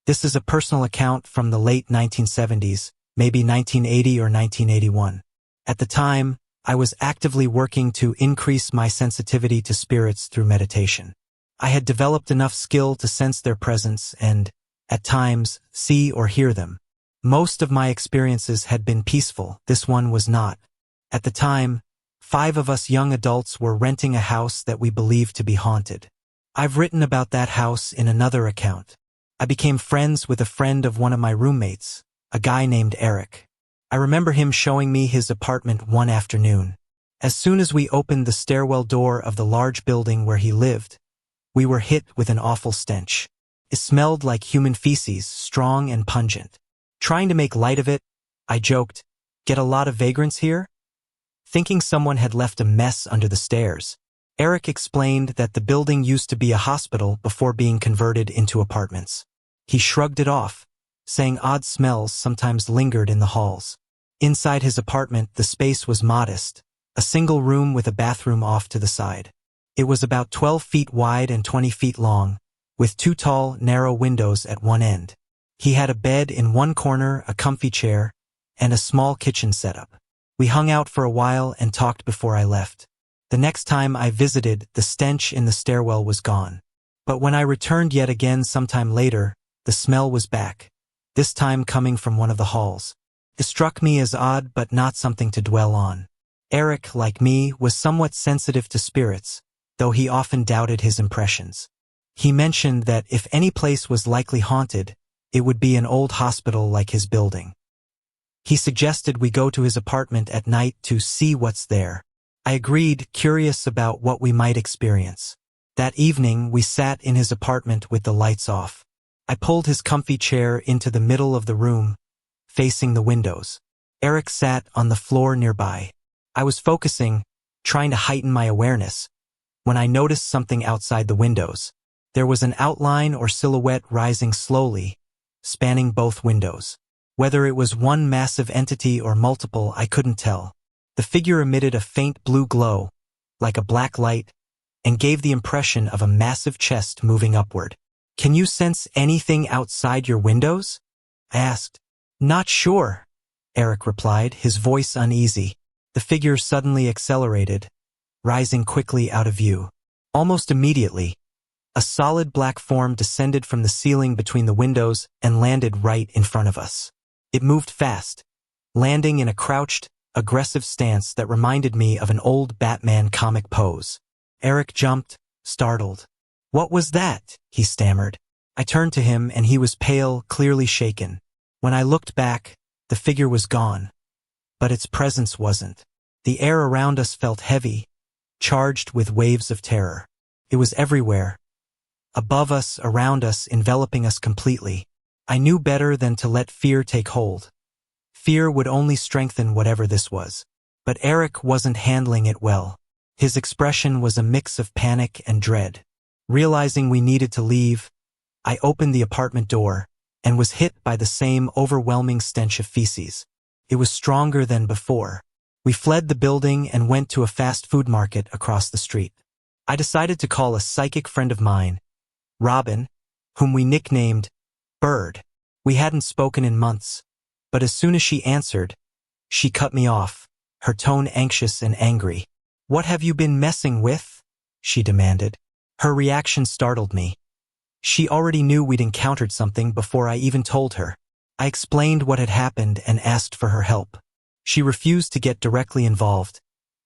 This is a personal account from the late 1970s, maybe 1980 or 1981. At the time, I was actively working to increase my sensitivity to spirits through meditation. I had developed enough skill to sense their presence and, at times, see or hear them. Most of my experiences had been peaceful. This one was not. At the time, 5 of us young adults were renting a house that we believed to be haunted. I've written about that house in another account. I became friends with a friend of one of my roommates, a guy named Eric. I remember him showing me his apartment one afternoon. As soon as we opened the stairwell door of the large building where he lived, we were hit with an awful stench. It smelled like human feces, strong and pungent. Trying to make light of it, I joked, "Get a lot of vagrants here?" Thinking someone had left a mess under the stairs. Eric explained that the building used to be a hospital before being converted into apartments. He shrugged it off, saying odd smells sometimes lingered in the halls. Inside his apartment, the space was modest, a single room with a bathroom off to the side. It was about 12 feet wide and 20 feet long, with 2 tall, narrow windows at one end. He had a bed in one corner, a comfy chair, and a small kitchen setup. We hung out for a while and talked before I left. The next time I visited, the stench in the stairwell was gone. But when I returned yet again sometime later, the smell was back, this time coming from one of the halls. It struck me as odd but not something to dwell on. Eric, like me, was somewhat sensitive to spirits, though he often doubted his impressions. He mentioned that if any place was likely haunted, it would be an old hospital like his building. He suggested we go to his apartment at night to see what's there. I agreed, curious about what we might experience. That evening, we sat in his apartment with the lights off. I pulled his comfy chair into the middle of the room, facing the windows. Eric sat on the floor nearby. I was focusing, trying to heighten my awareness, when I noticed something outside the windows. There was an outline or silhouette rising slowly, spanning both windows. Whether it was one massive entity or multiple, I couldn't tell. The figure emitted a faint blue glow, like a black light, and gave the impression of a massive chest moving upward. "Can you sense anything outside your windows?" I asked. "Not sure," Eric replied, his voice uneasy. The figure suddenly accelerated, rising quickly out of view. Almost immediately, a solid black form descended from the ceiling between the windows and landed right in front of us. It moved fast, landing in a crouched, aggressive stance that reminded me of an old Batman comic pose. Eric jumped, startled. "What was that?" he stammered. I turned to him and he was pale, clearly shaken. When I looked back, the figure was gone, but its presence wasn't. The air around us felt heavy, charged with waves of terror. It was everywhere, above us, around us, enveloping us completely. I knew better than to let fear take hold. Fear would only strengthen whatever this was. But Eric wasn't handling it well. His expression was a mix of panic and dread. Realizing we needed to leave, I opened the apartment door and was hit by the same overwhelming stench of feces. It was stronger than before. We fled the building and went to a fast food market across the street. I decided to call a psychic friend of mine, Robin, whom we nicknamed Bird. We hadn't spoken in months, but as soon as she answered, she cut me off, her tone anxious and angry. "What have you been messing with?" she demanded. Her reaction startled me. She already knew we'd encountered something before I even told her. I explained what had happened and asked for her help. She refused to get directly involved,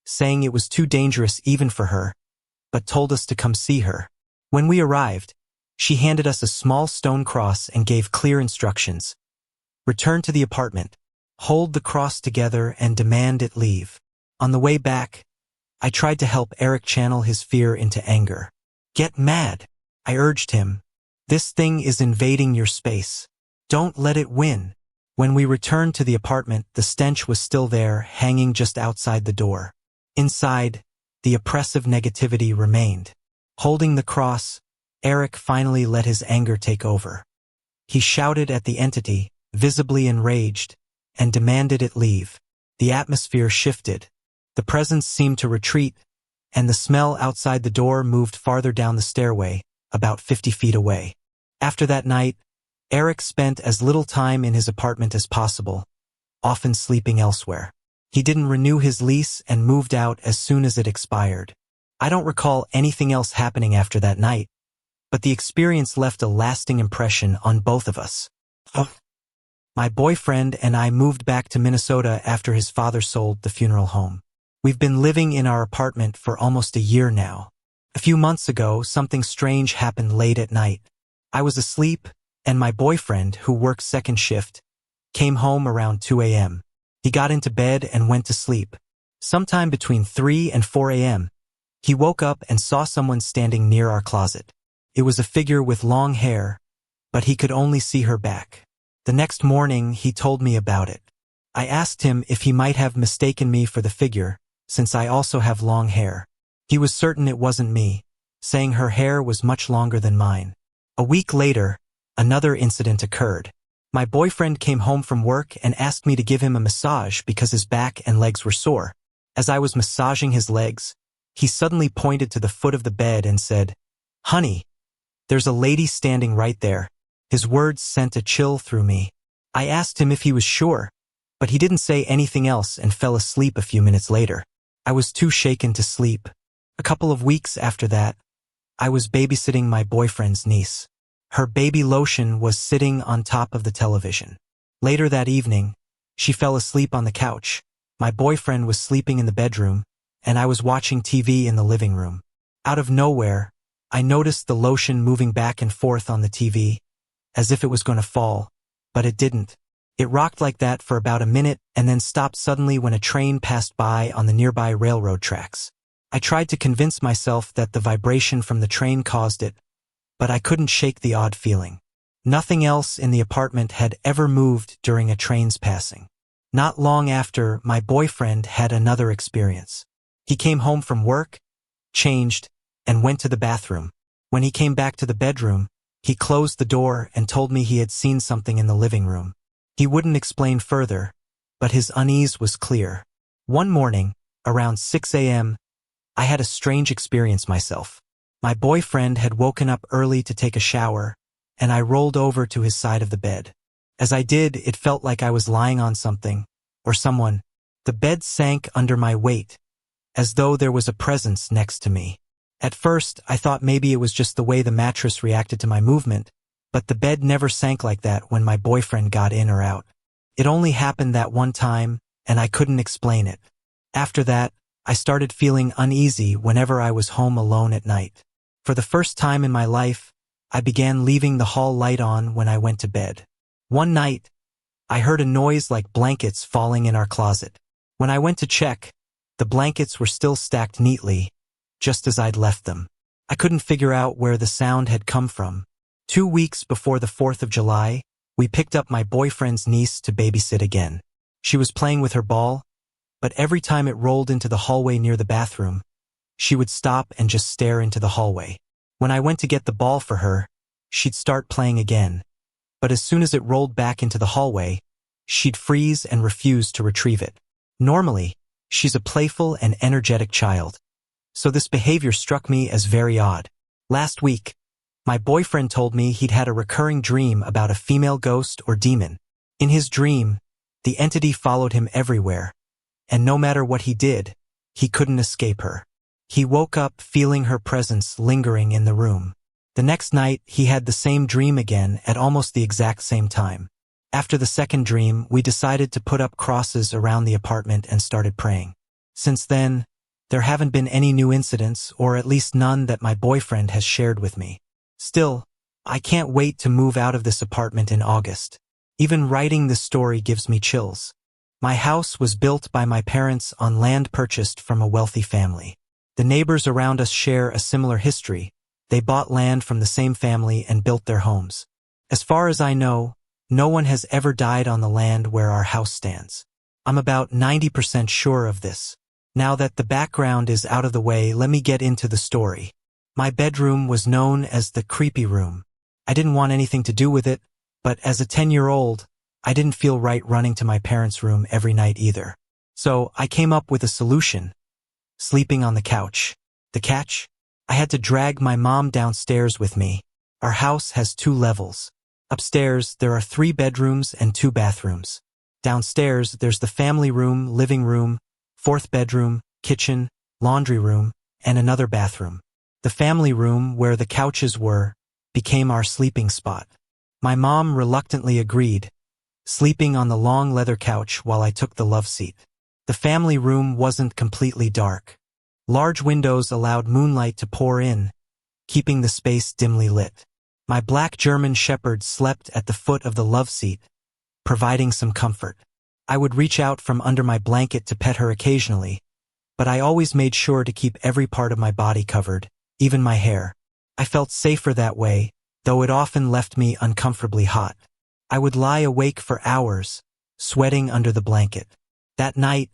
saying it was too dangerous even for her, but told us to come see her. When we arrived, she handed us a small stone cross and gave clear instructions. Return to the apartment, hold the cross together and demand it leave. On the way back, I tried to help Eric channel his fear into anger. "Get mad," I urged him. "This thing is invading your space. Don't let it win." When we returned to the apartment, the stench was still there, hanging just outside the door. Inside, the oppressive negativity remained. Holding the cross, Eric finally let his anger take over. He shouted at the entity, visibly enraged, and demanded it leave. The atmosphere shifted. The presence seemed to retreat, and the smell outside the door moved farther down the stairway, about 50 feet away. After that night, Eric spent as little time in his apartment as possible, often sleeping elsewhere. He didn't renew his lease and moved out as soon as it expired. I don't recall anything else happening after that night, but the experience left a lasting impression on both of us. My boyfriend and I moved back to Minnesota after his father sold the funeral home. We've been living in our apartment for almost a year now. A few months ago, something strange happened late at night. I was asleep, and my boyfriend, who works second shift, came home around 2 a.m. He got into bed and went to sleep. Sometime between 3 and 4 a.m., he woke up and saw someone standing near our closet. It was a figure with long hair, but he could only see her back. The next morning, he told me about it. I asked him if he might have mistaken me for the figure, since I also have long hair. He was certain it wasn't me, saying her hair was much longer than mine. A week later, another incident occurred. My boyfriend came home from work and asked me to give him a massage because his back and legs were sore. As I was massaging his legs, he suddenly pointed to the foot of the bed and said, "Honey, there's a lady standing right there." His words sent a chill through me. I asked him if he was sure, but he didn't say anything else and fell asleep a few minutes later. I was too shaken to sleep. A couple of weeks after that, I was babysitting my boyfriend's niece. Her baby lotion was sitting on top of the television. Later that evening, she fell asleep on the couch. My boyfriend was sleeping in the bedroom, and I was watching TV in the living room. Out of nowhere, I noticed the lotion moving back and forth on the TV, as if it was going to fall, but it didn't. It rocked like that for about a minute and then stopped suddenly when a train passed by on the nearby railroad tracks. I tried to convince myself that the vibration from the train caused it, but I couldn't shake the odd feeling. Nothing else in the apartment had ever moved during a train's passing. Not long after, my boyfriend had another experience. He came home from work, changed, and went to the bathroom. When he came back to the bedroom, he closed the door and told me he had seen something in the living room. He wouldn't explain further, but his unease was clear. One morning, around 6 a.m., I had a strange experience myself. My boyfriend had woken up early to take a shower, and I rolled over to his side of the bed. As I did, it felt like I was lying on something, or someone. The bed sank under my weight, as though there was a presence next to me. At first, I thought maybe it was just the way the mattress reacted to my movement, but the bed never sank like that when my boyfriend got in or out. It only happened that one time, and I couldn't explain it. After that, I started feeling uneasy whenever I was home alone at night. For the first time in my life, I began leaving the hall light on when I went to bed. One night, I heard a noise like blankets falling in our closet. When I went to check, the blankets were still stacked neatly, just as I'd left them. I couldn't figure out where the sound had come from. 2 weeks before the 4th of July, we picked up my boyfriend's niece to babysit again. She was playing with her ball, but every time it rolled into the hallway near the bathroom, she would stop and just stare into the hallway. When I went to get the ball for her, she'd start playing again. But as soon as it rolled back into the hallway, she'd freeze and refuse to retrieve it. Normally, she's a playful and energetic child, so this behavior struck me as very odd. Last week, my boyfriend told me he'd had a recurring dream about a female ghost or demon. In his dream, the entity followed him everywhere, and no matter what he did, he couldn't escape her. He woke up feeling her presence lingering in the room. The next night, he had the same dream again at almost the exact same time. After the second dream, we decided to put up crosses around the apartment and started praying. Since then, there haven't been any new incidents, or at least none that my boyfriend has shared with me. Still, I can't wait to move out of this apartment in August. Even writing this story gives me chills. My house was built by my parents on land purchased from a wealthy family. The neighbors around us share a similar history. They bought land from the same family and built their homes. As far as I know, no one has ever died on the land where our house stands. I'm about 90% sure of this. Now that the background is out of the way, let me get into the story. My bedroom was known as the creepy room. I didn't want anything to do with it, but as a 10-year-old, I didn't feel right running to my parents' room every night either. So I came up with a solution: sleeping on the couch. The catch? I had to drag my mom downstairs with me. Our house has 2 levels. Upstairs, there are 3 bedrooms and 2 bathrooms. Downstairs, there's the family room, living room, 4th bedroom, kitchen, laundry room, and another bathroom. The family room, where the couches were, became our sleeping spot. My mom reluctantly agreed, sleeping on the long leather couch while I took the love seat. The family room wasn't completely dark. Large windows allowed moonlight to pour in, keeping the space dimly lit. My black German shepherd slept at the foot of the love seat, providing some comfort. I would reach out from under my blanket to pet her occasionally, but I always made sure to keep every part of my body covered, even my hair. I felt safer that way, though it often left me uncomfortably hot. I would lie awake for hours, sweating under the blanket. That night,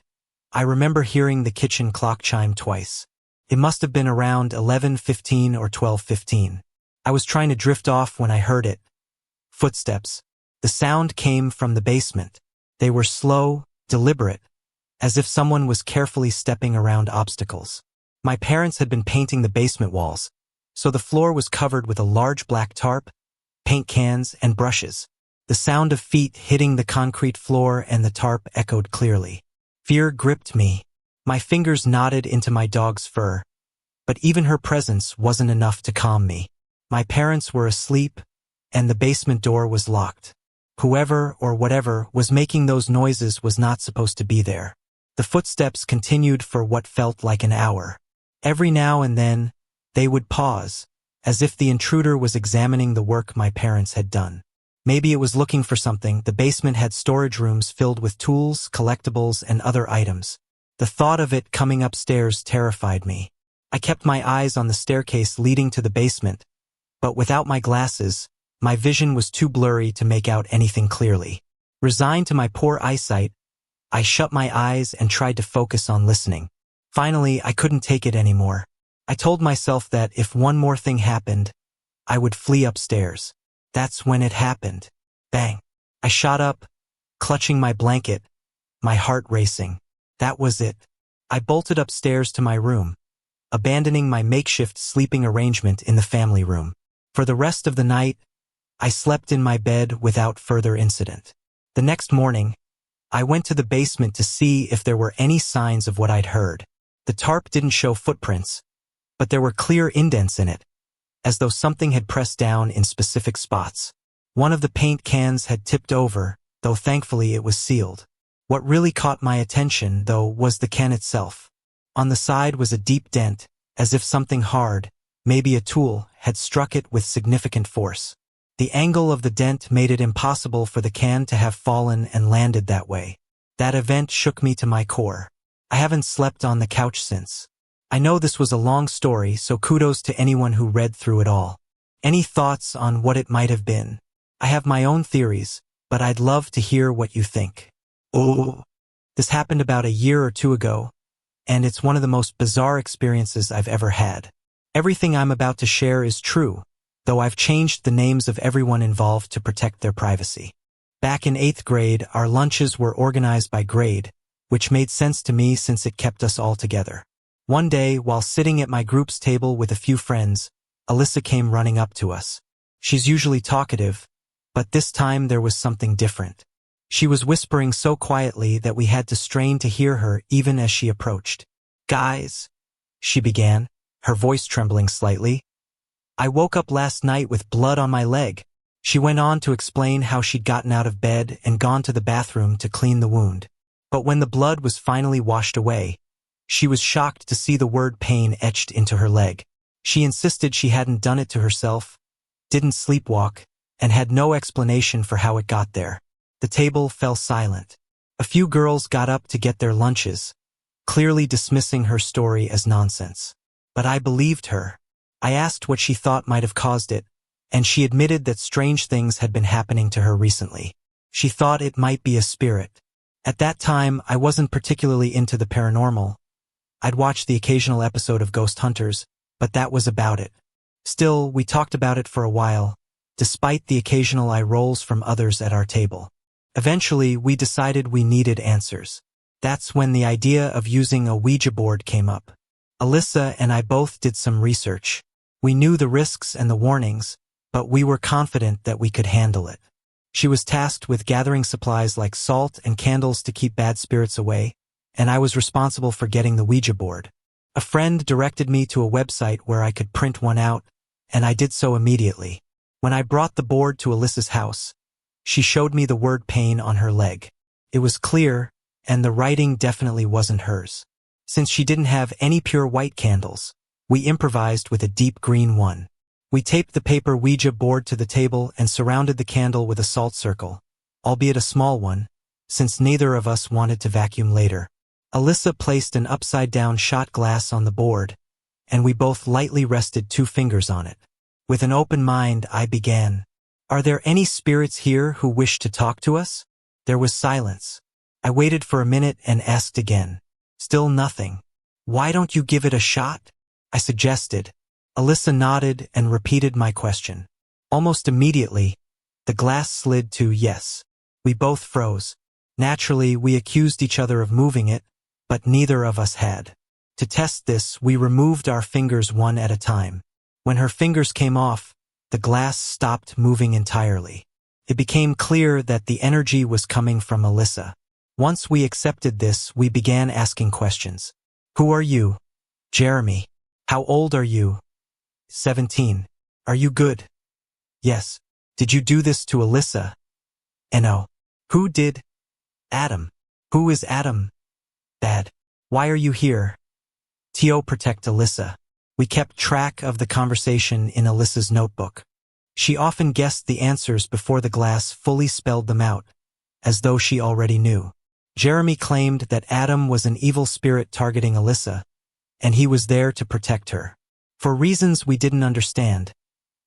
I remember hearing the kitchen clock chime twice. It must have been around 11:15 or 12:15. I was trying to drift off when I heard it. Footsteps. The sound came from the basement. They were slow, deliberate, as if someone was carefully stepping around obstacles. My parents had been painting the basement walls, so the floor was covered with a large black tarp, paint cans, and brushes. The sound of feet hitting the concrete floor and the tarp echoed clearly. Fear gripped me. My fingers knotted into my dog's fur, but even her presence wasn't enough to calm me. My parents were asleep, and the basement door was locked. Whoever or whatever was making those noises was not supposed to be there. The footsteps continued for what felt like an hour. Every now and then, they would pause, as if the intruder was examining the work my parents had done. Maybe it was looking for something. The basement had storage rooms filled with tools, collectibles, and other items. The thought of it coming upstairs terrified me. I kept my eyes on the staircase leading to the basement, but without my glasses, my vision was too blurry to make out anything clearly. Resigned to my poor eyesight, I shut my eyes and tried to focus on listening. Finally, I couldn't take it anymore. I told myself that if one more thing happened, I would flee upstairs. That's when it happened. Bang. I shot up, clutching my blanket, my heart racing. That was it. I bolted upstairs to my room, abandoning my makeshift sleeping arrangement in the family room. For the rest of the night, I slept in my bed without further incident. The next morning, I went to the basement to see if there were any signs of what I'd heard. The tarp didn't show footprints, but there were clear indents in it, as though something had pressed down in specific spots. One of the paint cans had tipped over, though thankfully it was sealed. What really caught my attention, though, was the can itself. On the side was a deep dent, as if something hard, maybe a tool, had struck it with significant force. The angle of the dent made it impossible for the can to have fallen and landed that way. That event shook me to my core. I haven't slept on the couch since. I know this was a long story, so kudos to anyone who read through it all. Any thoughts on what it might have been? I have my own theories, but I'd love to hear what you think. Oh, this happened about a year or two ago, and it's one of the most bizarre experiences I've ever had. Everything I'm about to share is true, though I've changed the names of everyone involved to protect their privacy. Back in 8th grade, our lunches were organized by grade, which made sense to me since it kept us all together. One day, while sitting at my group's table with a few friends, Alyssa came running up to us. She's usually talkative, but this time there was something different. She was whispering so quietly that we had to strain to hear her even as she approached. "Guys," she began, her voice trembling slightly. "I woke up last night with blood on my leg." She went on to explain how she'd gotten out of bed and gone to the bathroom to clean the wound. But when the blood was finally washed away, she was shocked to see the word pain etched into her leg. She insisted she hadn't done it to herself, didn't sleepwalk, and had no explanation for how it got there. The table fell silent. A few girls got up to get their lunches, clearly dismissing her story as nonsense. But I believed her. I asked what she thought might have caused it, and she admitted that strange things had been happening to her recently. She thought it might be a spirit. At that time, I wasn't particularly into the paranormal. I'd watched the occasional episode of Ghost Hunters, but that was about it. Still, we talked about it for a while, despite the occasional eye rolls from others at our table. Eventually, we decided we needed answers. That's when the idea of using a Ouija board came up. Alyssa and I both did some research. We knew the risks and the warnings, but we were confident that we could handle it. She was tasked with gathering supplies like salt and candles to keep bad spirits away, and I was responsible for getting the Ouija board. A friend directed me to a website where I could print one out, and I did so immediately. When I brought the board to Alyssa's house, she showed me the word pain on her leg. It was clear, and the writing definitely wasn't hers. Since she didn't have any pure white candles, we improvised with a deep green one. We taped the paper Ouija board to the table and surrounded the candle with a salt circle, albeit a small one, since neither of us wanted to vacuum later. Alyssa placed an upside-down shot glass on the board, and we both lightly rested 2 fingers on it. With an open mind, I began. "Are there any spirits here who wish to talk to us?" There was silence. I waited for a minute and asked again. Still nothing. "Why don't you give it a shot?" I suggested. Alyssa nodded and repeated my question. Almost immediately, the glass slid to yes. We both froze. Naturally, we accused each other of moving it, but neither of us had. To test this, we removed our fingers one at a time. When her fingers came off, the glass stopped moving entirely. It became clear that the energy was coming from Alyssa. Once we accepted this, we began asking questions. "Who are you?" "Jeremy." "How old are you?" 17. "Are you good?" "Yes." "Did you do this to Alyssa?" "No." "Who did?" "Adam." "Who is Adam?" "Dad." "Why are you here?" "To protect Alyssa." We kept track of the conversation in Alyssa's notebook. She often guessed the answers before the glass fully spelled them out, as though she already knew. Jeremy claimed that Adam was an evil spirit targeting Alyssa, and he was there to protect her. For reasons we didn't understand,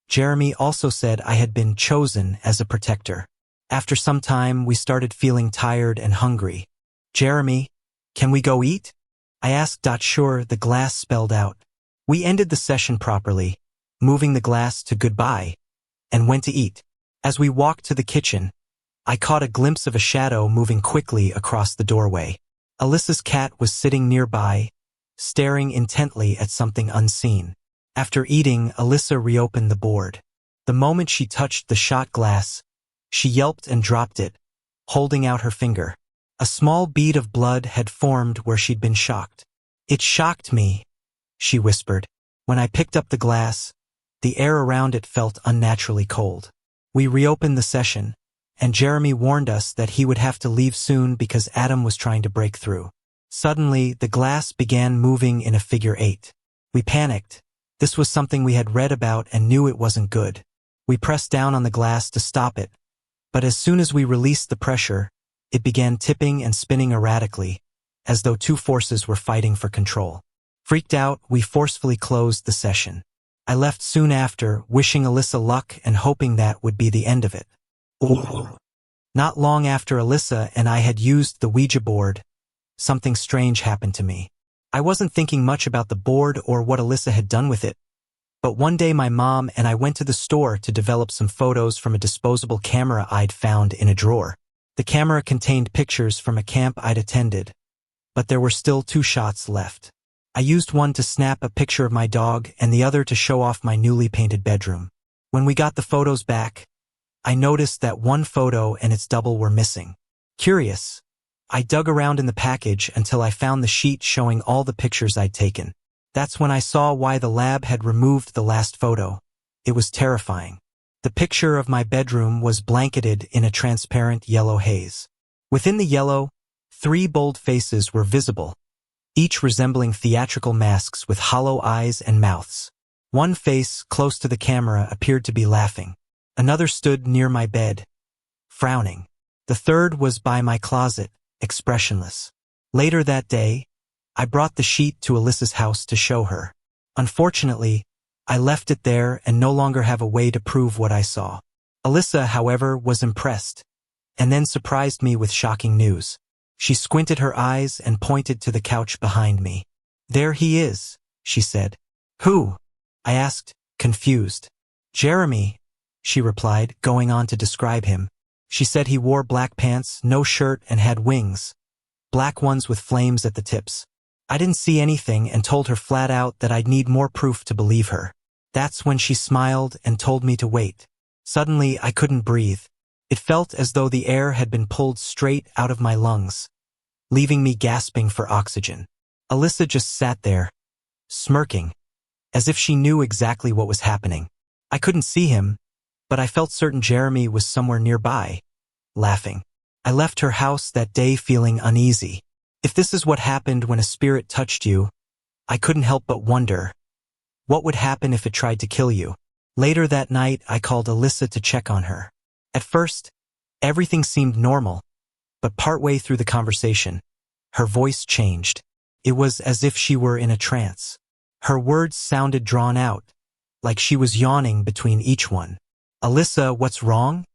Jeremy also said I had been chosen as a protector. After some time, we started feeling tired and hungry. "Jeremy, can we go eat?" I asked. Sure, the glass spelled out. We ended the session properly, moving the glass to goodbye, and went to eat. As we walked to the kitchen, I caught a glimpse of a shadow moving quickly across the doorway. Alyssa's cat was sitting nearby, staring intently at something unseen. After eating, Alyssa reopened the board. The moment she touched the shot glass, she yelped and dropped it, holding out her finger. A small bead of blood had formed where she'd been shocked. "It shocked me," she whispered. When I picked up the glass, the air around it felt unnaturally cold. We reopened the session, and Jeremy warned us that he would have to leave soon because Adam was trying to break through. Suddenly, the glass began moving in a figure 8. We panicked. This was something we had read about and knew it wasn't good. We pressed down on the glass to stop it, but as soon as we released the pressure, it began tipping and spinning erratically, as though 2 forces were fighting for control. Freaked out, we forcefully closed the session. I left soon after, wishing Alyssa luck and hoping that would be the end of it. Not long after Alyssa and I had used the Ouija board, something strange happened to me. I wasn't thinking much about the board or what Alyssa had done with it, but one day my mom and I went to the store to develop some photos from a disposable camera I'd found in a drawer. The camera contained pictures from a camp I'd attended, but there were still 2 shots left. I used one to snap a picture of my dog and the other to show off my newly painted bedroom. When we got the photos back, I noticed that one photo and its double were missing. Curious, I dug around in the package until I found the sheet showing all the pictures I'd taken. That's when I saw why the lab had removed the last photo. It was terrifying. The picture of my bedroom was blanketed in a transparent yellow haze. Within the yellow, 3 bold faces were visible, each resembling theatrical masks with hollow eyes and mouths. One face, close to the camera, appeared to be laughing. Another stood near my bed, frowning. The third was by my closet, expressionless. Later that day, I brought the sheet to Alyssa's house to show her. Unfortunately, I left it there and no longer have a way to prove what I saw. Alyssa, however, was impressed, and then surprised me with shocking news. She squinted her eyes and pointed to the couch behind me. "There he is," she said. "Who?" I asked, confused. "Jeremy," she replied, going on to describe him. She said he wore black pants, no shirt, and had wings, black ones with flames at the tips. I didn't see anything and told her flat out that I'd need more proof to believe her. That's when she smiled and told me to wait. Suddenly, I couldn't breathe. It felt as though the air had been pulled straight out of my lungs, leaving me gasping for oxygen. Alyssa just sat there, smirking, as if she knew exactly what was happening. I couldn't see him, but I felt certain Jeremy was somewhere nearby, laughing. I left her house that day feeling uneasy. If this is what happened when a spirit touched you, I couldn't help but wonder, what would happen if it tried to kill you? Later that night, I called Alyssa to check on her. At first, everything seemed normal, but partway through the conversation, her voice changed. It was as if she were in a trance. Her words sounded drawn out, like she was yawning between each one. Alyssa, what's wrong?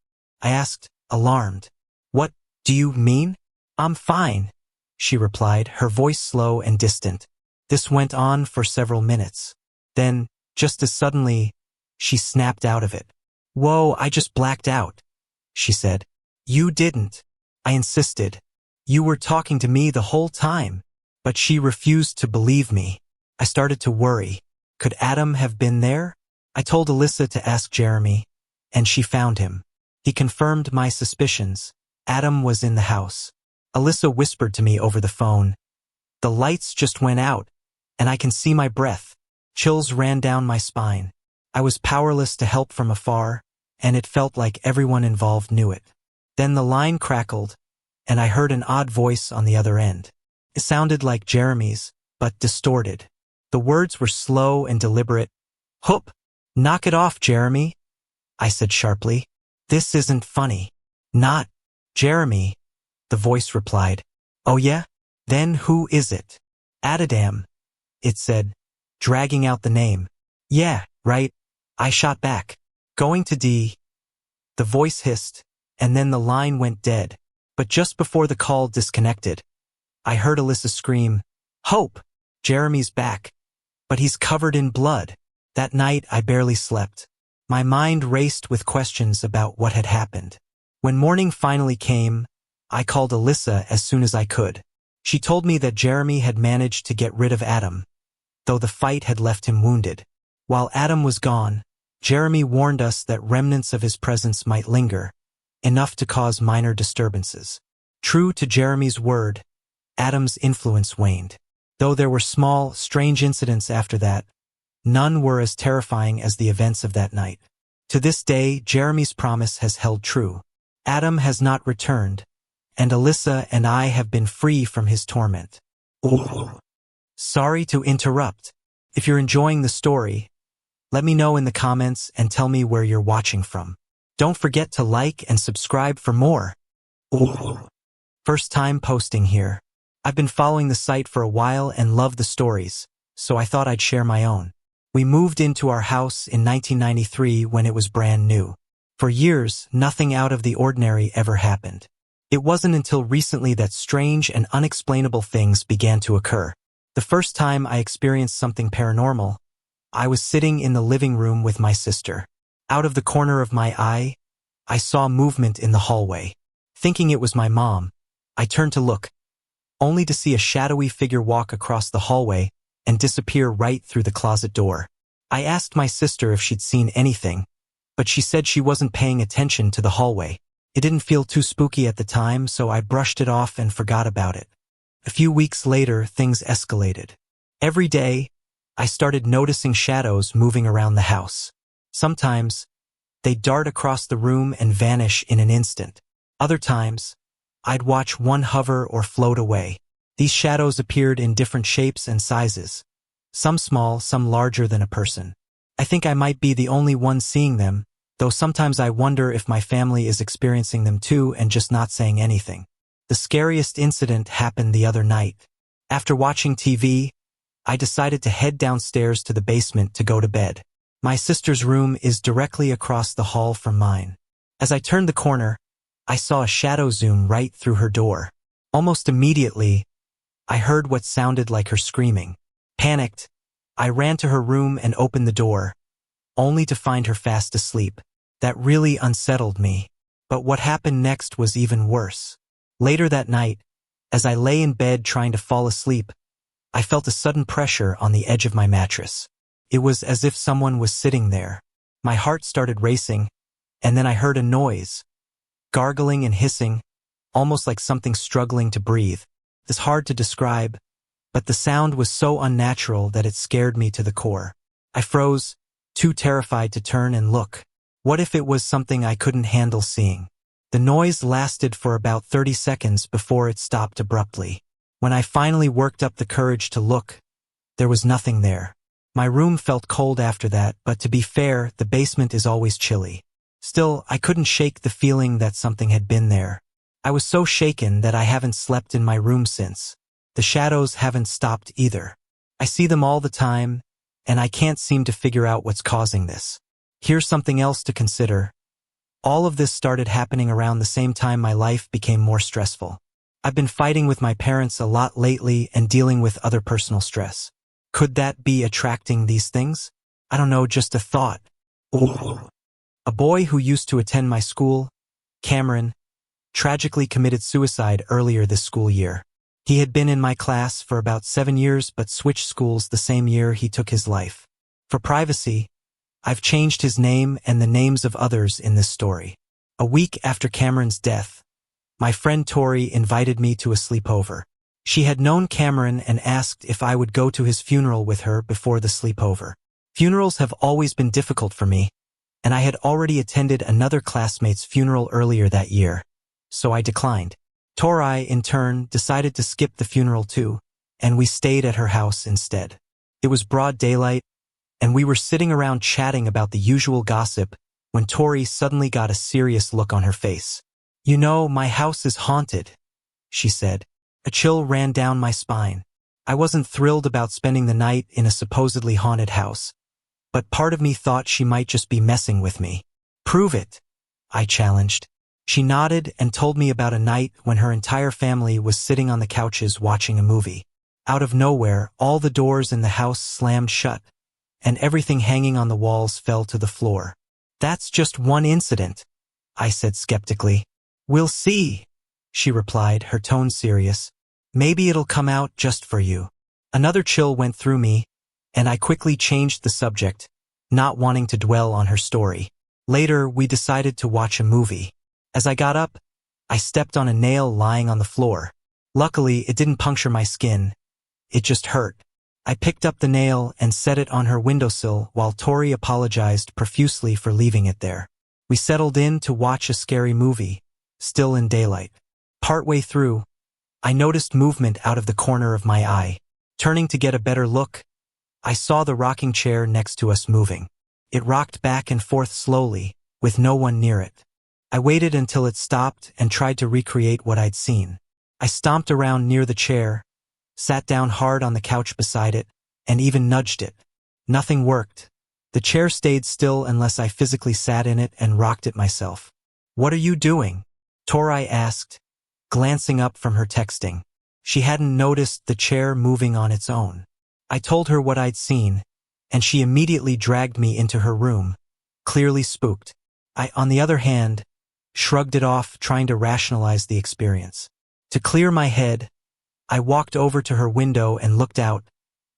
I asked, alarmed. What do you mean? I'm fine, she replied, her voice slow and distant. This went on for several minutes. Then, just as suddenly, she snapped out of it. Whoa, I just blacked out, she said. You didn't, I insisted. You were talking to me the whole time. But she refused to believe me. I started to worry. Could Adam have been there? I told Alyssa to ask Jeremy, and she found him. He confirmed my suspicions. Adam was in the house. Alyssa whispered to me over the phone. The lights just went out, and I can see my breath. Chills ran down my spine. I was powerless to help from afar, and it felt like everyone involved knew it. Then the line crackled, and I heard an odd voice on the other end. It sounded like Jeremy's, but distorted. The words were slow and deliberate. Hup! Knock it off, Jeremy, I said sharply. This isn't funny. Not Jeremy, the voice replied. Oh yeah? Then who is it? Adidam, it said, dragging out the name. Yeah, right, I shot back. Going to D. The voice hissed, and then the line went dead. But just before the call disconnected, I heard Alyssa scream, Hope! Jeremy's back. But he's covered in blood. That night I barely slept. My mind raced with questions about what had happened. When morning finally came, I called Alyssa as soon as I could. She told me that Jeremy had managed to get rid of Adam, though the fight had left him wounded. While Adam was gone, Jeremy warned us that remnants of his presence might linger, enough to cause minor disturbances. True to Jeremy's word, Adam's influence waned. Though there were small, strange incidents after that, none were as terrifying as the events of that night. To this day, Jeremy's promise has held true. Adam has not returned, and Alyssa and I have been free from his torment. Sorry to interrupt. If you're enjoying the story, let me know in the comments and tell me where you're watching from. Don't forget to like and subscribe for more. First time posting here. I've been following the site for a while and love the stories, so I thought I'd share my own. We moved into our house in 1993 when it was brand new. For years, nothing out of the ordinary ever happened. It wasn't until recently that strange and unexplainable things began to occur. The first time I experienced something paranormal, I was sitting in the living room with my sister. Out of the corner of my eye, I saw movement in the hallway. Thinking it was my mom, I turned to look, only to see a shadowy figure walk across the hallway and disappear right through the closet door. I asked my sister if she'd seen anything, but she said she wasn't paying attention to the hallway. It didn't feel too spooky at the time, so I brushed it off and forgot about it. A few weeks later, things escalated. Every day, I started noticing shadows moving around the house. Sometimes, they'd dart across the room and vanish in an instant. Other times, I'd watch one hover or float away. These shadows appeared in different shapes and sizes, some small, some larger than a person. I think I might be the only one seeing them, though sometimes I wonder if my family is experiencing them too and just not saying anything. The scariest incident happened the other night. After watching TV, I decided to head downstairs to the basement to go to bed. My sister's room is directly across the hall from mine. As I turned the corner, I saw a shadow zoom right through her door. Almost immediately, I heard what sounded like her screaming. Panicked, I ran to her room and opened the door, only to find her fast asleep. That really unsettled me. But what happened next was even worse. Later that night, as I lay in bed trying to fall asleep, I felt a sudden pressure on the edge of my mattress. It was as if someone was sitting there. My heart started racing, and then I heard a noise, gargling and hissing, almost like something struggling to breathe. It's hard to describe, but the sound was so unnatural that it scared me to the core. I froze, too terrified to turn and look. What if it was something I couldn't handle seeing? The noise lasted for about 30 seconds before it stopped abruptly. When I finally worked up the courage to look, there was nothing there. My room felt cold after that, but to be fair, the basement is always chilly. Still, I couldn't shake the feeling that something had been there. I was so shaken that I haven't slept in my room since. The shadows haven't stopped either. I see them all the time, and I can't seem to figure out what's causing this. Here's something else to consider. All of this started happening around the same time my life became more stressful. I've been fighting with my parents a lot lately and dealing with other personal stress. Could that be attracting these things? I don't know, just a thought. A boy who used to attend my school, Cameron, tragically committed suicide earlier this school year. He had been in my class for about 7 years but switched schools the same year he took his life. For privacy, I've changed his name and the names of others in this story. A week after Cameron's death, my friend Tori invited me to a sleepover. She had known Cameron and asked if I would go to his funeral with her before the sleepover. Funerals have always been difficult for me, and I had already attended another classmate's funeral earlier that year, so I declined. Tori, in turn, decided to skip the funeral too, and we stayed at her house instead. It was broad daylight, and we were sitting around chatting about the usual gossip when Tori suddenly got a serious look on her face. "You know, my house is haunted," she said. A chill ran down my spine. I wasn't thrilled about spending the night in a supposedly haunted house, but part of me thought she might just be messing with me. "Prove it," I challenged. She nodded and told me about a night when her entire family was sitting on the couches watching a movie. Out of nowhere, all the doors in the house slammed shut, and everything hanging on the walls fell to the floor. "That's just one incident," I said skeptically. "We'll see," she replied, her tone serious. "Maybe it'll come out just for you." Another chill went through me, and I quickly changed the subject, not wanting to dwell on her story. Later, we decided to watch a movie. As I got up, I stepped on a nail lying on the floor. Luckily, it didn't puncture my skin. It just hurt. I picked up the nail and set it on her windowsill while Tori apologized profusely for leaving it there. We settled in to watch a scary movie, still in daylight. Partway through, I noticed movement out of the corner of my eye. Turning to get a better look, I saw the rocking chair next to us moving. It rocked back and forth slowly, with no one near it. I waited until it stopped and tried to recreate what I'd seen. I stomped around near the chair, sat down hard on the couch beside it, and even nudged it. Nothing worked. The chair stayed still unless I physically sat in it and rocked it myself. "What are you doing?" Tori asked, glancing up from her texting. She hadn't noticed the chair moving on its own. I told her what I'd seen, and she immediately dragged me into her room, clearly spooked. I, on the other hand, shrugged it off, trying to rationalize the experience. To clear my head, I walked over to her window and looked out,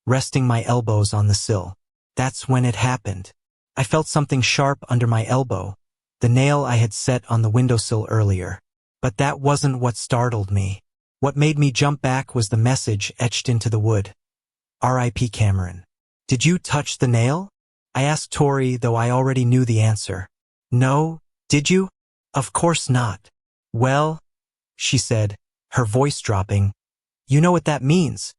resting my elbows on the sill. That's when it happened. I felt something sharp under my elbow, the nail I had set on the windowsill earlier. But that wasn't what startled me. What made me jump back was the message etched into the wood. "R.I.P. Cameron." "Did you touch the nail?" I asked Tori, though I already knew the answer. "No, did you?" "Of course not." "Well," she said, her voice dropping, "you know what that means."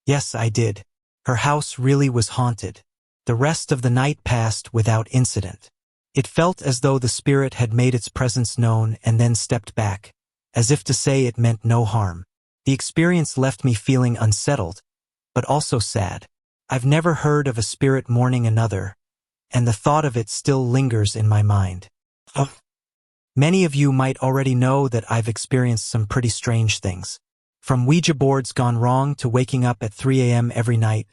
Yes, I did. Her house really was haunted. The rest of the night passed without incident. It felt as though the spirit had made its presence known and then stepped back, as if to say it meant no harm. The experience left me feeling unsettled, but also sad. I've never heard of a spirit mourning another, and the thought of it still lingers in my mind. Many of you might already know that I've experienced some pretty strange things. From Ouija boards gone wrong to waking up at 3 a.m. every night,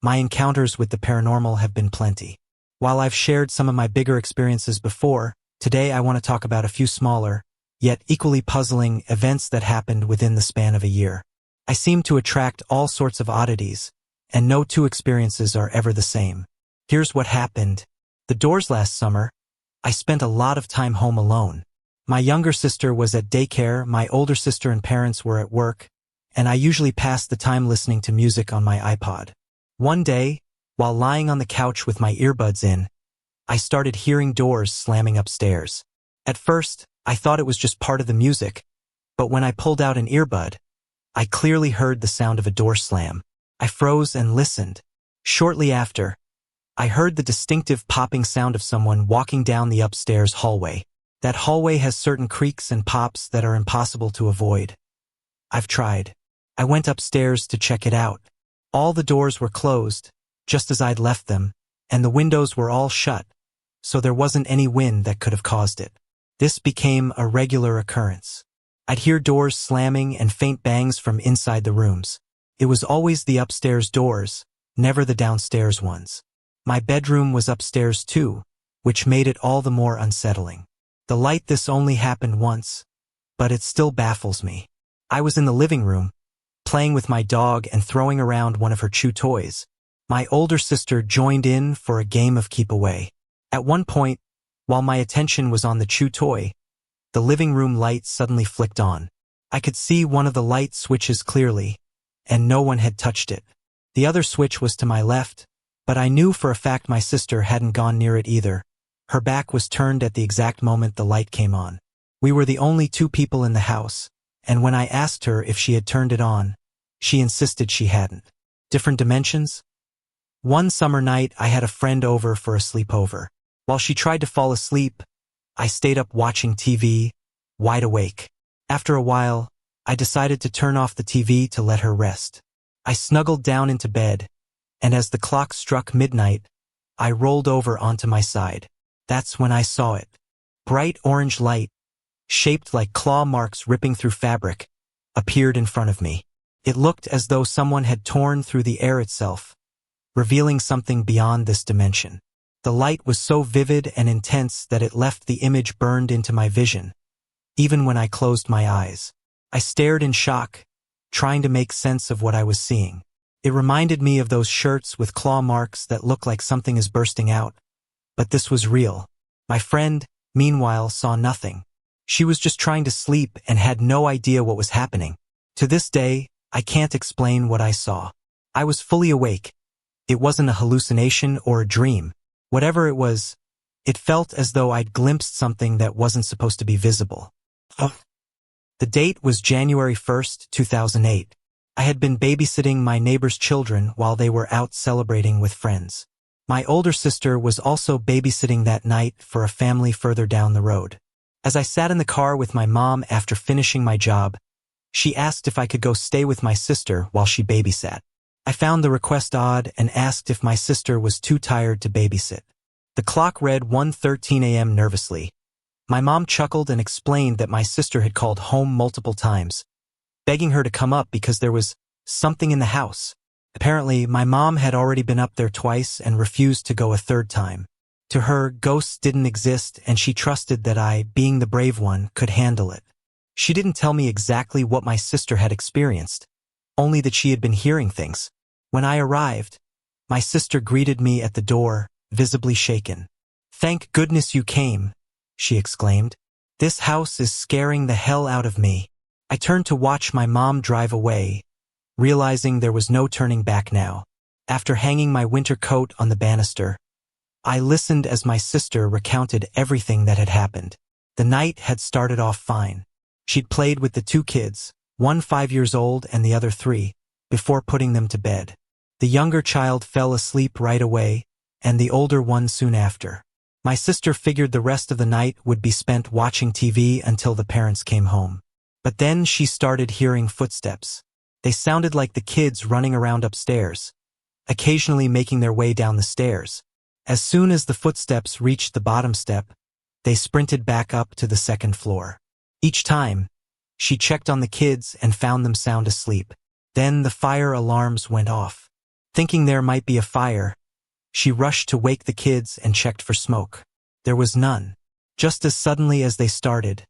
my encounters with the paranormal have been plenty. While I've shared some of my bigger experiences before, today I want to talk about a few smaller, yet equally puzzling events that happened within the span of a year. I seem to attract all sorts of oddities, and no two experiences are ever the same. Here's what happened. The doors last summer, I spent a lot of time home alone. My younger sister was at daycare, my older sister and parents were at work, and I usually passed the time listening to music on my iPod. One day, while lying on the couch with my earbuds in, I started hearing doors slamming upstairs. At first, I thought it was just part of the music, but when I pulled out an earbud, I clearly heard the sound of a door slam. I froze and listened. Shortly after, I heard the distinctive popping sound of someone walking down the upstairs hallway. That hallway has certain creaks and pops that are impossible to avoid. I've tried. I went upstairs to check it out. All the doors were closed, just as I'd left them, and the windows were all shut, so there wasn't any wind that could have caused it. This became a regular occurrence. I'd hear doors slamming and faint bangs from inside the rooms. It was always the upstairs doors, never the downstairs ones. My bedroom was upstairs too, which made it all the more unsettling. This only happened once, but it still baffles me. I was in the living room, playing with my dog and throwing around one of her chew toys. My older sister joined in for a game of keep away. At one point, while my attention was on the chew toy, the living room light suddenly flicked on. I could see one of the light switches clearly, and no one had touched it. The other switch was to my left, but I knew for a fact my sister hadn't gone near it either. Her back was turned at the exact moment the light came on. We were the only two people in the house, and when I asked her if she had turned it on, she insisted she hadn't. Different dimensions? One summer night, I had a friend over for a sleepover. While she tried to fall asleep, I stayed up watching TV, wide awake. After a while, I decided to turn off the TV to let her rest. I snuggled down into bed, and as the clock struck midnight, I rolled over onto my side. That's when I saw it. Bright orange light, shaped like claw marks ripping through fabric, appeared in front of me. It looked as though someone had torn through the air itself, revealing something beyond this dimension. The light was so vivid and intense that it left the image burned into my vision, even when I closed my eyes. I stared in shock, trying to make sense of what I was seeing. It reminded me of those shirts with claw marks that look like something is bursting out. But this was real. My friend, meanwhile, saw nothing. She was just trying to sleep and had no idea what was happening. To this day, I can't explain what I saw. I was fully awake. It wasn't a hallucination or a dream. Whatever it was, it felt as though I'd glimpsed something that wasn't supposed to be visible. The date was January 1st, 2008. I had been babysitting my neighbor's children while they were out celebrating with friends. My older sister was also babysitting that night for a family further down the road. As I sat in the car with my mom after finishing my job, she asked if I could go stay with my sister while she babysat. I found the request odd and asked if my sister was too tired to babysit. The clock read 1:13 a.m. nervously. My mom chuckled and explained that my sister had called home multiple times, begging her to come up because there was something in the house. Apparently, my mom had already been up there twice and refused to go a third time. To her, ghosts didn't exist, and she trusted that I, being the brave one, could handle it. She didn't tell me exactly what my sister had experienced, only that she had been hearing things. When I arrived, my sister greeted me at the door, visibly shaken. "Thank goodness you came," she exclaimed. "This house is scaring the hell out of me." I turned to watch my mom drive away, realizing there was no turning back now. After hanging my winter coat on the banister, I listened as my sister recounted everything that had happened. The night had started off fine. She'd played with the two kids, one 5 years old and the other 3, before putting them to bed. The younger child fell asleep right away, and the older one soon after. My sister figured the rest of the night would be spent watching TV until the parents came home. But then she started hearing footsteps. They sounded like the kids running around upstairs, occasionally making their way down the stairs. As soon as the footsteps reached the bottom step, they sprinted back up to the second floor. Each time, she checked on the kids and found them sound asleep. Then the fire alarms went off. Thinking there might be a fire, she rushed to wake the kids and checked for smoke. There was none. Just as suddenly as they started,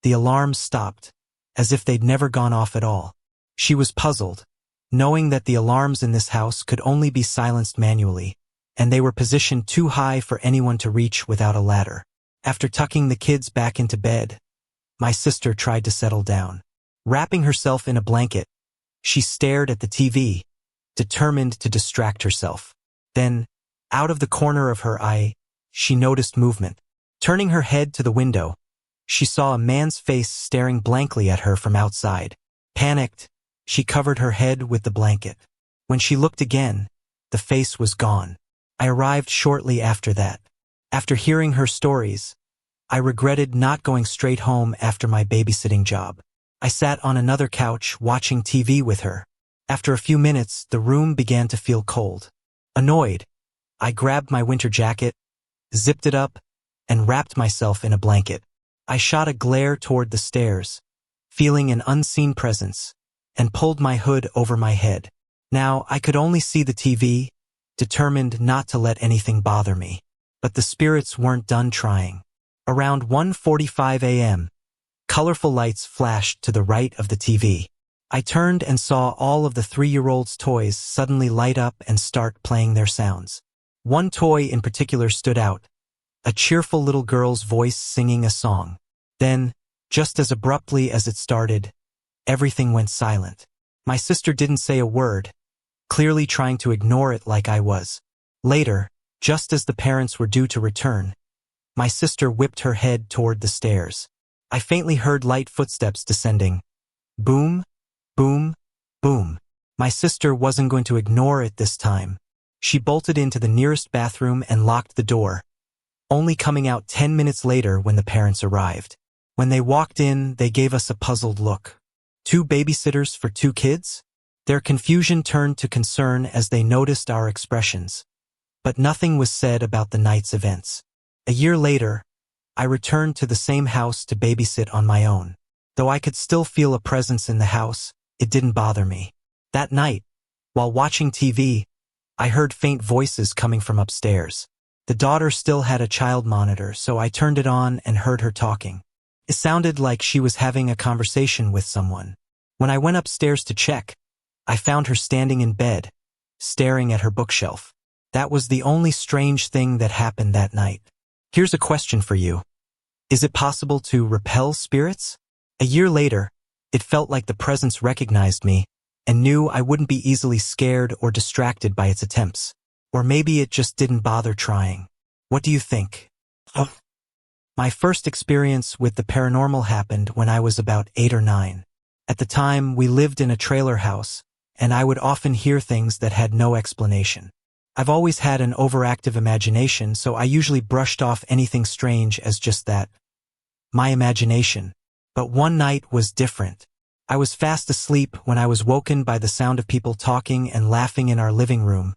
the alarms stopped, as if they'd never gone off at all. She was puzzled, knowing that the alarms in this house could only be silenced manually, and they were positioned too high for anyone to reach without a ladder. After tucking the kids back into bed, my sister tried to settle down. Wrapping herself in a blanket, she stared at the TV, determined to distract herself. Then, out of the corner of her eye, she noticed movement. Turning her head to the window, she saw a man's face staring blankly at her from outside. Panicked, she covered her head with the blanket. When she looked again, the face was gone. I arrived shortly after that. After hearing her stories, I regretted not going straight home after my babysitting job. I sat on another couch watching TV with her. After a few minutes, the room began to feel cold. Annoyed, I grabbed my winter jacket, zipped it up, and wrapped myself in a blanket. I shot a glare toward the stairs, feeling an unseen presence, and pulled my hood over my head. Now I could only see the TV, determined not to let anything bother me. But the spirits weren't done trying. Around 1:45 a.m., colorful lights flashed to the right of the TV. I turned and saw all of the 3-year-old's toys suddenly light up and start playing their sounds. One toy in particular stood out, a cheerful little girl's voice singing a song. Then, just as abruptly as it started, everything went silent. My sister didn't say a word, clearly trying to ignore it like I was. Later, just as the parents were due to return, my sister whipped her head toward the stairs. I faintly heard light footsteps descending. Boom, boom, boom. My sister wasn't going to ignore it this time. She bolted into the nearest bathroom and locked the door, only coming out 10 minutes later when the parents arrived. When they walked in, they gave us a puzzled look. 2 babysitters for 2 kids? Their confusion turned to concern as they noticed our expressions. But nothing was said about the night's events. A year later, I returned to the same house to babysit on my own. Though I could still feel a presence in the house, it didn't bother me. That night, while watching TV, I heard faint voices coming from upstairs. The daughter still had a child monitor, so I turned it on and heard her talking. It sounded like she was having a conversation with someone. When I went upstairs to check, I found her standing in bed, staring at her bookshelf. That was the only strange thing that happened that night. Here's a question for you. Is it possible to repel spirits? A year later, it felt like the presence recognized me and knew I wouldn't be easily scared or distracted by its attempts. Or maybe it just didn't bother trying. What do you think? My first experience with the paranormal happened when I was about 8 or 9. At the time, we lived in a trailer house, and I would often hear things that had no explanation. I've always had an overactive imagination, so I usually brushed off anything strange as just that. My imagination. But one night was different. I was fast asleep when I was woken by the sound of people talking and laughing in our living room,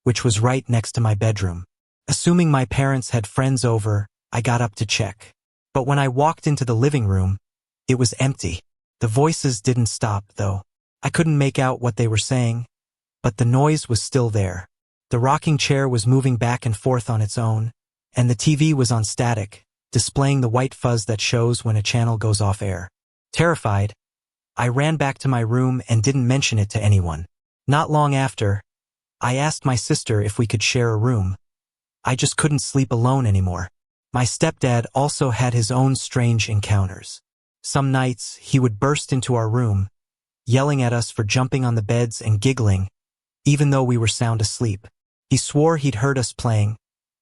which was right next to my bedroom. Assuming my parents had friends over, I got up to check. But when I walked into the living room, it was empty. The voices didn't stop, though. I couldn't make out what they were saying, but the noise was still there. The rocking chair was moving back and forth on its own, and the TV was on static, displaying the white fuzz that shows when a channel goes off air. Terrified, I ran back to my room and didn't mention it to anyone. Not long after, I asked my sister if we could share a room. I just couldn't sleep alone anymore. My stepdad also had his own strange encounters. Some nights, he would burst into our room, yelling at us for jumping on the beds and giggling, even though we were sound asleep. He swore he'd heard us playing,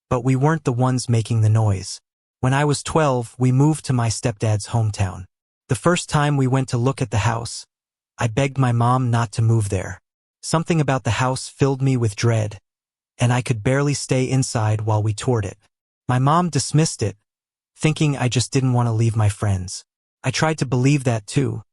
but we weren't the ones making the noise. When I was 12, we moved to my stepdad's hometown. The first time we went to look at the house, I begged my mom not to move there. Something about the house filled me with dread, and I could barely stay inside while we toured it. My mom dismissed it, thinking I just didn't want to leave my friends. I tried to believe that too,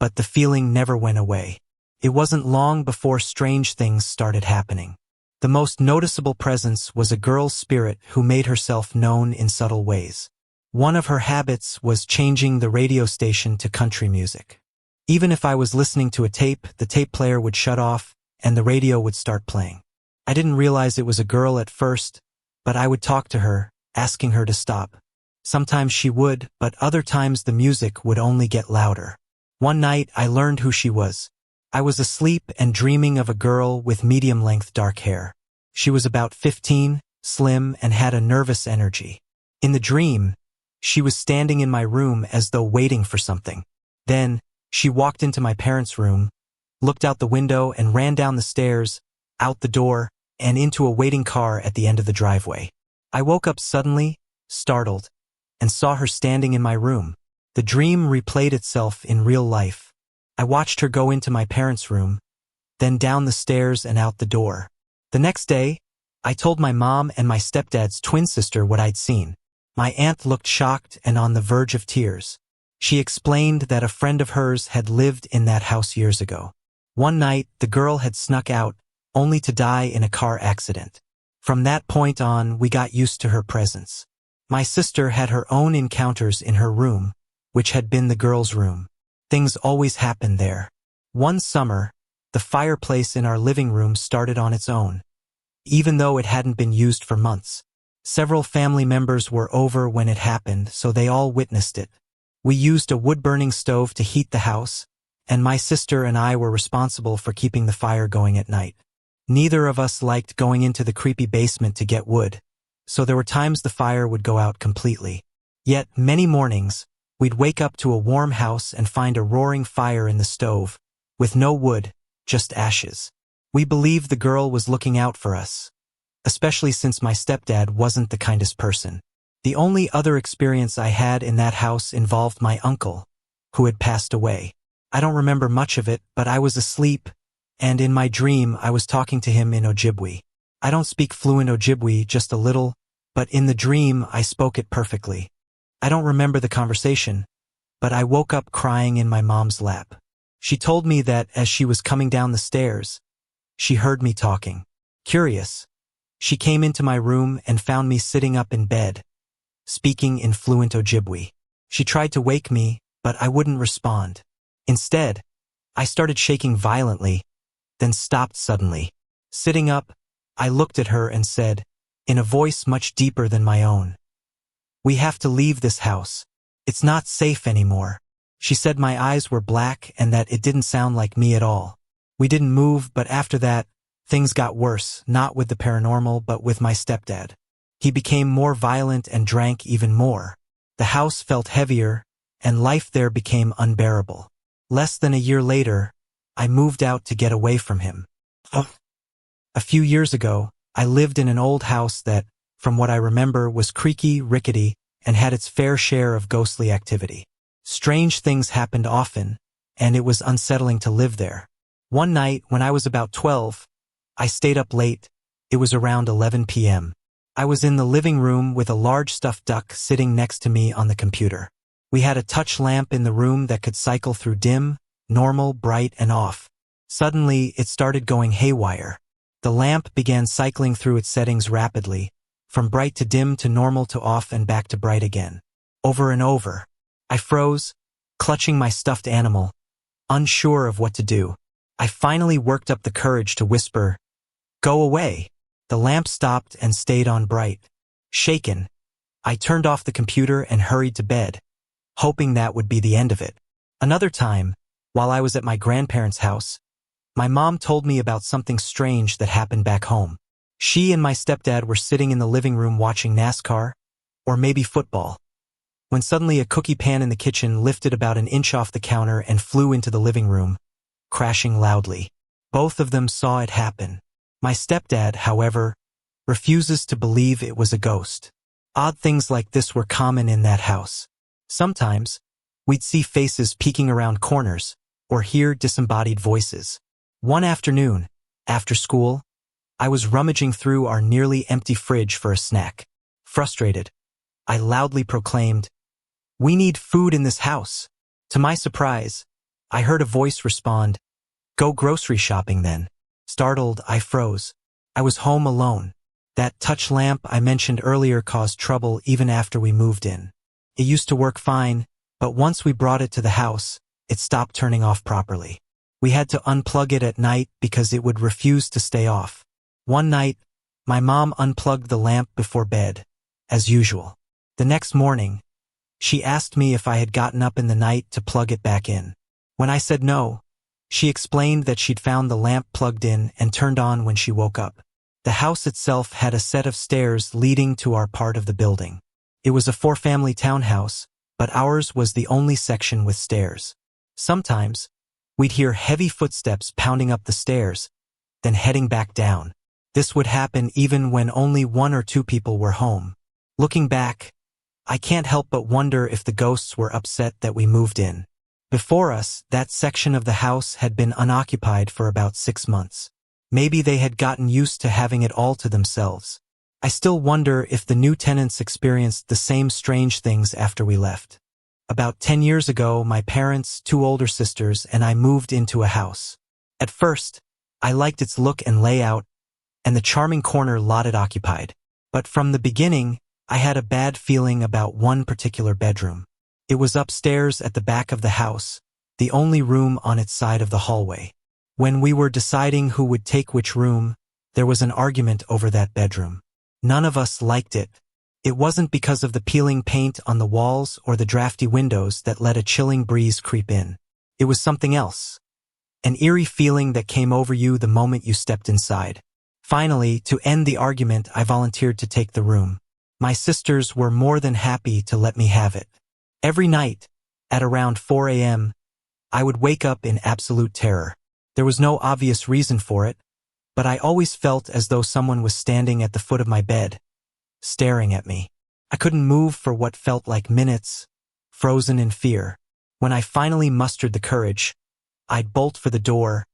but the feeling never went away. It wasn't long before strange things started happening. The most noticeable presence was a girl's spirit who made herself known in subtle ways. One of her habits was changing the radio station to country music. Even if I was listening to a tape, the tape player would shut off and the radio would start playing. I didn't realize it was a girl at first, but I would talk to her, asking her to stop. Sometimes she would, but other times the music would only get louder. One night, I learned who she was. I was asleep and dreaming of a girl with medium-length dark hair. She was about 15, slim, and had a nervous energy. In the dream, she was standing in my room as though waiting for something. Then, she walked into my parents' room, looked out the window and ran down the stairs, out the door, and into a waiting car at the end of the driveway. I woke up suddenly, startled, and saw her standing in my room. The dream replayed itself in real life. I watched her go into my parents' room, then down the stairs and out the door. The next day, I told my mom and my stepdad's twin sister what I'd seen. My aunt looked shocked and on the verge of tears. She explained that a friend of hers had lived in that house years ago. One night, the girl had snuck out, only to die in a car accident. From that point on, we got used to her presence. My sister had her own encounters in her room, which had been the girl's room. Things always happened there. One summer, the fireplace in our living room started on its own, even though it hadn't been used for months. Several family members were over when it happened, so they all witnessed it. We used a wood-burning stove to heat the house, and my sister and I were responsible for keeping the fire going at night. Neither of us liked going into the creepy basement to get wood, so there were times the fire would go out completely. Yet, many mornings, we'd wake up to a warm house and find a roaring fire in the stove, with no wood, just ashes. We believed the girl was looking out for us, especially since my stepdad wasn't the kindest person. The only other experience I had in that house involved my uncle, who had passed away. I don't remember much of it, but I was asleep, and in my dream I was talking to him in Ojibwe. I don't speak fluent Ojibwe, just a little, but in the dream I spoke it perfectly. I don't remember the conversation, but I woke up crying in my mom's lap. She told me that as she was coming down the stairs, she heard me talking. Curious, she came into my room and found me sitting up in bed, speaking in fluent Ojibwe. She tried to wake me, but I wouldn't respond. Instead, I started shaking violently, then stopped suddenly. Sitting up, I looked at her and said, in a voice much deeper than my own, "We have to leave this house. It's not safe anymore." She said my eyes were black and that it didn't sound like me at all. We didn't move, but after that, things got worse, not with the paranormal, but with my stepdad. He became more violent and drank even more. The house felt heavier, and life there became unbearable. Less than a year later, I moved out to get away from him. A few years ago, I lived in an old house that, from what I remember, was creaky, rickety, and had its fair share of ghostly activity. Strange things happened often, and it was unsettling to live there. One night, when I was about 12, I stayed up late. It was around 11 p.m. I was in the living room with a large stuffed duck sitting next to me on the computer. We had a touch lamp in the room that could cycle through dim, normal, bright, and off. Suddenly, it started going haywire. The lamp began cycling through its settings rapidly, from bright to dim to normal to off and back to bright again. Over and over. I froze, clutching my stuffed animal, unsure of what to do. I finally worked up the courage to whisper, "Go away." The lamp stopped and stayed on bright. Shaken, I turned off the computer and hurried to bed, hoping that would be the end of it. Another time, while I was at my grandparents' house, my mom told me about something strange that happened back home. She and my stepdad were sitting in the living room watching NASCAR, or maybe football, when suddenly a cookie pan in the kitchen lifted about an inch off the counter and flew into the living room, crashing loudly. Both of them saw it happen. My stepdad, however, refuses to believe it was a ghost. Odd things like this were common in that house. Sometimes, we'd see faces peeking around corners, or hear disembodied voices. One afternoon, after school, I was rummaging through our nearly empty fridge for a snack. Frustrated, I loudly proclaimed, "We need food in this house." To my surprise, I heard a voice respond, "Go grocery shopping then." Startled, I froze. I was home alone. That touch lamp I mentioned earlier caused trouble even after we moved in. It used to work fine, but once we brought it to the house, it stopped turning off properly. We had to unplug it at night because it would refuse to stay off. One night, my mom unplugged the lamp before bed, as usual. The next morning, she asked me if I had gotten up in the night to plug it back in. When I said no, she explained that she'd found the lamp plugged in and turned on when she woke up. The house itself had a set of stairs leading to our part of the building. It was a 4-family townhouse, but ours was the only section with stairs. Sometimes, we'd hear heavy footsteps pounding up the stairs, then heading back down. This would happen even when only 1 or 2 people were home. Looking back, I can't help but wonder if the ghosts were upset that we moved in. Before us, that section of the house had been unoccupied for about 6 months. Maybe they had gotten used to having it all to themselves. I still wonder if the new tenants experienced the same strange things after we left. About 10 years ago, my parents, 2 older sisters, and I moved into a house. At first, I liked its look and layout, and the charming corner lot it occupied. But from the beginning, I had a bad feeling about one particular bedroom. It was upstairs at the back of the house, the only room on its side of the hallway. When we were deciding who would take which room, there was an argument over that bedroom. None of us liked it. It wasn't because of the peeling paint on the walls or the drafty windows that let a chilling breeze creep in. It was something else. An eerie feeling that came over you the moment you stepped inside. Finally, to end the argument, I volunteered to take the room. My sisters were more than happy to let me have it. Every night, at around 4 a.m., I would wake up in absolute terror. There was no obvious reason for it, but I always felt as though someone was standing at the foot of my bed, staring at me. I couldn't move for what felt like minutes, frozen in fear. When I finally mustered the courage, I'd bolt for the door,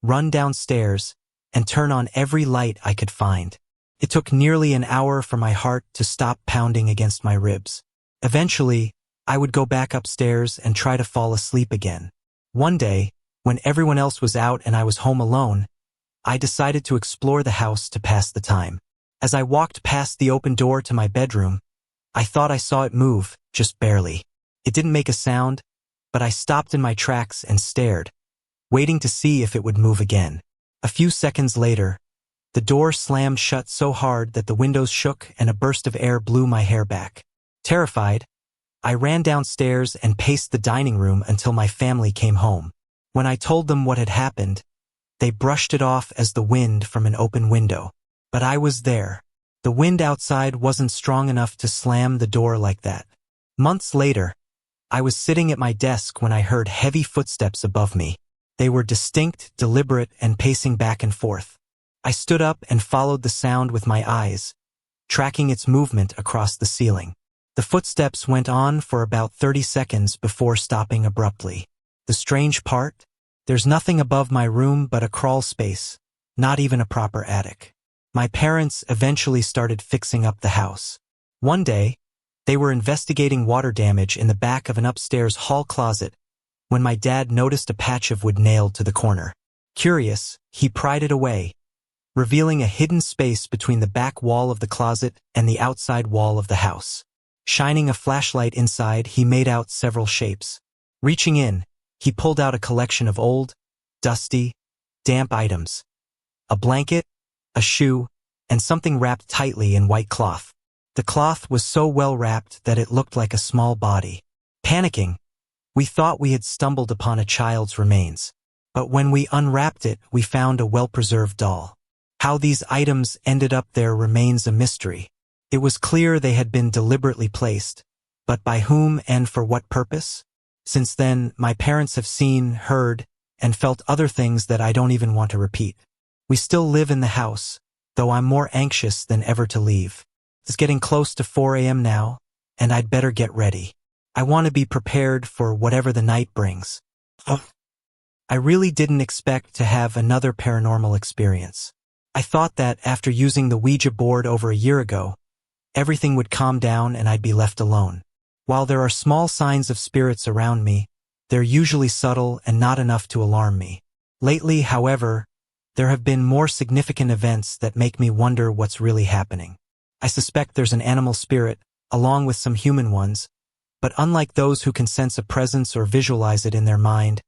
run downstairs, and turn on every light I could find. It took nearly an hour for my heart to stop pounding against my ribs. Eventually, I would go back upstairs and try to fall asleep again. One day, when everyone else was out and I was home alone, I decided to explore the house to pass the time. As I walked past the open door to my bedroom, I thought I saw it move, just barely. It didn't make a sound, but I stopped in my tracks and stared, waiting to see if it would move again. A few seconds later, the door slammed shut so hard that the windows shook and a burst of air blew my hair back. Terrified, I ran downstairs and paced the dining room until my family came home. When I told them what had happened, they brushed it off as the wind from an open window. But I was there. The wind outside wasn't strong enough to slam the door like that. Months later, I was sitting at my desk when I heard heavy footsteps above me. They were distinct, deliberate, and pacing back and forth. I stood up and followed the sound with my eyes, tracking its movement across the ceiling. The footsteps went on for about 30 seconds before stopping abruptly. The strange part? There's nothing above my room but a crawl space, not even a proper attic. My parents eventually started fixing up the house. One day, they were investigating water damage in the back of an upstairs hall closet when my dad noticed a patch of wood nailed to the corner. Curious, he pried it away, revealing a hidden space between the back wall of the closet and the outside wall of the house. Shining a flashlight inside, he made out several shapes. Reaching in, he pulled out a collection of old, dusty, damp items. A blanket, a shoe, and something wrapped tightly in white cloth. The cloth was so well wrapped that it looked like a small body. Panicking, we thought we had stumbled upon a child's remains. But when we unwrapped it, we found a well-preserved doll. How these items ended up there remains a mystery. It was clear they had been deliberately placed, but by whom and for what purpose? Since then, my parents have seen, heard, and felt other things that I don't even want to repeat. We still live in the house, though I'm more anxious than ever to leave. It's getting close to 4 a.m. now, and I'd better get ready. I want to be prepared for whatever the night brings. I really didn't expect to have another paranormal experience. I thought that after using the Ouija board over a year ago, everything would calm down and I'd be left alone. While there are small signs of spirits around me, they're usually subtle and not enough to alarm me. Lately, however, there have been more significant events that make me wonder what's really happening. I suspect there's an animal spirit, along with some human ones, but unlike those who can sense a presence or visualize it in their mind,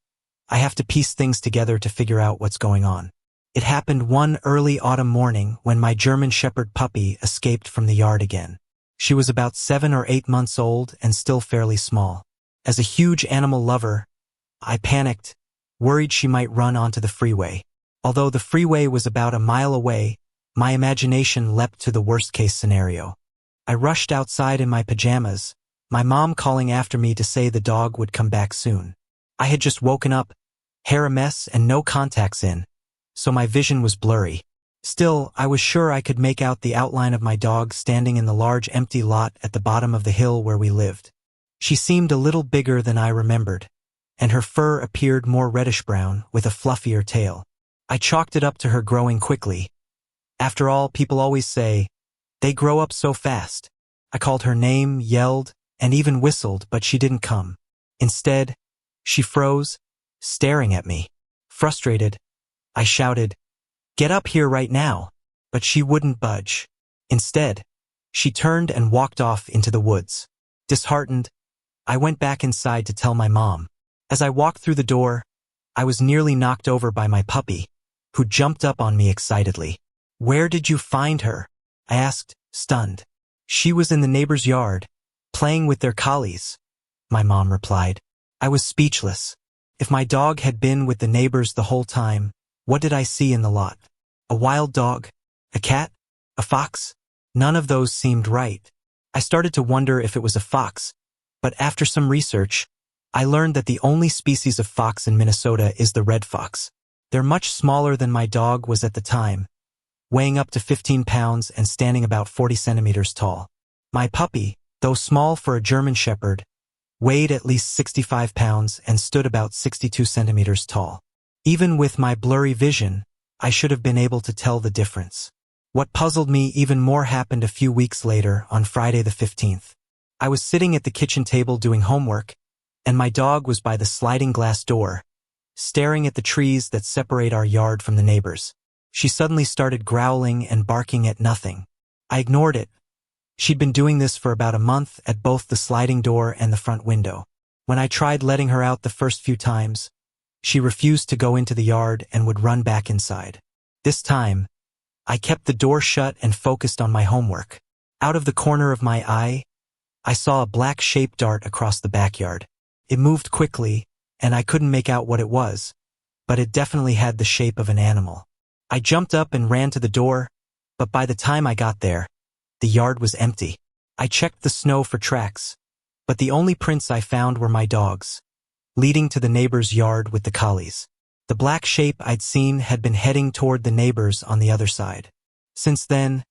I have to piece things together to figure out what's going on. It happened one early autumn morning when my German Shepherd puppy escaped from the yard again. She was about 7 or 8 months old and still fairly small. As a huge animal lover, I panicked, worried she might run onto the freeway. Although the freeway was about a mile away, My imagination leapt to the worst-case scenario. I rushed outside in my pajamas, my mom calling after me to say the dog would come back soon. I had just woken up, hair a mess and no contacts in, so my vision was blurry. Still, I was sure I could make out the outline of my dog standing in the large empty lot at the bottom of the hill where we lived. She seemed a little bigger than I remembered, and her fur appeared more reddish-brown with a fluffier tail. I chalked it up to her growing quickly. After all, people always say, they grow up so fast. I called her name, yelled, and even whistled, but she didn't come. Instead, she froze, staring at me. Frustrated, I shouted, "Get up here right now!" But she wouldn't budge. Instead, she turned and walked off into the woods. Disheartened, I went back inside to tell my mom. As I walked through the door, I was nearly knocked over by my puppy, who jumped up on me excitedly. "Where did you find her?" I asked, stunned. "She was in the neighbor's yard, playing with their collies," my mom replied. I was speechless. If my dog had been with the neighbors the whole time, what did I see in the lot? A wild dog? A cat? A fox? None of those seemed right. I started to wonder if it was a fox, but after some research, I learned that the only species of fox in Minnesota is the red fox. They're much smaller than my dog was at the time, weighing up to 15 pounds and standing about 40 centimeters tall. My puppy, though small for a German Shepherd, weighed at least 65 pounds and stood about 62 centimeters tall. Even with my blurry vision, I should have been able to tell the difference. What puzzled me even more happened a few weeks later, on Friday the 15th. I was sitting at the kitchen table doing homework, and my dog was by the sliding glass door, staring at the trees that separate our yard from the neighbors. She suddenly started growling and barking at nothing. I ignored it. She'd been doing this for about a month at both the sliding door and the front window. When I tried letting her out the first few times, she refused to go into the yard and would run back inside. This time, I kept the door shut and focused on my homework. Out of the corner of my eye, I saw a black shape dart across the backyard. It moved quickly, and I couldn't make out what it was, but it definitely had the shape of an animal. I jumped up and ran to the door, but by the time I got there, the yard was empty. I checked the snow for tracks, but the only prints I found were my dog's, leading to the neighbor's yard with the collies. The black shape I'd seen had been heading toward the neighbors on the other side. Since then,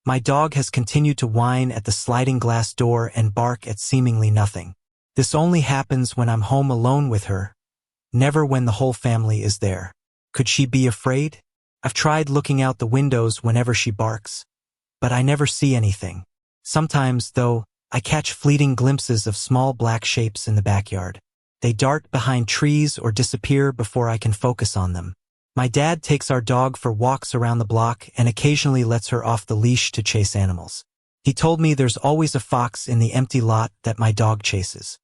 my dog has continued to whine at the sliding glass door and bark at seemingly nothing. This only happens when I'm home alone with her, never when the whole family is there. Could she be afraid? I've tried looking out the windows whenever she barks, but I never see anything. Sometimes, though, I catch fleeting glimpses of small black shapes in the backyard. They dart behind trees or disappear before I can focus on them. My dad takes our dog for walks around the block and occasionally lets her off the leash to chase animals. He told me there's always a fox in the empty lot that my dog chases.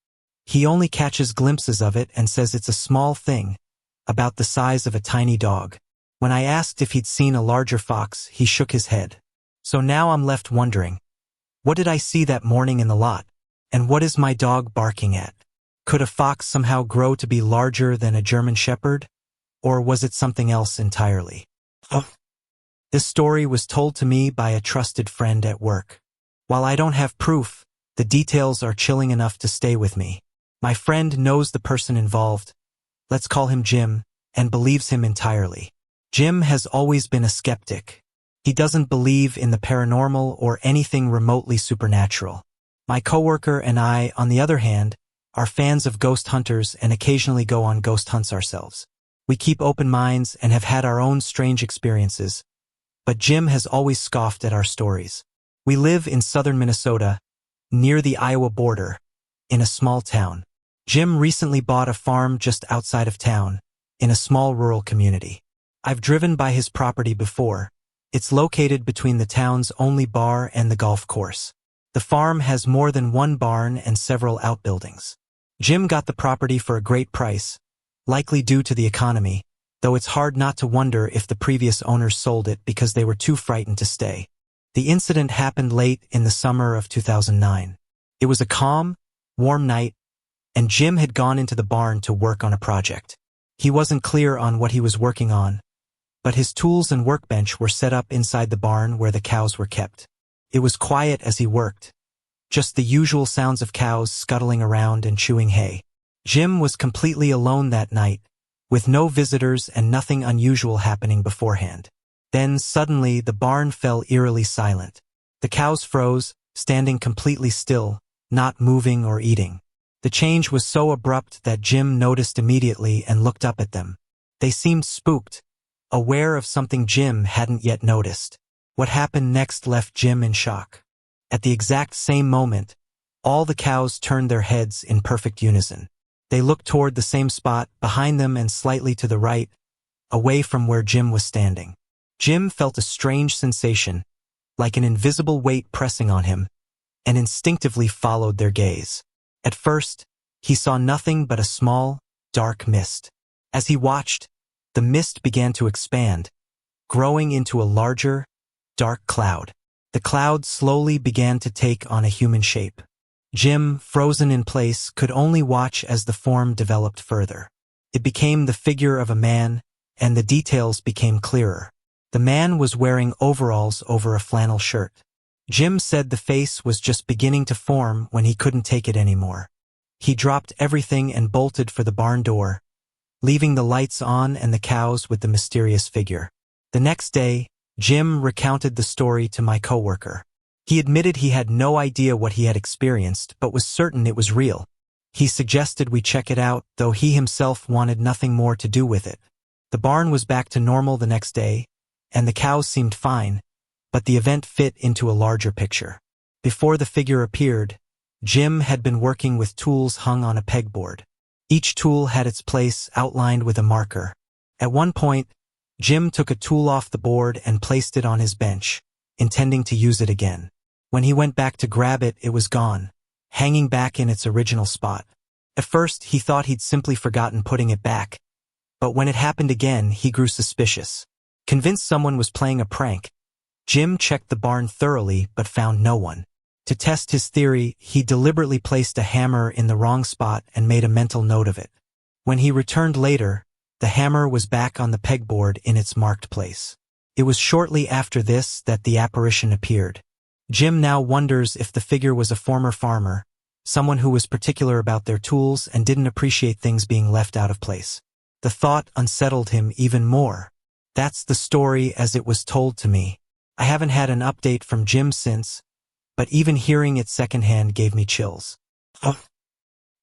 He only catches glimpses of it and says it's a small thing, about the size of a tiny dog. When I asked if he'd seen a larger fox, he shook his head. So now I'm left wondering, what did I see that morning in the lot? And what is my dog barking at? Could a fox somehow grow to be larger than a German Shepherd? Or was it something else entirely? This story was told to me by a trusted friend at work. While I don't have proof, the details are chilling enough to stay with me. My friend knows the person involved, let's call him Jim, and believes him entirely. Jim has always been a skeptic. He doesn't believe in the paranormal or anything remotely supernatural. My coworker and I, on the other hand, are fans of ghost hunters and occasionally go on ghost hunts ourselves. We keep open minds and have had our own strange experiences, but Jim has always scoffed at our stories. We live in southern Minnesota, near the Iowa border, in a small town. Jim recently bought a farm just outside of town, in a small rural community. I've driven by his property before. It's located between the town's only bar and the golf course. The farm has more than one barn and several outbuildings. Jim got the property for a great price, likely due to the economy, though it's hard not to wonder if the previous owners sold it because they were too frightened to stay. The incident happened late in the summer of 2009. It was a calm, warm night, and Jim had gone into the barn to work on a project. He wasn't clear on what he was working on, but his tools and workbench were set up inside the barn where the cows were kept. It was quiet as he worked, just the usual sounds of cows scuttling around and chewing hay. Jim was completely alone that night, with no visitors and nothing unusual happening beforehand. Then suddenly the barn fell eerily silent. The cows froze, standing completely still, not moving or eating. The change was so abrupt that Jim noticed immediately and looked up at them. They seemed spooked, aware of something Jim hadn't yet noticed. What happened next left Jim in shock. At the exact same moment, all the cows turned their heads in perfect unison. They looked toward the same spot, behind them and slightly to the right, away from where Jim was standing. Jim felt a strange sensation, like an invisible weight pressing on him, and instinctively followed their gaze. At first, he saw nothing but a small, dark mist. As he watched, the mist began to expand, growing into a larger, dark cloud. The cloud slowly began to take on a human shape. Jim, frozen in place, could only watch as the form developed further. It became the figure of a man, and the details became clearer. The man was wearing overalls over a flannel shirt. Jim said the face was just beginning to form when he couldn't take it anymore. He dropped everything and bolted for the barn door, leaving the lights on and the cows with the mysterious figure. The next day, Jim recounted the story to my coworker. He admitted he had no idea what he had experienced, but was certain it was real. He suggested we check it out, though he himself wanted nothing more to do with it. The barn was back to normal the next day, and the cows seemed fine, but the event fit into a larger picture. Before the figure appeared, Jim had been working with tools hung on a pegboard. Each tool had its place outlined with a marker. At one point, Jim took a tool off the board and placed it on his bench, intending to use it again. When he went back to grab it, it was gone, hanging back in its original spot. At first, he thought he'd simply forgotten putting it back, but when it happened again, he grew suspicious. Convinced someone was playing a prank, Jim checked the barn thoroughly but found no one. To test his theory, he deliberately placed a hammer in the wrong spot and made a mental note of it. When he returned later, the hammer was back on the pegboard in its marked place. It was shortly after this that the apparition appeared. Jim now wonders if the figure was a former farmer, someone who was particular about their tools and didn't appreciate things being left out of place. The thought unsettled him even more. That's the story as it was told to me. I haven't had an update from Jim since, but even hearing it secondhand gave me chills.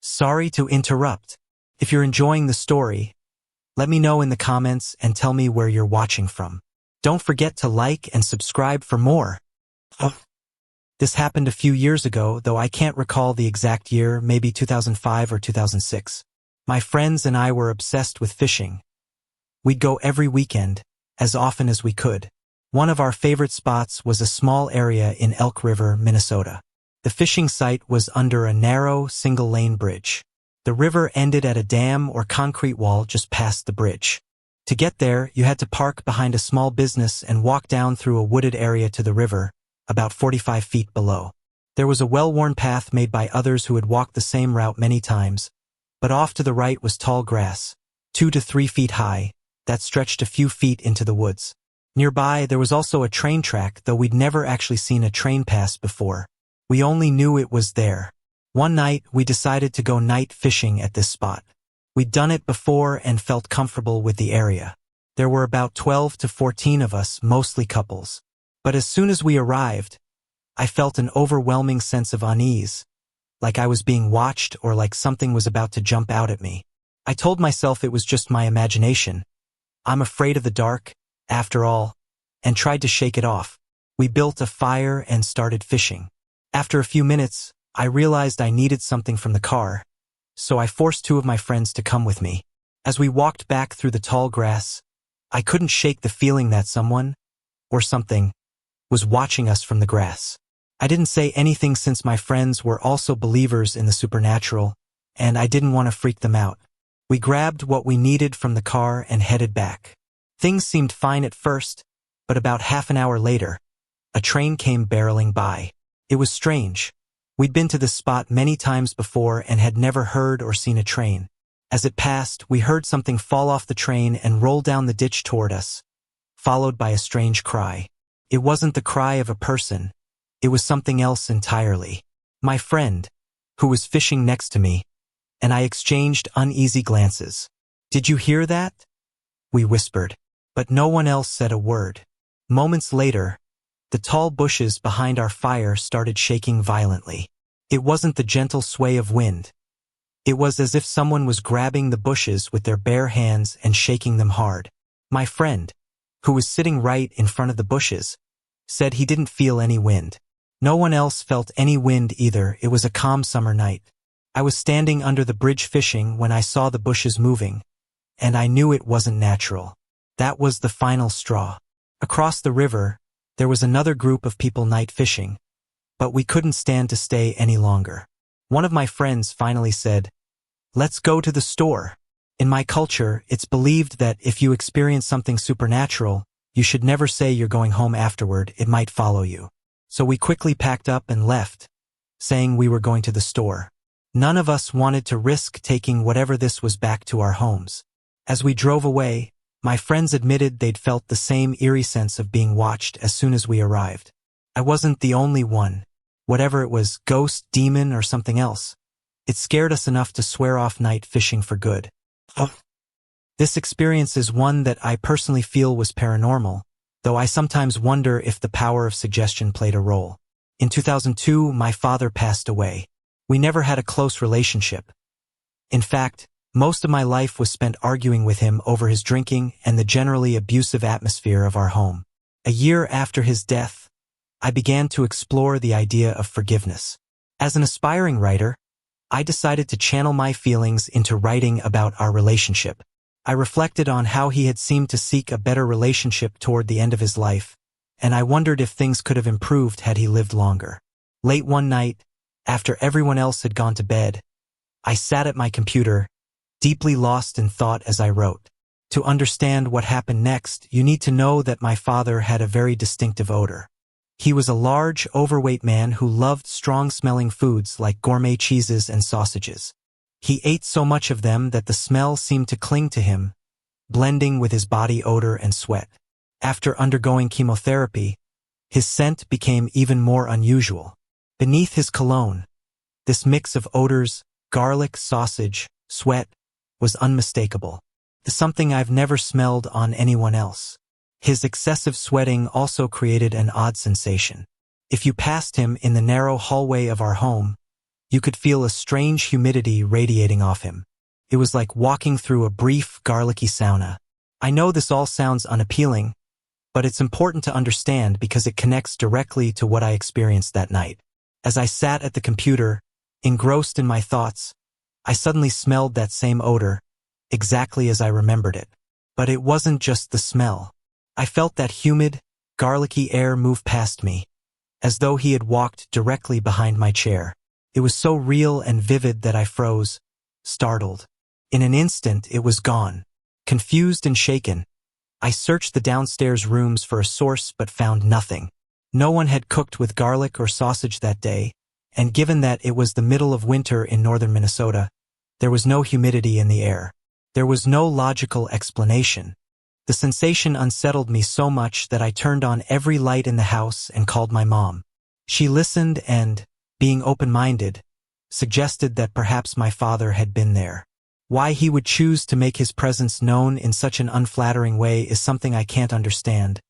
Sorry to interrupt. If you're enjoying the story, let me know in the comments and tell me where you're watching from. Don't forget to like and subscribe for more. This happened a few years ago, though I can't recall the exact year, maybe 2005 or 2006. My friends and I were obsessed with fishing. We'd go every weekend, as often as we could. One of our favorite spots was a small area in Elk River, Minnesota. The fishing site was under a narrow, single-lane bridge. The river ended at a dam or concrete wall just past the bridge. To get there, you had to park behind a small business and walk down through a wooded area to the river, about 45 feet below. There was a well-worn path made by others who had walked the same route many times, but off to the right was tall grass, 2 to 3 feet high, that stretched a few feet into the woods. Nearby, there was also a train track, though we'd never actually seen a train pass before. We only knew it was there. One night, we decided to go night fishing at this spot. We'd done it before and felt comfortable with the area. There were about 12 to 14 of us, mostly couples. But as soon as we arrived, I felt an overwhelming sense of unease, like I was being watched or like something was about to jump out at me. I told myself it was just my imagination. I'm afraid of the dark, after all, and tried to shake it off. We built a fire and started fishing. After a few minutes, I realized I needed something from the car, so I forced 2 of my friends to come with me. As we walked back through the tall grass, I couldn't shake the feeling that someone, or something, was watching us from the grass. I didn't say anything since my friends were also believers in the supernatural, and I didn't want to freak them out. We grabbed what we needed from the car and headed back. Things seemed fine at first, but about half an hour later, a train came barreling by. It was strange. We'd been to this spot many times before and had never heard or seen a train. As it passed, we heard something fall off the train and roll down the ditch toward us, followed by a strange cry. It wasn't the cry of a person. It was something else entirely. My friend, who was fishing next to me, and I exchanged uneasy glances. "Did you hear that?" we whispered, but no one else said a word. Moments later, the tall bushes behind our fire started shaking violently. It wasn't the gentle sway of wind. It was as if someone was grabbing the bushes with their bare hands and shaking them hard. My friend, who was sitting right in front of the bushes, said he didn't feel any wind. No one else felt any wind either. It was a calm summer night. I was standing under the bridge fishing when I saw the bushes moving, and I knew it wasn't natural. That was the final straw. Across the river, there was another group of people night fishing, but we couldn't stand to stay any longer. One of my friends finally said, "Let's go to the store." In my culture, it's believed that if you experience something supernatural, you should never say you're going home afterward. It might follow you. So we quickly packed up and left, saying we were going to the store. None of us wanted to risk taking whatever this was back to our homes. As we drove away, my friends admitted they'd felt the same eerie sense of being watched as soon as we arrived. I wasn't the only one. Whatever it was, ghost, demon, or something else, it scared us enough to swear off night fishing for good. This experience is one that I personally feel was paranormal, though I sometimes wonder if the power of suggestion played a role. In 2002, my father passed away. We never had a close relationship. In fact, most of my life was spent arguing with him over his drinking and the generally abusive atmosphere of our home. A year after his death, I began to explore the idea of forgiveness. As an aspiring writer, I decided to channel my feelings into writing about our relationship. I reflected on how he had seemed to seek a better relationship toward the end of his life, and I wondered if things could have improved had he lived longer. Late one night, after everyone else had gone to bed, I sat at my computer, deeply lost in thought as I wrote. To understand what happened next, you need to know that my father had a very distinctive odor. He was a large, overweight man who loved strong-smelling foods like gourmet cheeses and sausages. He ate so much of them that the smell seemed to cling to him, blending with his body odor and sweat. After undergoing chemotherapy, his scent became even more unusual. Beneath his cologne, this mix of odors, garlic, sausage, sweat, was unmistakable. Something I've never smelled on anyone else. His excessive sweating also created an odd sensation. If you passed him in the narrow hallway of our home, you could feel a strange humidity radiating off him. It was like walking through a brief, garlicky sauna. I know this all sounds unappealing, but it's important to understand because it connects directly to what I experienced that night. As I sat at the computer, engrossed in my thoughts, I suddenly smelled that same odor, exactly as I remembered it. But it wasn't just the smell. I felt that humid, garlicky air move past me, as though he had walked directly behind my chair. It was so real and vivid that I froze, startled. In an instant, it was gone. Confused and shaken, I searched the downstairs rooms for a source but found nothing. No one had cooked with garlic or sausage that day, and given that it was the middle of winter in northern Minnesota, there was no humidity in the air. There was no logical explanation. The sensation unsettled me so much that I turned on every light in the house and called my mom. She listened and, being open-minded, suggested that perhaps my father had been there. Why he would choose to make his presence known in such an unflattering way is something I can't understand,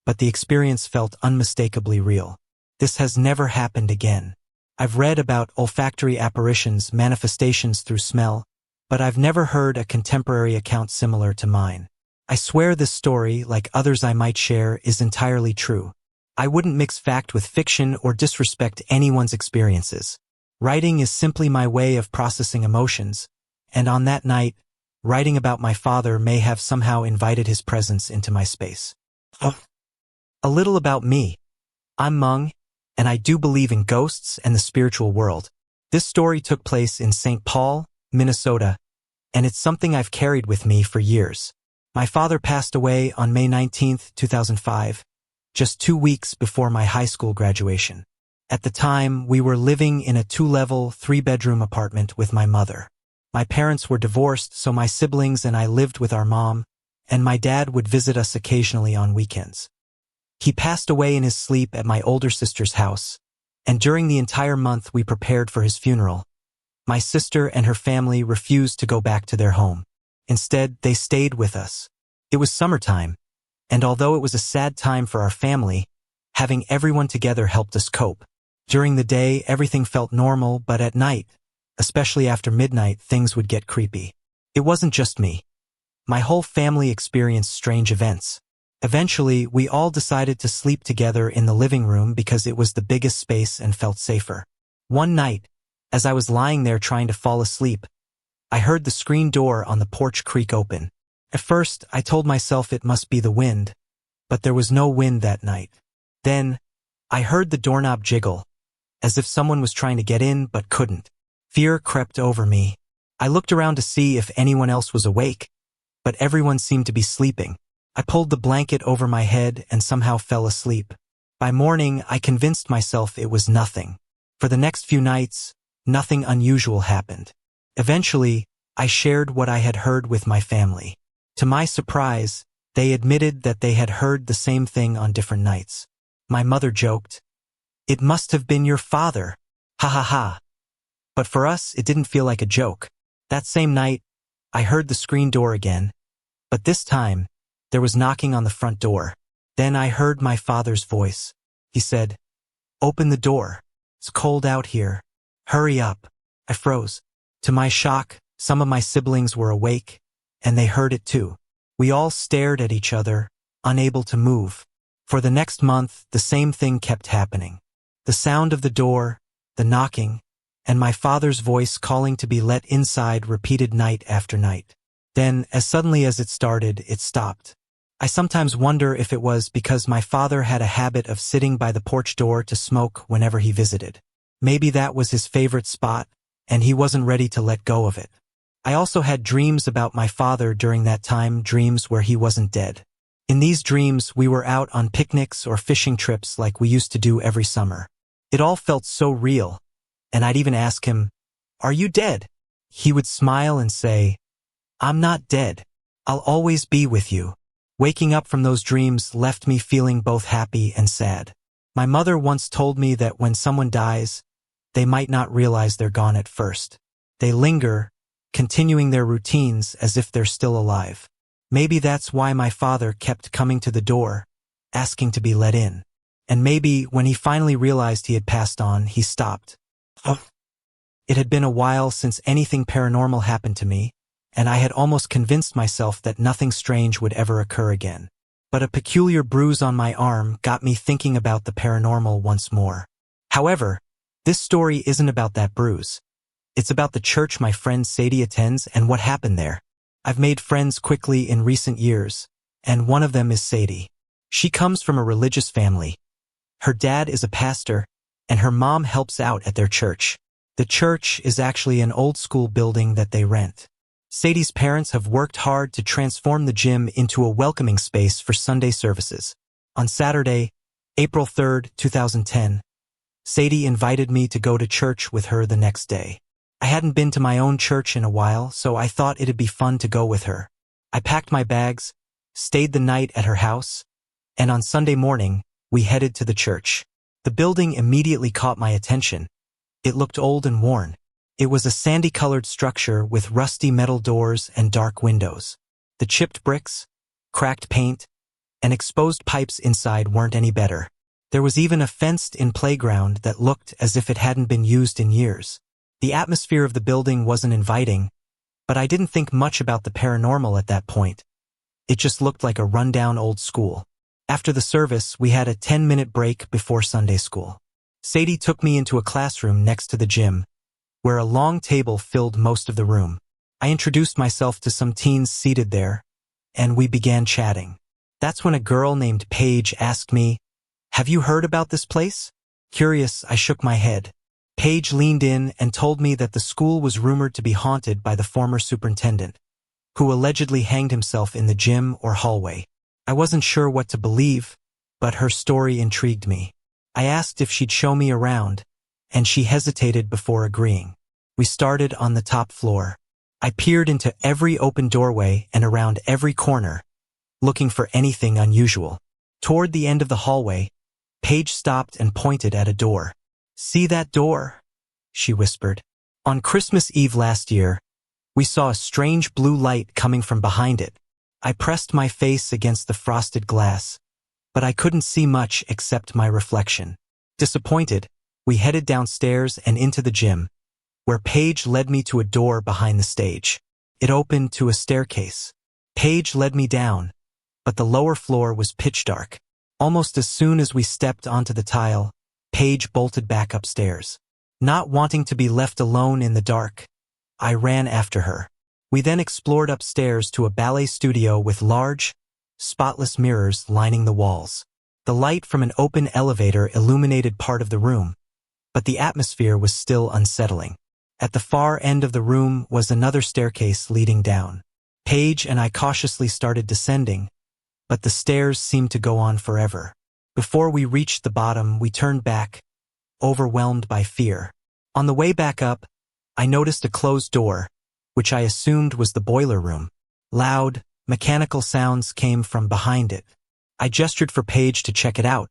but the experience felt unmistakably real. This has never happened again. I've read about olfactory apparitions, manifestations through smell, but I've never heard a contemporary account similar to mine. I swear this story, like others I might share, is entirely true. I wouldn't mix fact with fiction or disrespect anyone's experiences. Writing is simply my way of processing emotions, and on that night, writing about my father may have somehow invited his presence into my space. A little about me. I'm Mung, and I do believe in ghosts and the spiritual world. This story took place in St. Paul, Minnesota, and it's something I've carried with me for years. My father passed away on May 19, 2005, just 2 weeks before my high school graduation. At the time, we were living in a 2-level, 3-bedroom apartment with my mother. My parents were divorced, so my siblings and I lived with our mom, and my dad would visit us occasionally on weekends. He passed away in his sleep at my older sister's house, and during the entire month we prepared for his funeral. My sister and her family refused to go back to their home. Instead, they stayed with us. It was summertime, and although it was a sad time for our family, having everyone together helped us cope. During the day, everything felt normal, but at night, especially after midnight, things would get creepy. It wasn't just me. My whole family experienced strange events. Eventually, we all decided to sleep together in the living room because it was the biggest space and felt safer. One night, as I was lying there trying to fall asleep, I heard the screen door on the porch creak open. At first, I told myself it must be the wind, but there was no wind that night. Then, I heard the doorknob jiggle, as if someone was trying to get in but couldn't. Fear crept over me. I looked around to see if anyone else was awake, but everyone seemed to be sleeping. I pulled the blanket over my head and somehow fell asleep. By morning, I convinced myself it was nothing. For the next few nights, nothing unusual happened. Eventually, I shared what I had heard with my family. To my surprise, they admitted that they had heard the same thing on different nights. My mother joked, "It must have been your father. Ha ha ha." But for us, it didn't feel like a joke. That same night, I heard the screen door again, but this time, there was knocking on the front door. Then I heard my father's voice. He said, "Open the door. It's cold out here. Hurry up." I froze. To my shock, some of my siblings were awake, and they heard it too. We all stared at each other, unable to move. For the next month, the same thing kept happening. The sound of the door, the knocking, and my father's voice calling to be let inside repeated night after night. Then, as suddenly as it started, it stopped. I sometimes wonder if it was because my father had a habit of sitting by the porch door to smoke whenever he visited. Maybe that was his favorite spot, and he wasn't ready to let go of it. I also had dreams about my father during that time, dreams where he wasn't dead. In these dreams, we were out on picnics or fishing trips like we used to do every summer. It all felt so real, and I'd even ask him, "Are you dead?" He would smile and say, "I'm not dead. I'll always be with you." Waking up from those dreams left me feeling both happy and sad. My mother once told me that when someone dies, they might not realize they're gone at first. They linger, continuing their routines as if they're still alive. Maybe that's why my father kept coming to the door, asking to be let in. And maybe when he finally realized he had passed on, he stopped. It had been a while since anything paranormal happened to me, and I had almost convinced myself that nothing strange would ever occur again. But a peculiar bruise on my arm got me thinking about the paranormal once more. However, this story isn't about that bruise. It's about the church my friend Sadie attends and what happened there. I've made friends quickly in recent years, and one of them is Sadie. She comes from a religious family. Her dad is a pastor, and her mom helps out at their church. The church is actually an old-school building that they rent. Sadie's parents have worked hard to transform the gym into a welcoming space for Sunday services. On Saturday, April 3rd, 2010, Sadie invited me to go to church with her the next day. I hadn't been to my own church in a while, so I thought it'd be fun to go with her. I packed my bags, stayed the night at her house, and on Sunday morning, we headed to the church. The building immediately caught my attention. It looked old and worn. It was a sandy-colored structure with rusty metal doors and dark windows. The chipped bricks, cracked paint, and exposed pipes inside weren't any better. There was even a fenced-in playground that looked as if it hadn't been used in years. The atmosphere of the building wasn't inviting, but I didn't think much about the paranormal at that point. It just looked like a rundown old school. After the service, we had a 10-minute break before Sunday school. Sadie took me into a classroom next to the gym, where a long table filled most of the room. I introduced myself to some teens seated there, and we began chatting. That's when a girl named Paige asked me, "Have you heard about this place?" Curious, I shook my head. Paige leaned in and told me that the school was rumored to be haunted by the former superintendent, who allegedly hanged himself in the gym or hallway. I wasn't sure what to believe, but her story intrigued me. I asked if she'd show me around, and she hesitated before agreeing. We started on the top floor. I peered into every open doorway and around every corner, looking for anything unusual. Toward the end of the hallway, Paige stopped and pointed at a door. "See that door?" she whispered. "On Christmas Eve last year, we saw a strange blue light coming from behind it." I pressed my face against the frosted glass, but I couldn't see much except my reflection. Disappointed, we headed downstairs and into the gym, where Paige led me to a door behind the stage. It opened to a staircase. Paige led me down, but the lower floor was pitch dark. Almost as soon as we stepped onto the tile, Paige bolted back upstairs. Not wanting to be left alone in the dark, I ran after her. We then explored upstairs to a ballet studio with large, spotless mirrors lining the walls. The light from an open elevator illuminated part of the room, but the atmosphere was still unsettling. At the far end of the room was another staircase leading down. Paige and I cautiously started descending, but the stairs seemed to go on forever. Before we reached the bottom, we turned back, overwhelmed by fear. On the way back up, I noticed a closed door, which I assumed was the boiler room. Loud, mechanical sounds came from behind it. I gestured for Paige to check it out,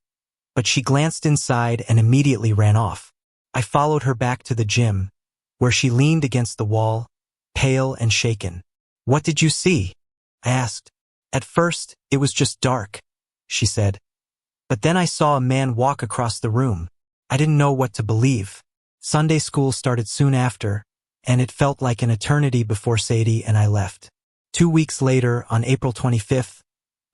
but she glanced inside and immediately ran off. I followed her back to the gym, where she leaned against the wall, pale and shaken. "What did you see?" I asked. "At first, it was just dark," she said. "But then I saw a man walk across the room. I didn't know what to believe." Sunday school started soon after, and it felt like an eternity before Sadie and I left. 2 weeks later, on April 25th,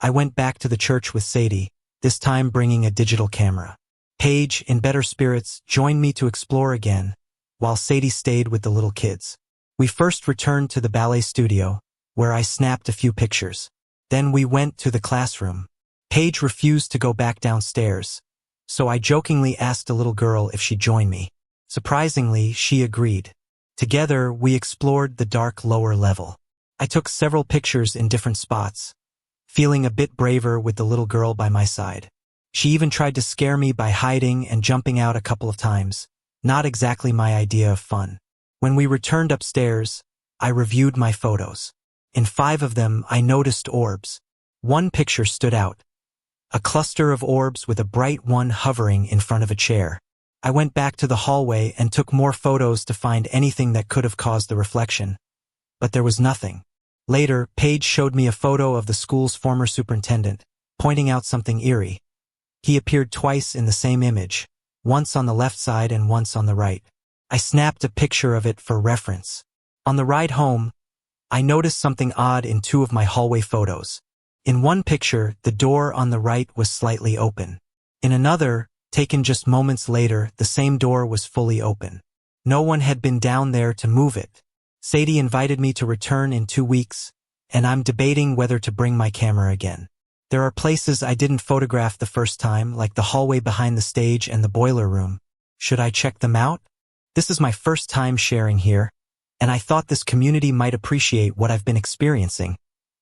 I went back to the church with Sadie, this time bringing a digital camera. Paige, in better spirits, joined me to explore again, while Sadie stayed with the little kids. We first returned to the ballet studio, where I snapped a few pictures. Then we went to the classroom. Paige refused to go back downstairs, so I jokingly asked a little girl if she'd join me. Surprisingly, she agreed. Together, we explored the dark lower level. I took several pictures in different spots, feeling a bit braver with the little girl by my side. She even tried to scare me by hiding and jumping out a couple of times, not exactly my idea of fun. When we returned upstairs, I reviewed my photos. In 5 of them, I noticed orbs. One picture stood out, a cluster of orbs with a bright one hovering in front of a chair. I went back to the hallway and took more photos to find anything that could have caused the reflection, but there was nothing. Later, Paige showed me a photo of the school's former superintendent, pointing out something eerie. He appeared twice in the same image, once on the left side and once on the right. I snapped a picture of it for reference. On the ride home, I noticed something odd in 2 of my hallway photos. In one picture, the door on the right was slightly open. In another, taken just moments later, the same door was fully open. No one had been down there to move it. Sadie invited me to return in 2 weeks, and I'm debating whether to bring my camera again. There are places I didn't photograph the first time, like the hallway behind the stage and the boiler room. Should I check them out? This is my first time sharing here, and I thought this community might appreciate what I've been experiencing,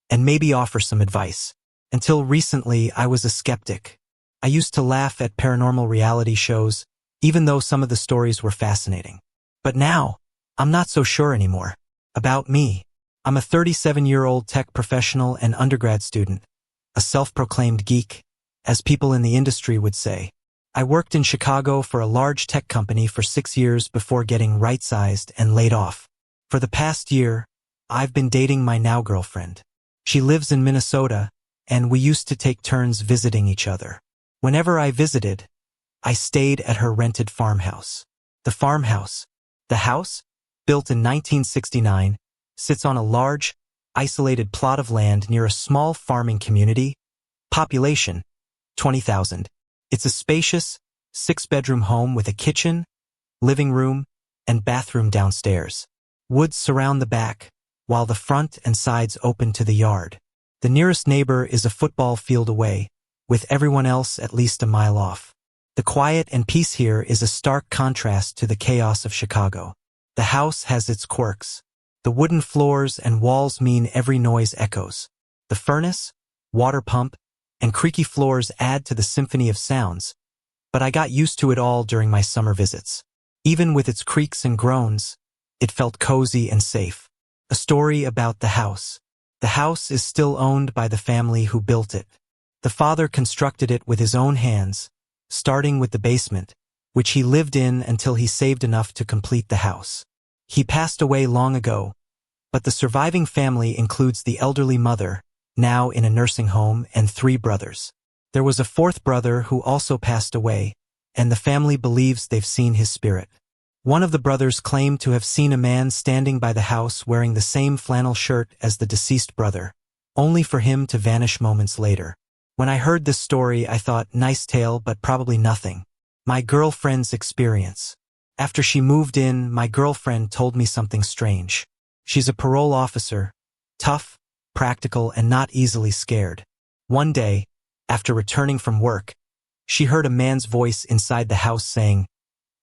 and maybe offer some advice. Until recently, I was a skeptic. I used to laugh at paranormal reality shows, even though some of the stories were fascinating. But now, I'm not so sure anymore. About me, I'm a 37-year-old tech professional and undergrad student, a self-proclaimed geek, as people in the industry would say. I worked in Chicago for a large tech company for 6 years before getting right-sized and laid off. For the past year, I've been dating my now girlfriend. She lives in Minnesota, and we used to take turns visiting each other. Whenever I visited, I stayed at her rented farmhouse. The farmhouse, the house, built in 1969, sits on a large, isolated plot of land near a small farming community. Population, 20,000. It's a spacious, 6-bedroom home with a kitchen, living room, and bathroom downstairs. Woods surround the back, while the front and sides open to the yard. The nearest neighbor is a football field away, with everyone else at least a mile off. The quiet and peace here is a stark contrast to the chaos of Chicago. The house has its quirks. The wooden floors and walls mean every noise echoes. The furnace, water pump, and creaky floors add to the symphony of sounds, but I got used to it all during my summer visits. Even with its creaks and groans, it felt cozy and safe. A story about the house. The house is still owned by the family who built it. The father constructed it with his own hands, starting with the basement, which he lived in until he saved enough to complete the house. He passed away long ago, but the surviving family includes the elderly mother, now in a nursing home, and 3 brothers. There was a 4th brother who also passed away, and the family believes they've seen his spirit. One of the brothers claimed to have seen a man standing by the house wearing the same flannel shirt as the deceased brother, only for him to vanish moments later. When I heard this story, I thought, nice tale, but probably nothing. My girlfriend's experience. After she moved in, my girlfriend told me something strange. She's a parole officer, tough, practical, and not easily scared. One day, after returning from work, she heard a man's voice inside the house saying,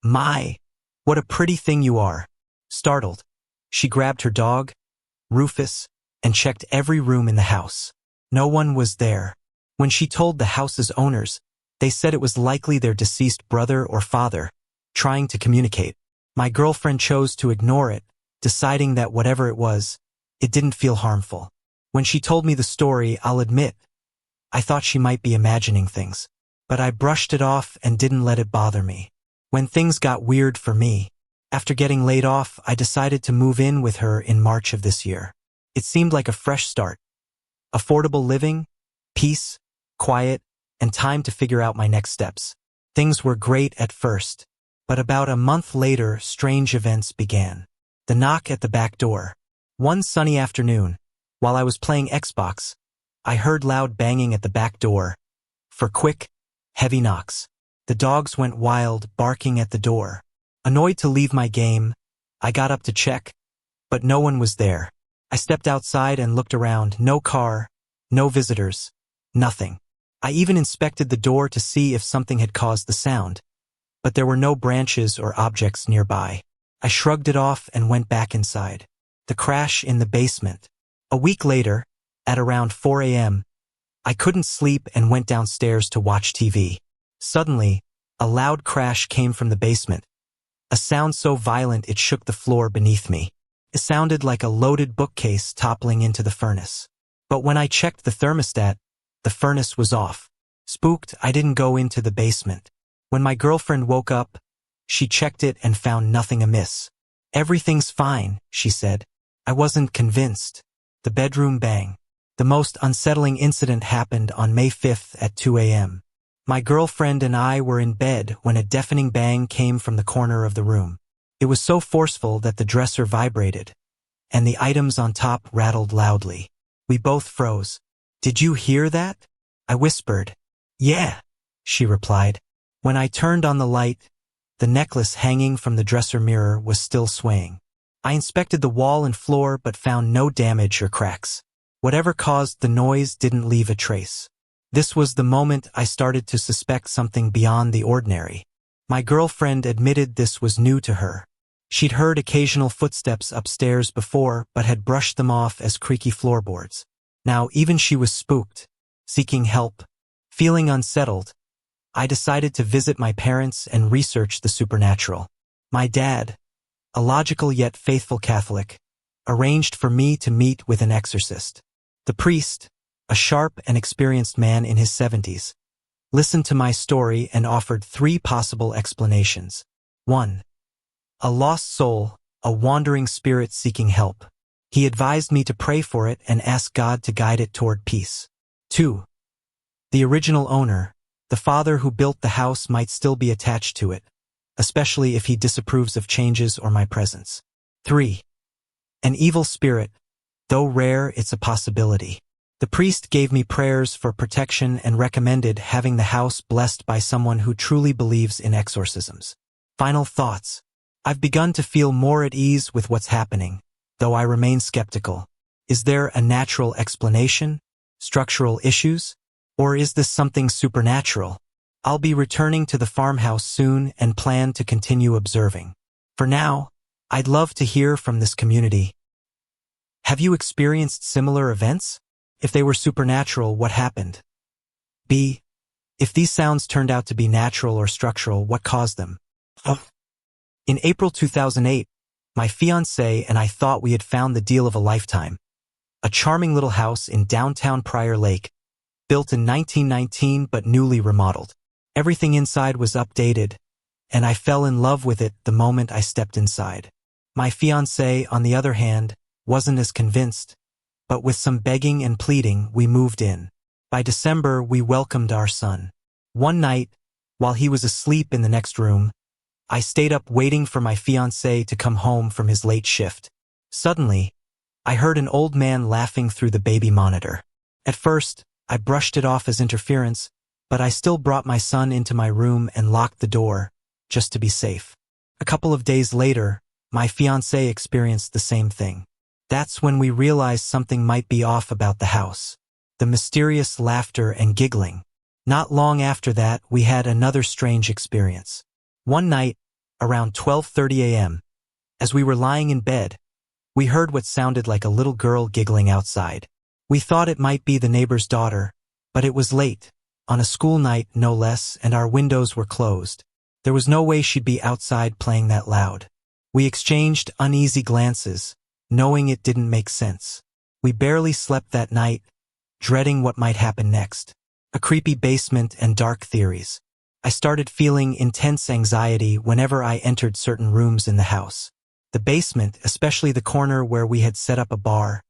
"My, what a pretty thing you are." Startled, she grabbed her dog, Rufus, and checked every room in the house. No one was there. When she told the house's owners, they said it was likely their deceased brother or father, trying to communicate. My girlfriend chose to ignore it, deciding that whatever it was, it didn't feel harmful. When she told me the story, I'll admit, I thought she might be imagining things. But I brushed it off and didn't let it bother me. When things got weird for me, after getting laid off, I decided to move in with her in March of this year. It seemed like a fresh start. Affordable living, peace, quiet, and time to figure out my next steps. Things were great at first, but about a month later, strange events began. The knock at the back door. One sunny afternoon, while I was playing Xbox, I heard loud banging at the back door, for quick, heavy knocks. The dogs went wild, barking at the door. Annoyed to leave my game, I got up to check, but no one was there. I stepped outside and looked around. No car, no visitors, nothing. I even inspected the door to see if something had caused the sound, but there were no branches or objects nearby. I shrugged it off and went back inside. The crash in the basement. A week later, at around 4 a.m., I couldn't sleep and went downstairs to watch TV. Suddenly, a loud crash came from the basement, a sound so violent it shook the floor beneath me. It sounded like a loaded bookcase toppling into the furnace. But when I checked the thermostat, the furnace was off. Spooked, I didn't go into the basement. When my girlfriend woke up, she checked it and found nothing amiss. "Everything's fine," she said. I wasn't convinced. The bedroom bang. The most unsettling incident happened on May 5th at 2 a.m. My girlfriend and I were in bed when a deafening bang came from the corner of the room. It was so forceful that the dresser vibrated, and the items on top rattled loudly. We both froze. "Did you hear that?" I whispered. "Yeah," she replied. When I turned on the light, the necklace hanging from the dresser mirror was still swaying. I inspected the wall and floor but found no damage or cracks. Whatever caused the noise didn't leave a trace. This was the moment I started to suspect something beyond the ordinary. My girlfriend admitted this was new to her. She'd heard occasional footsteps upstairs before but had brushed them off as creaky floorboards. Now even she was spooked, seeking help. Feeling unsettled, I decided to visit my parents and research the supernatural. My dad, a logical yet faithful Catholic, arranged for me to meet with an exorcist. The priest, a sharp and experienced man in his 70s, listened to my story and offered 3 possible explanations. 1. A lost soul, a wandering spirit seeking help. He advised me to pray for it and ask God to guide it toward peace. 2. The original owner, the father who built the house, might still be attached to it, especially if he disapproves of changes or my presence. 3. An evil spirit, though rare, it's a possibility. The priest gave me prayers for protection and recommended having the house blessed by someone who truly believes in exorcisms. Final thoughts. I've begun to feel more at ease with what's happening, though I remain skeptical. Is there a natural explanation? Structural issues? Or is this something supernatural? I'll be returning to the farmhouse soon and plan to continue observing. For now, I'd love to hear from this community. Have you experienced similar events? If they were supernatural, what happened? B. If these sounds turned out to be natural or structural, what caused them? In April 2008, my fiancé and I thought we had found the deal of a lifetime. a charming little house in downtown Prior Lake, built in 1919 but newly remodeled. Everything inside was updated, and I fell in love with it the moment I stepped inside. My fiancé, on the other hand, wasn't as convinced, but with some begging and pleading, we moved in. By December, we welcomed our son. One night, while he was asleep in the next room, I stayed up waiting for my fiancé to come home from his late shift. Suddenly, I heard an old man laughing through the baby monitor. At first, I brushed it off as interference, but I still brought my son into my room and locked the door, just to be safe. A couple of days later, my fiancé experienced the same thing. That's when we realized something might be off about the house. The mysterious laughter and giggling. Not long after that, we had another strange experience. One night, around 12:30 a.m., as we were lying in bed, we heard what sounded like a little girl giggling outside. We thought it might be the neighbor's daughter, but it was late, on a school night no less, and our windows were closed. There was no way she'd be outside playing that loud. We exchanged uneasy glances, knowing it didn't make sense. We barely slept that night, dreading what might happen next. A creepy basement and dark theories. I started feeling intense anxiety whenever I entered certain rooms in the house. The basement, especially the corner where we had set up a bar,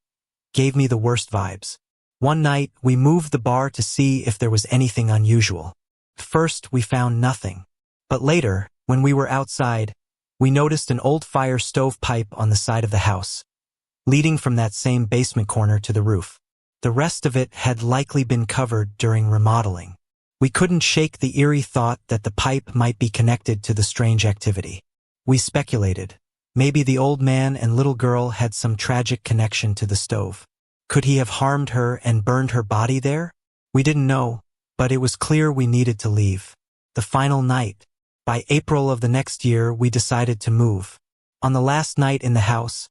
gave me the worst vibes. One night, we moved the bar to see if there was anything unusual. First, we found nothing. But later, when we were outside, we noticed an old fire stove pipe on the side of the house, leading from that same basement corner to the roof. The rest of it had likely been covered during remodeling. We couldn't shake the eerie thought that the pipe might be connected to the strange activity. We speculated. Maybe the old man and little girl had some tragic connection to the stove. Could he have harmed her and burned her body there? We didn't know, but it was clear we needed to leave. The final night. By April of the next year, we decided to move. On the last night in the house,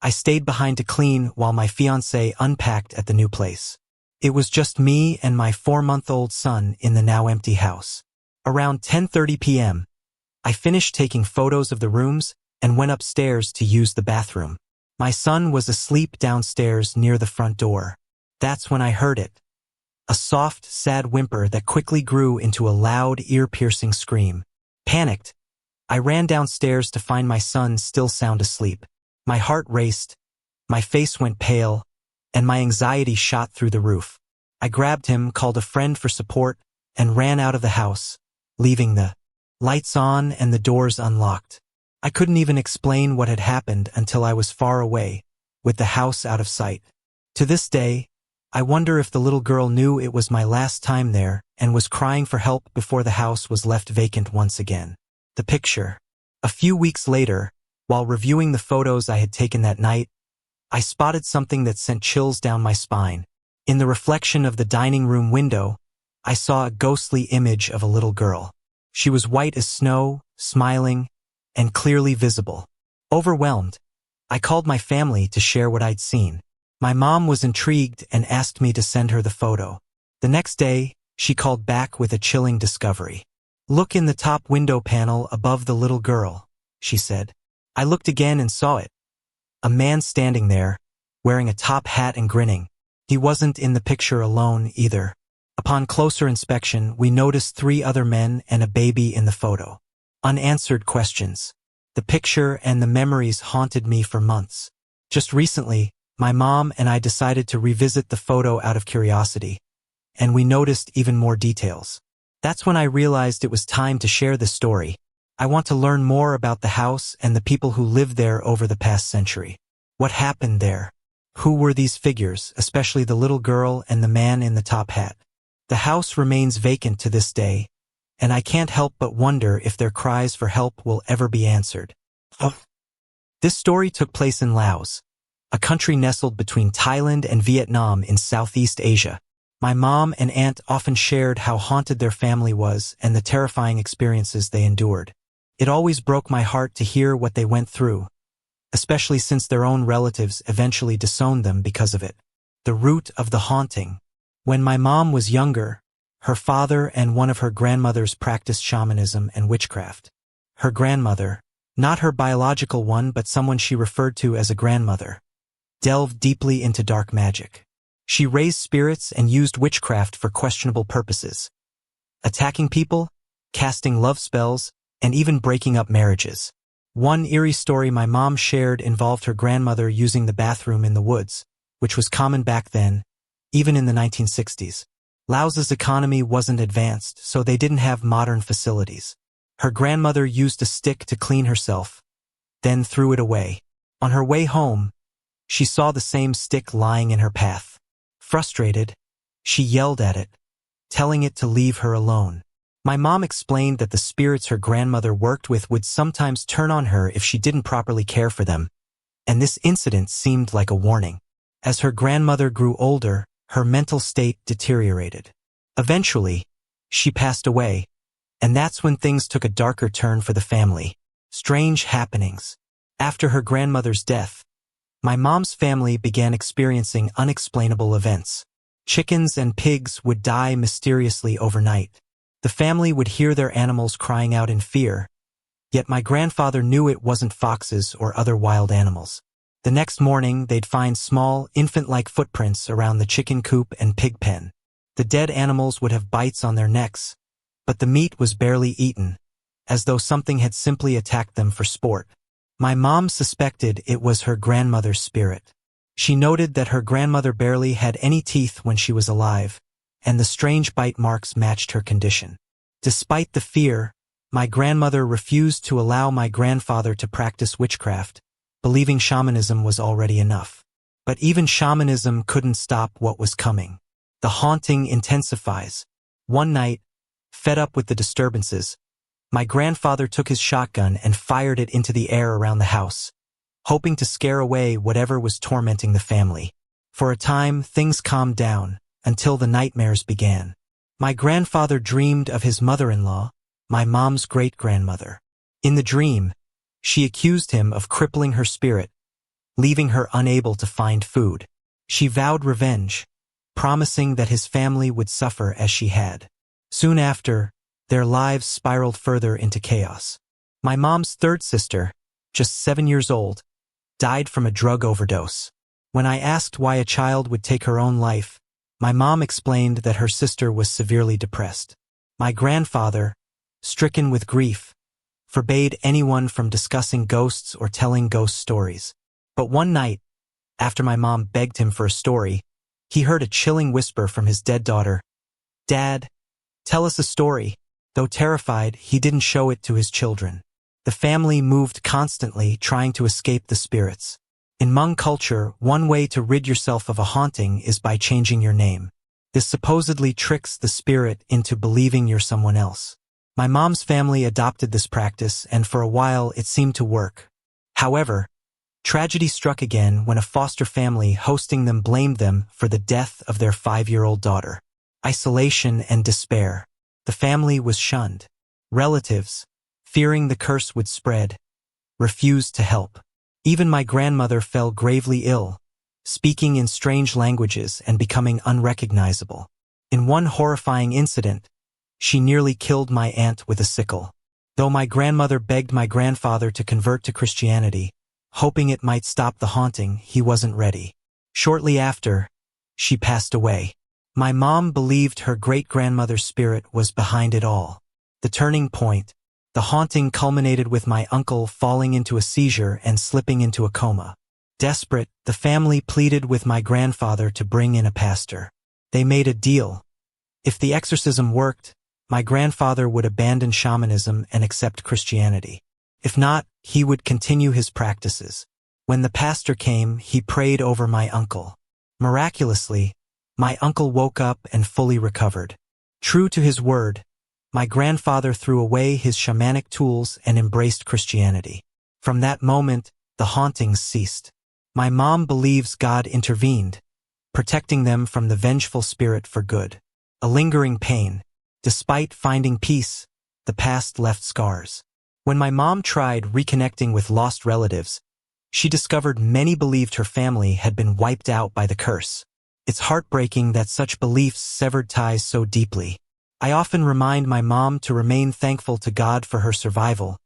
I stayed behind to clean while my fiancé unpacked at the new place. It was just me and my 4-month-old son in the now empty house. Around 10:30 p.m., I finished taking photos of the rooms and went upstairs to use the bathroom. My son was asleep downstairs near the front door. That's when I heard it. A soft, sad whimper that quickly grew into a loud, ear-piercing scream. Panicked, I ran downstairs to find my son still sound asleep. My heart raced, my face went pale, and my anxiety shot through the roof. I grabbed him, called a friend for support, and ran out of the house, leaving the lights on and the doors unlocked. I couldn't even explain what had happened until I was far away, with the house out of sight. To this day, I wonder if the little girl knew it was my last time there and was crying for help before the house was left vacant once again. The picture. A few weeks later, while reviewing the photos I had taken that night, I spotted something that sent chills down my spine. In the reflection of the dining room window, I saw a ghostly image of a little girl. She was white as snow, smiling, and clearly visible. Overwhelmed, I called my family to share what I'd seen. My mom was intrigued and asked me to send her the photo. The next day, she called back with a chilling discovery. "Look in the top window panel above the little girl," she said. I looked again and saw it. A man standing there, wearing a top hat and grinning. He wasn't in the picture alone either. Upon closer inspection, we noticed 3 other men and a baby in the photo. Unanswered questions. The picture and the memories haunted me for months. Just recently, my mom and I decided to revisit the photo out of curiosity, and we noticed even more details. That's when I realized it was time to share this story. I want to learn more about the house and the people who lived there over the past century. What happened there? Who were these figures, especially the little girl and the man in the top hat? The house remains vacant to this day, and I can't help but wonder if their cries for help will ever be answered. This story took place in Laos, a country nestled between Thailand and Vietnam in Southeast Asia. My mom and aunt often shared how haunted their family was and the terrifying experiences they endured. It always broke my heart to hear what they went through, especially since their own relatives eventually disowned them because of it. The root of the haunting. When my mom was younger, her father and one of her grandmothers practiced shamanism and witchcraft. Her grandmother, not her biological one but someone she referred to as a grandmother, delved deeply into dark magic. She raised spirits and used witchcraft for questionable purposes, attacking people, casting love spells, and even breaking up marriages. One eerie story my mom shared involved her grandmother using the bathroom in the woods, which was common back then, even in the 1960s. Laos's economy wasn't advanced, so they didn't have modern facilities. Her grandmother used a stick to clean herself, then threw it away. On her way home, she saw the same stick lying in her path. Frustrated, she yelled at it, telling it to leave her alone. My mom explained that the spirits her grandmother worked with would sometimes turn on her if she didn't properly care for them, and this incident seemed like a warning. As her grandmother grew older, her mental state deteriorated. Eventually, she passed away, and that's when things took a darker turn for the family. Strange happenings. After her grandmother's death, my mom's family began experiencing unexplainable events. Chickens and pigs would die mysteriously overnight. The family would hear their animals crying out in fear, yet my grandfather knew it wasn't foxes or other wild animals. The next morning, they'd find small, infant-like footprints around the chicken coop and pig pen. The dead animals would have bites on their necks, but the meat was barely eaten, as though something had simply attacked them for sport. My mom suspected it was her grandmother's spirit. She noted that her grandmother barely had any teeth when she was alive, and the strange bite marks matched her condition. Despite the fear, my grandmother refused to allow my grandfather to practice witchcraft, believing shamanism was already enough. But even shamanism couldn't stop what was coming. The haunting intensifies. One night, fed up with the disturbances, my grandfather took his shotgun and fired it into the air around the house, hoping to scare away whatever was tormenting the family. For a time, things calmed down, until the nightmares began. My grandfather dreamed of his mother-in-law, my mom's great-grandmother. In the dream, she accused him of crippling her spirit, leaving her unable to find food. She vowed revenge, promising that his family would suffer as she had. Soon after, their lives spiraled further into chaos. My mom's third sister, just 7 years old, died from a drug overdose. When I asked why a child would take her own life, my mom explained that her sister was severely depressed. My grandfather, stricken with grief, forbade anyone from discussing ghosts or telling ghost stories. But one night, after my mom begged him for a story, he heard a chilling whisper from his dead daughter, "Dad, tell us a story." Though terrified, he didn't show it to his children. The family moved constantly, trying to escape the spirits. In Hmong culture, one way to rid yourself of a haunting is by changing your name. This supposedly tricks the spirit into believing you're someone else. My mom's family adopted this practice, and for a while it seemed to work. However, tragedy struck again when a foster family hosting them blamed them for the death of their 5-year-old daughter. Isolation and despair. The family was shunned. Relatives, fearing the curse would spread, refused to help. Even my grandmother fell gravely ill, speaking in strange languages and becoming unrecognizable. In one horrifying incident, she nearly killed my aunt with a sickle. Though my grandmother begged my grandfather to convert to Christianity, hoping it might stop the haunting, he wasn't ready. Shortly after, she passed away. My mom believed her great-grandmother's spirit was behind it all. The turning point, the haunting culminated with my uncle falling into a seizure and slipping into a coma. Desperate, the family pleaded with my grandfather to bring in a pastor. They made a deal. If the exorcism worked, my grandfather would abandon shamanism and accept Christianity. If not, he would continue his practices. When the pastor came, he prayed over my uncle. Miraculously, my uncle woke up and fully recovered. True to his word, my grandfather threw away his shamanic tools and embraced Christianity. From that moment, the hauntings ceased. My mom believes God intervened, protecting them from the vengeful spirit for good. A lingering pain. Despite finding peace, the past left scars. When my mom tried reconnecting with lost relatives, she discovered many believed her family had been wiped out by the curse. It's heartbreaking that such beliefs severed ties so deeply. I often remind my mom to remain thankful to God for her survival,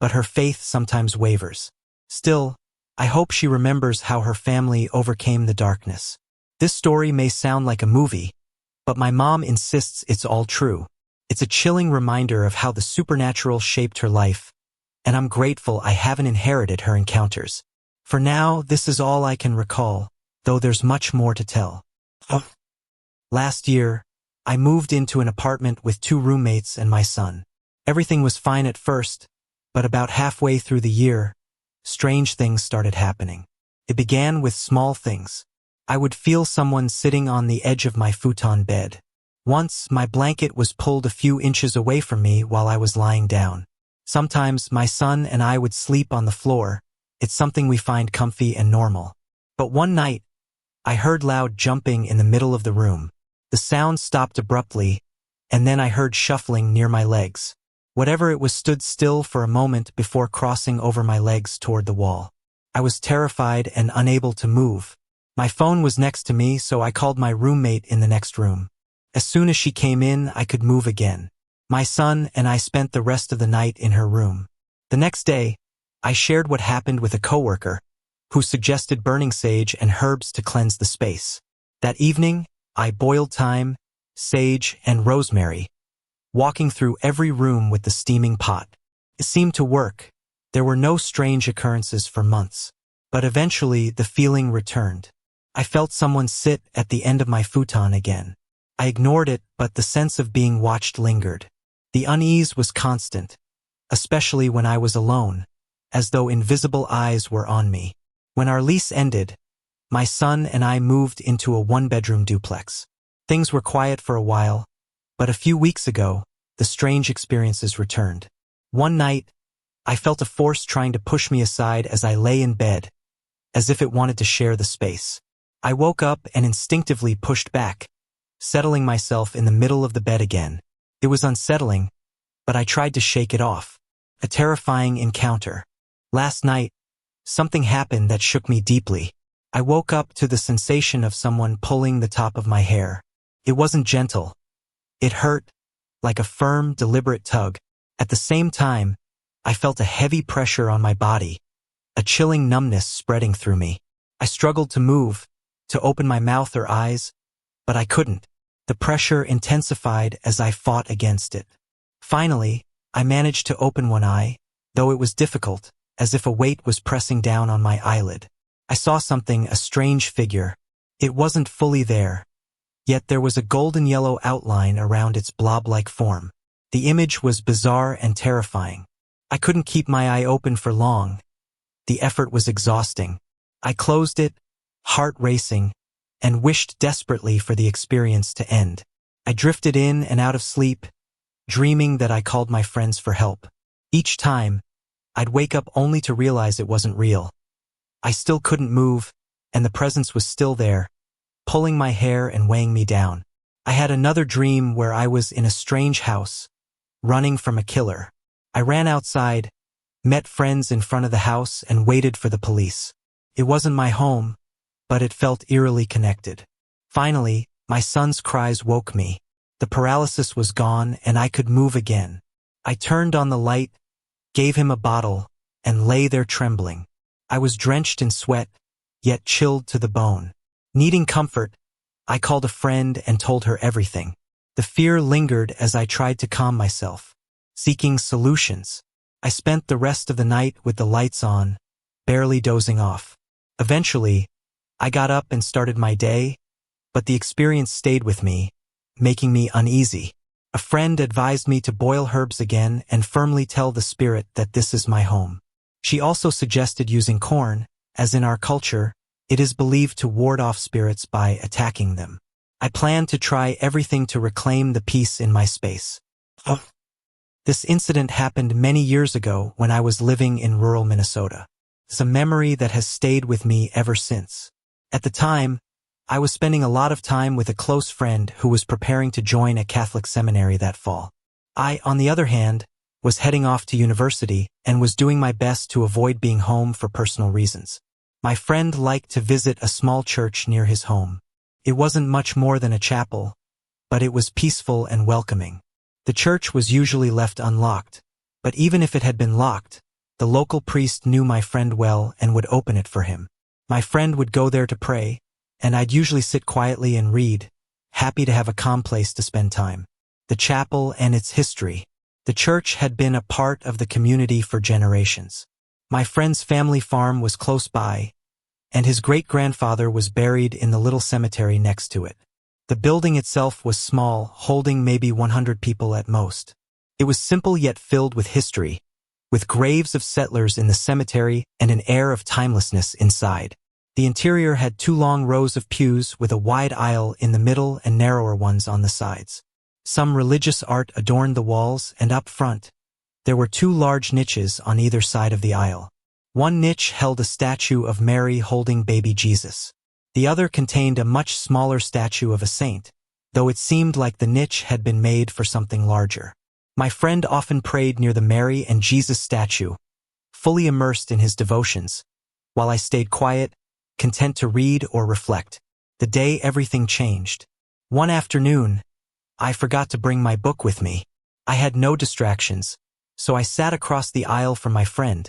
but her faith sometimes wavers. Still, I hope she remembers how her family overcame the darkness. This story may sound like a movie, but my mom insists it's all true. It's a chilling reminder of how the supernatural shaped her life, and I'm grateful I haven't inherited her encounters. For now, this is all I can recall, though there's much more to tell. Last year, I moved into an apartment with 2 roommates and my son. Everything was fine at first, but about halfway through the year, strange things started happening. It began with small things. I would feel someone sitting on the edge of my futon bed. Once, my blanket was pulled a few inches away from me while I was lying down. Sometimes, my son and I would sleep on the floor. It's something we find comfy and normal. But one night, I heard loud jumping in the middle of the room. The sound stopped abruptly, and then I heard shuffling near my legs. Whatever it was stood still for a moment before crossing over my legs toward the wall. I was terrified and unable to move. My phone was next to me, so I called my roommate in the next room. As soon as she came in, I could move again. My son and I spent the rest of the night in her room. The next day, I shared what happened with a coworker, who suggested burning sage and herbs to cleanse the space. That evening, I boiled thyme, sage, and rosemary, walking through every room with the steaming pot. It seemed to work. There were no strange occurrences for months. But eventually, the feeling returned. I felt someone sit at the end of my futon again. I ignored it, but the sense of being watched lingered. The unease was constant, especially when I was alone, as though invisible eyes were on me. When our lease ended, my son and I moved into a 1-bedroom duplex. Things were quiet for a while, but a few weeks ago, the strange experiences returned. One night, I felt a force trying to push me aside as I lay in bed, as if it wanted to share the space. I woke up and instinctively pushed back, settling myself in the middle of the bed again. It was unsettling, but I tried to shake it off. A terrifying encounter. Last night, something happened that shook me deeply. I woke up to the sensation of someone pulling the top of my hair. It wasn't gentle. It hurt, like a firm, deliberate tug. At the same time, I felt a heavy pressure on my body, a chilling numbness spreading through me. I struggled to move, to open my mouth or eyes, but I couldn't. The pressure intensified as I fought against it. Finally, I managed to open one eye, though it was difficult, as if a weight was pressing down on my eyelid. I saw something, a strange figure. It wasn't fully there, yet there was a golden yellow outline around its blob-like form. The image was bizarre and terrifying. I couldn't keep my eye open for long. The effort was exhausting. I closed it, heart racing, and wished desperately for the experience to end. I drifted in and out of sleep, dreaming that I called my friends for help. Each time, I'd wake up only to realize it wasn't real. I still couldn't move, and the presence was still there, pulling my hair and weighing me down. I had another dream where I was in a strange house, running from a killer. I ran outside, met friends in front of the house, and waited for the police. It wasn't my home, but it felt eerily connected. Finally, my son's cries woke me. The paralysis was gone, and I could move again. I turned on the light, gave him a bottle, and lay there trembling. I was drenched in sweat, yet chilled to the bone. Needing comfort, I called a friend and told her everything. The fear lingered as I tried to calm myself, seeking solutions. I spent the rest of the night with the lights on, barely dozing off. Eventually, I got up and started my day, but the experience stayed with me, making me uneasy. A friend advised me to boil herbs again and firmly tell the spirit that this is my home. She also suggested using corn, as in our culture, it is believed to ward off spirits by attacking them. I planned to try everything to reclaim the peace in my space. This incident happened many years ago when I was living in rural Minnesota. It's a memory that has stayed with me ever since. At the time, I was spending a lot of time with a close friend who was preparing to join a Catholic seminary that fall. I, on the other hand, was heading off to university and was doing my best to avoid being home for personal reasons. My friend liked to visit a small church near his home. It wasn't much more than a chapel, but it was peaceful and welcoming. The church was usually left unlocked, but even if it had been locked, The local priest knew my friend well and would open it for him. My friend would go there to pray, and I'd usually sit quietly and read, happy to have a calm place to spend time. The chapel and its history. The church had been a part of the community for generations. My friend's family farm was close by, and his great-grandfather was buried in the little cemetery next to it. The building itself was small, holding maybe 100 people at most. It was simple yet filled with history, with graves of settlers in the cemetery and an air of timelessness inside. The interior had 2 long rows of pews with a wide aisle in the middle and narrower ones on the sides. Some religious art adorned the walls, and up front, there were 2 large niches on either side of the aisle. One niche held a statue of Mary holding baby Jesus. The other contained a much smaller statue of a saint, though it seemed like the niche had been made for something larger. My friend often prayed near the Mary and Jesus statue, fully immersed in his devotions, while I stayed quiet, content to read or reflect. The day everything changed. One afternoon, I forgot to bring my book with me. I had no distractions, so I sat across the aisle from my friend,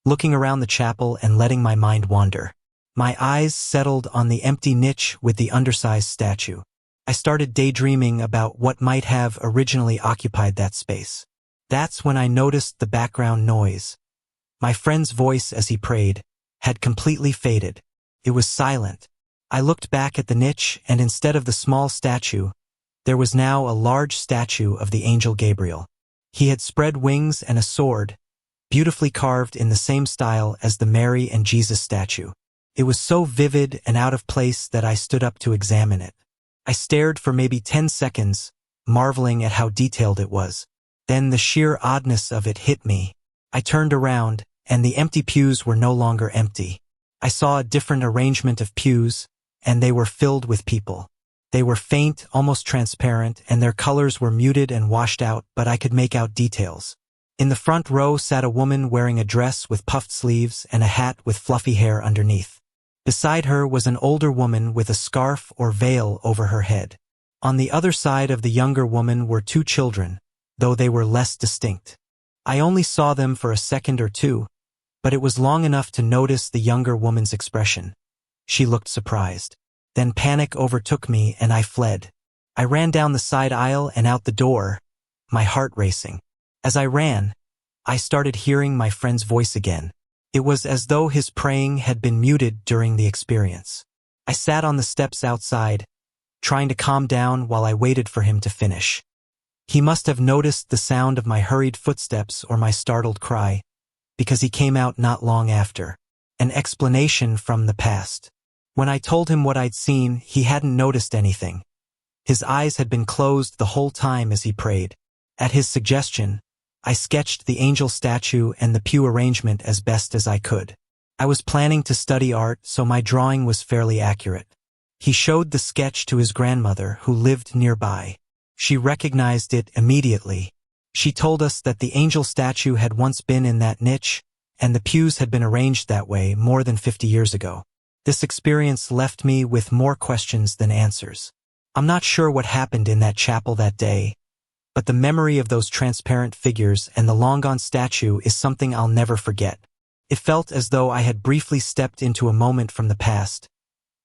looking around the chapel and letting my mind wander. My eyes settled on the empty niche with the undersized statue. I started daydreaming about what might have originally occupied that space. That's when I noticed the background noise. My friend's voice as he prayed had completely faded. It was silent. I looked back at the niche, and instead of the small statue, there was now a large statue of the angel Gabriel. He had spread wings and a sword, beautifully carved in the same style as the Mary and Jesus statue. It was so vivid and out of place that I stood up to examine it. I stared for maybe 10 seconds, marveling at how detailed it was. Then the sheer oddness of it hit me. I turned around, and the empty pews were no longer empty. I saw a different arrangement of pews, and they were filled with people. They were faint, almost transparent, and their colors were muted and washed out, but I could make out details. In the front row sat a woman wearing a dress with puffed sleeves and a hat with fluffy hair underneath. Beside her was an older woman with a scarf or veil over her head. On the other side of the younger woman were 2 children, though they were less distinct. I only saw them for a second or two, but it was long enough to notice the younger woman's expression. She looked surprised. Then panic overtook me and I fled. I ran down the side aisle and out the door, my heart racing. As I ran, I started hearing my friend's voice again. It was as though his praying had been muted during the experience. I sat on the steps outside, trying to calm down while I waited for him to finish. He must have noticed the sound of my hurried footsteps or my startled cry, because he came out not long after. An explanation from the past. When I told him what I'd seen, he hadn't noticed anything. His eyes had been closed the whole time as he prayed. At his suggestion, I sketched the angel statue and the pew arrangement as best as I could. I was planning to study art, so my drawing was fairly accurate. He showed the sketch to his grandmother, who lived nearby. She recognized it immediately. She told us that the angel statue had once been in that niche, and the pews had been arranged that way more than 50 years ago. This experience left me with more questions than answers. I'm not sure what happened in that chapel that day, but the memory of those transparent figures and the long-gone statue is something I'll never forget. It felt as though I had briefly stepped into a moment from the past,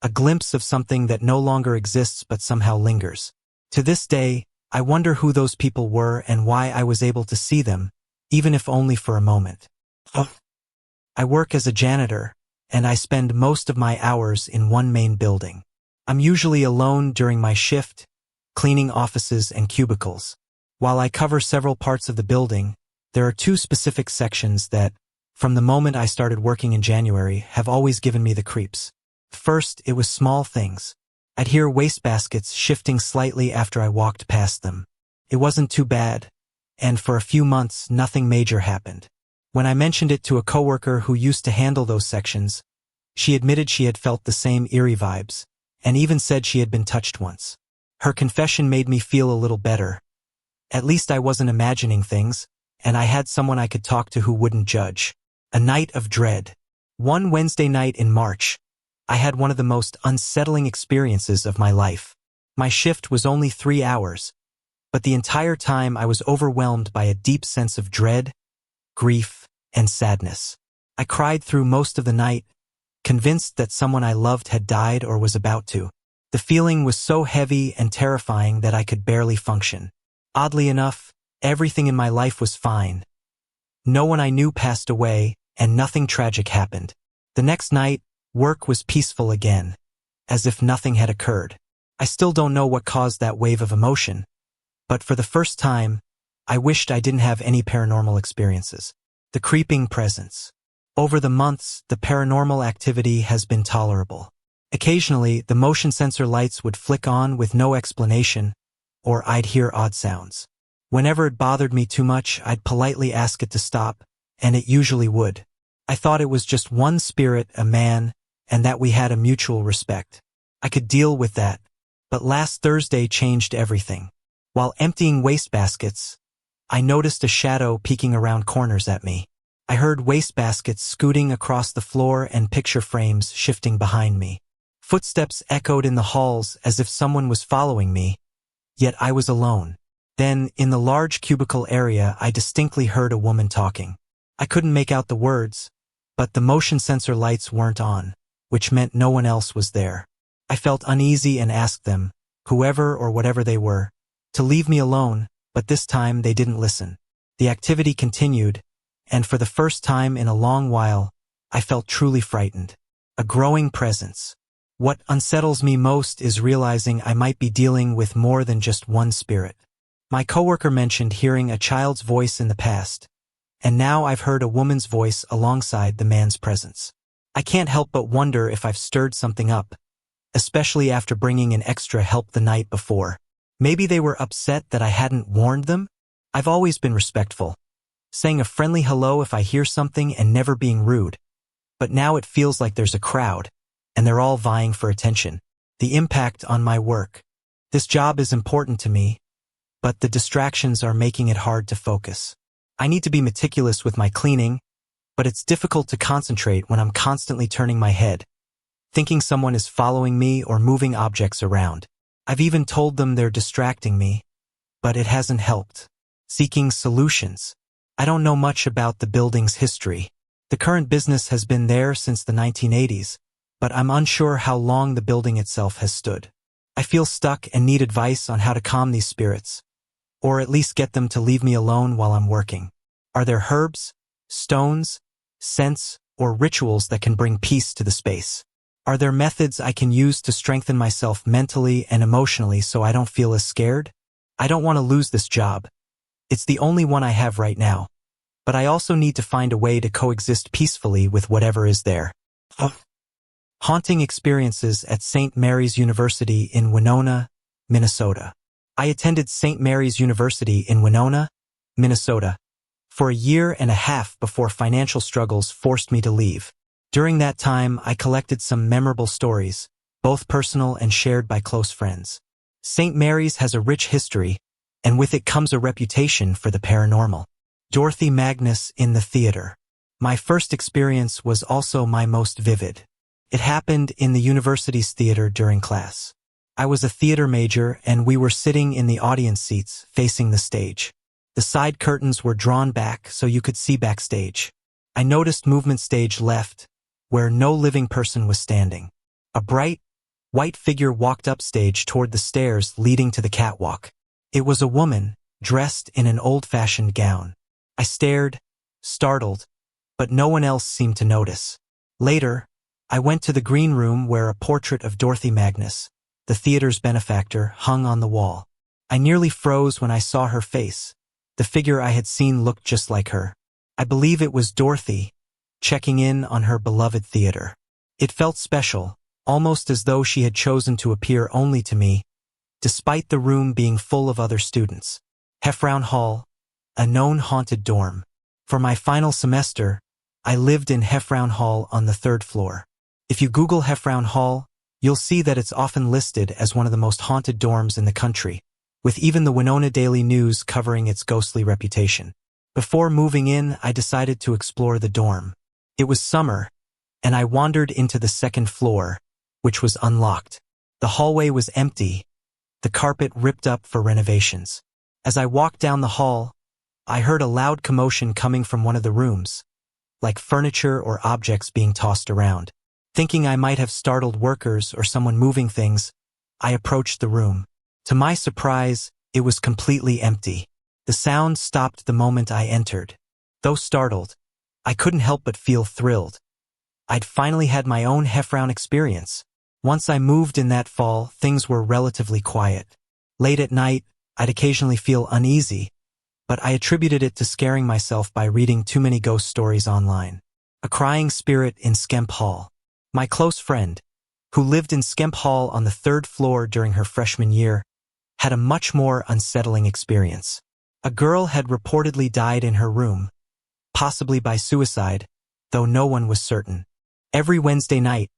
a glimpse of something that no longer exists but somehow lingers. To this day, I wonder who those people were and why I was able to see them, even if only for a moment. I work as a janitor, and I spend most of my hours in one main building. I'm usually alone during my shift, cleaning offices and cubicles. While I cover several parts of the building, there are 2 specific sections that, from the moment I started working in January, have always given me the creeps. First, it was small things. I'd hear wastebaskets shifting slightly after I walked past them. It wasn't too bad, and for a few months nothing major happened. When I mentioned it to a coworker who used to handle those sections, she admitted she had felt the same eerie vibes, and even said she had been touched once. Her confession made me feel a little better. At least I wasn't imagining things, and I had someone I could talk to who wouldn't judge. A night of dread. One Wednesday night in March, I had one of the most unsettling experiences of my life. My shift was only 3 hours, but the entire time I was overwhelmed by a deep sense of dread, grief, and sadness. I cried through most of the night, convinced that someone I loved had died or was about to. The feeling was so heavy and terrifying that I could barely function. Oddly enough, everything in my life was fine. No one I knew passed away, and nothing tragic happened. The next night, work was peaceful again, as if nothing had occurred. I still don't know what caused that wave of emotion, but for the first time, I wished I didn't have any paranormal experiences. The creeping presence. Over the months, the paranormal activity has been tolerable. Occasionally, the motion sensor lights would flick on with no explanation, or I'd hear odd sounds. Whenever it bothered me too much, I'd politely ask it to stop, and it usually would. I thought it was just one spirit, a man, and that we had a mutual respect. I could deal with that, but last Thursday changed everything. While emptying wastebaskets, I noticed a shadow peeking around corners at me. I heard wastebaskets scooting across the floor and picture frames shifting behind me. Footsteps echoed in the halls as if someone was following me, yet I was alone. Then, in the large cubicle area, I distinctly heard a woman talking. I couldn't make out the words, but the motion sensor lights weren't on, which meant no one else was there. I felt uneasy and asked them, whoever or whatever they were, to leave me alone, but this time they didn't listen. The activity continued, and for the first time in a long while, I felt truly frightened. A growing presence. What unsettles me most is realizing I might be dealing with more than just one spirit. My coworker mentioned hearing a child's voice in the past, and now I've heard a woman's voice alongside the man's presence. I can't help but wonder if I've stirred something up, especially after bringing in extra help the night before. Maybe they were upset that I hadn't warned them? I've always been respectful, saying a friendly hello if I hear something and never being rude. But now it feels like there's a crowd, and they're all vying for attention. The impact on my work. This job is important to me, but the distractions are making it hard to focus. I need to be meticulous with my cleaning, but it's difficult to concentrate when I'm constantly turning my head, thinking someone is following me or moving objects around. I've even told them they're distracting me, but it hasn't helped. Seeking solutions. I don't know much about the building's history. The current business has been there since the 1980s, but I'm unsure how long the building itself has stood. I feel stuck and need advice on how to calm these spirits, or at least get them to leave me alone while I'm working. Are there herbs, stones, scents, or rituals that can bring peace to the space? Are there methods I can use to strengthen myself mentally and emotionally so I don't feel as scared? I don't want to lose this job. It's the only one I have right now. But I also need to find a way to coexist peacefully with whatever is there. Haunting experiences at St. Mary's University in Winona, Minnesota. I attended St. Mary's University in Winona, Minnesota, for a year and a half before financial struggles forced me to leave. During that time, I collected some memorable stories, both personal and shared by close friends. St. Mary's has a rich history, and with it comes a reputation for the paranormal. Dorothy Magnus in the theater. My first experience was also my most vivid. It happened in the university's theater during class. I was a theater major, and we were sitting in the audience seats facing the stage. The side curtains were drawn back so you could see backstage. I noticed movement stage left, where no living person was standing. A bright, white figure walked upstage toward the stairs leading to the catwalk. It was a woman, dressed in an old-fashioned gown. I stared, startled, but no one else seemed to notice. Later, I went to the green room where a portrait of Dorothy Magnus, the theater's benefactor, hung on the wall. I nearly froze when I saw her face. The figure I had seen looked just like her. I believe it was Dorothy, checking in on her beloved theater. It felt special, almost as though she had chosen to appear only to me, despite the room being full of other students. Heffrown Hall, a known haunted dorm. For my final semester, I lived in Heffrown Hall on the 3rd floor. If you Google Heffrown Hall, you'll see that it's often listed as one of the most haunted dorms in the country, with even the Winona Daily News covering its ghostly reputation. Before moving in, I decided to explore the dorm. It was summer, and I wandered into the 2nd floor, which was unlocked. The hallway was empty, the carpet ripped up for renovations. As I walked down the hall, I heard a loud commotion coming from one of the rooms, like furniture or objects being tossed around. Thinking I might have startled workers or someone moving things, I approached the room. To my surprise, it was completely empty. The sound stopped the moment I entered. Though startled, I couldn't help but feel thrilled. I'd finally had my own Heffrown experience. Once I moved in that fall, things were relatively quiet. Late at night, I'd occasionally feel uneasy, but I attributed it to scaring myself by reading too many ghost stories online. A crying spirit in Skemp Hall. My close friend, who lived in Skemp Hall on the 3rd floor during her freshman year, had a much more unsettling experience. A girl had reportedly died in her room, possibly by suicide, though no one was certain. Every Wednesday night,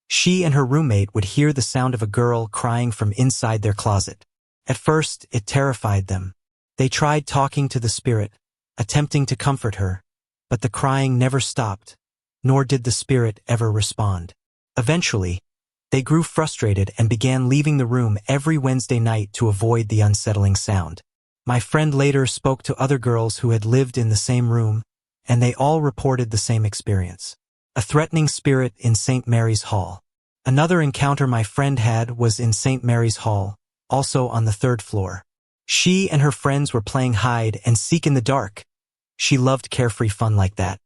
she and her roommate would hear the sound of a girl crying from inside their closet. At first, it terrified them. They tried talking to the spirit, attempting to comfort her, but the crying never stopped, nor did the spirit ever respond. Eventually, they grew frustrated and began leaving the room every Wednesday night to avoid the unsettling sound. My friend later spoke to other girls who had lived in the same room, and they all reported the same experience. A threatening spirit in St. Mary's Hall. Another encounter my friend had was in St. Mary's Hall, also on the 3rd floor. She and her friends were playing hide and seek in the dark. She loved carefree fun like that.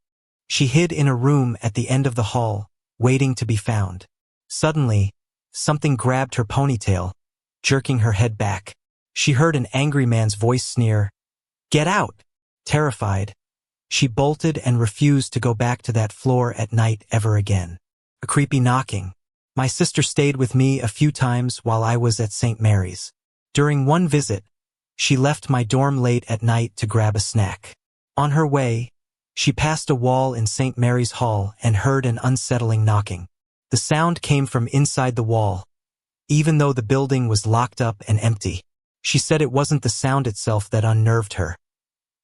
She hid in a room at the end of the hall, waiting to be found. Suddenly, something grabbed her ponytail, jerking her head back. She heard an angry man's voice sneer, "Get out!" Terrified, she bolted and refused to go back to that floor at night ever again. A creepy knocking. My sister stayed with me a few times while I was at St. Mary's. During one visit, she left my dorm late at night to grab a snack. On her way, she passed a wall in St. Mary's Hall and heard an unsettling knocking. The sound came from inside the wall, even though the building was locked up and empty. She said it wasn't the sound itself that unnerved her.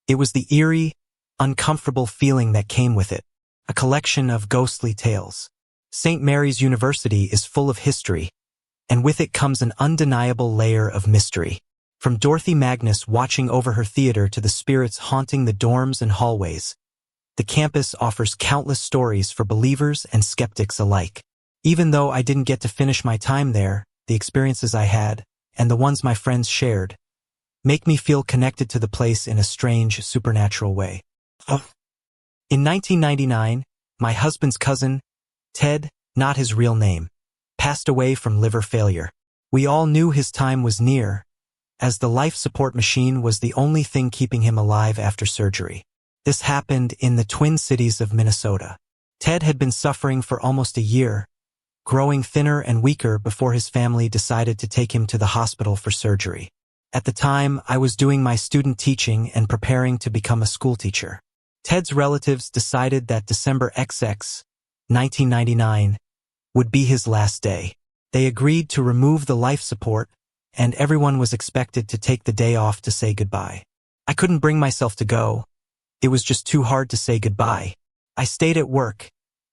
It was the eerie, uncomfortable feeling that came with it, a collection of ghostly tales. St. Mary's University is full of history, and with it comes an undeniable layer of mystery. From Dorothy Magnus watching over her theater to the spirits haunting the dorms and hallways, the campus offers countless stories for believers and skeptics alike. Even though I didn't get to finish my time there, the experiences I had, and the ones my friends shared, make me feel connected to the place in a strange, supernatural way. In 1999, my husband's cousin, Ted, not his real name, passed away from liver failure. We all knew his time was near, as the life support machine was the only thing keeping him alive after surgery. This happened in the Twin Cities of Minnesota. Ted had been suffering for almost a year, growing thinner and weaker before his family decided to take him to the hospital for surgery. At the time, I was doing my student teaching and preparing to become a schoolteacher. Ted's relatives decided that December 1999, would be his last day. They agreed to remove the life support, and everyone was expected to take the day off to say goodbye. I couldn't bring myself to go. It was just too hard to say goodbye. I stayed at work,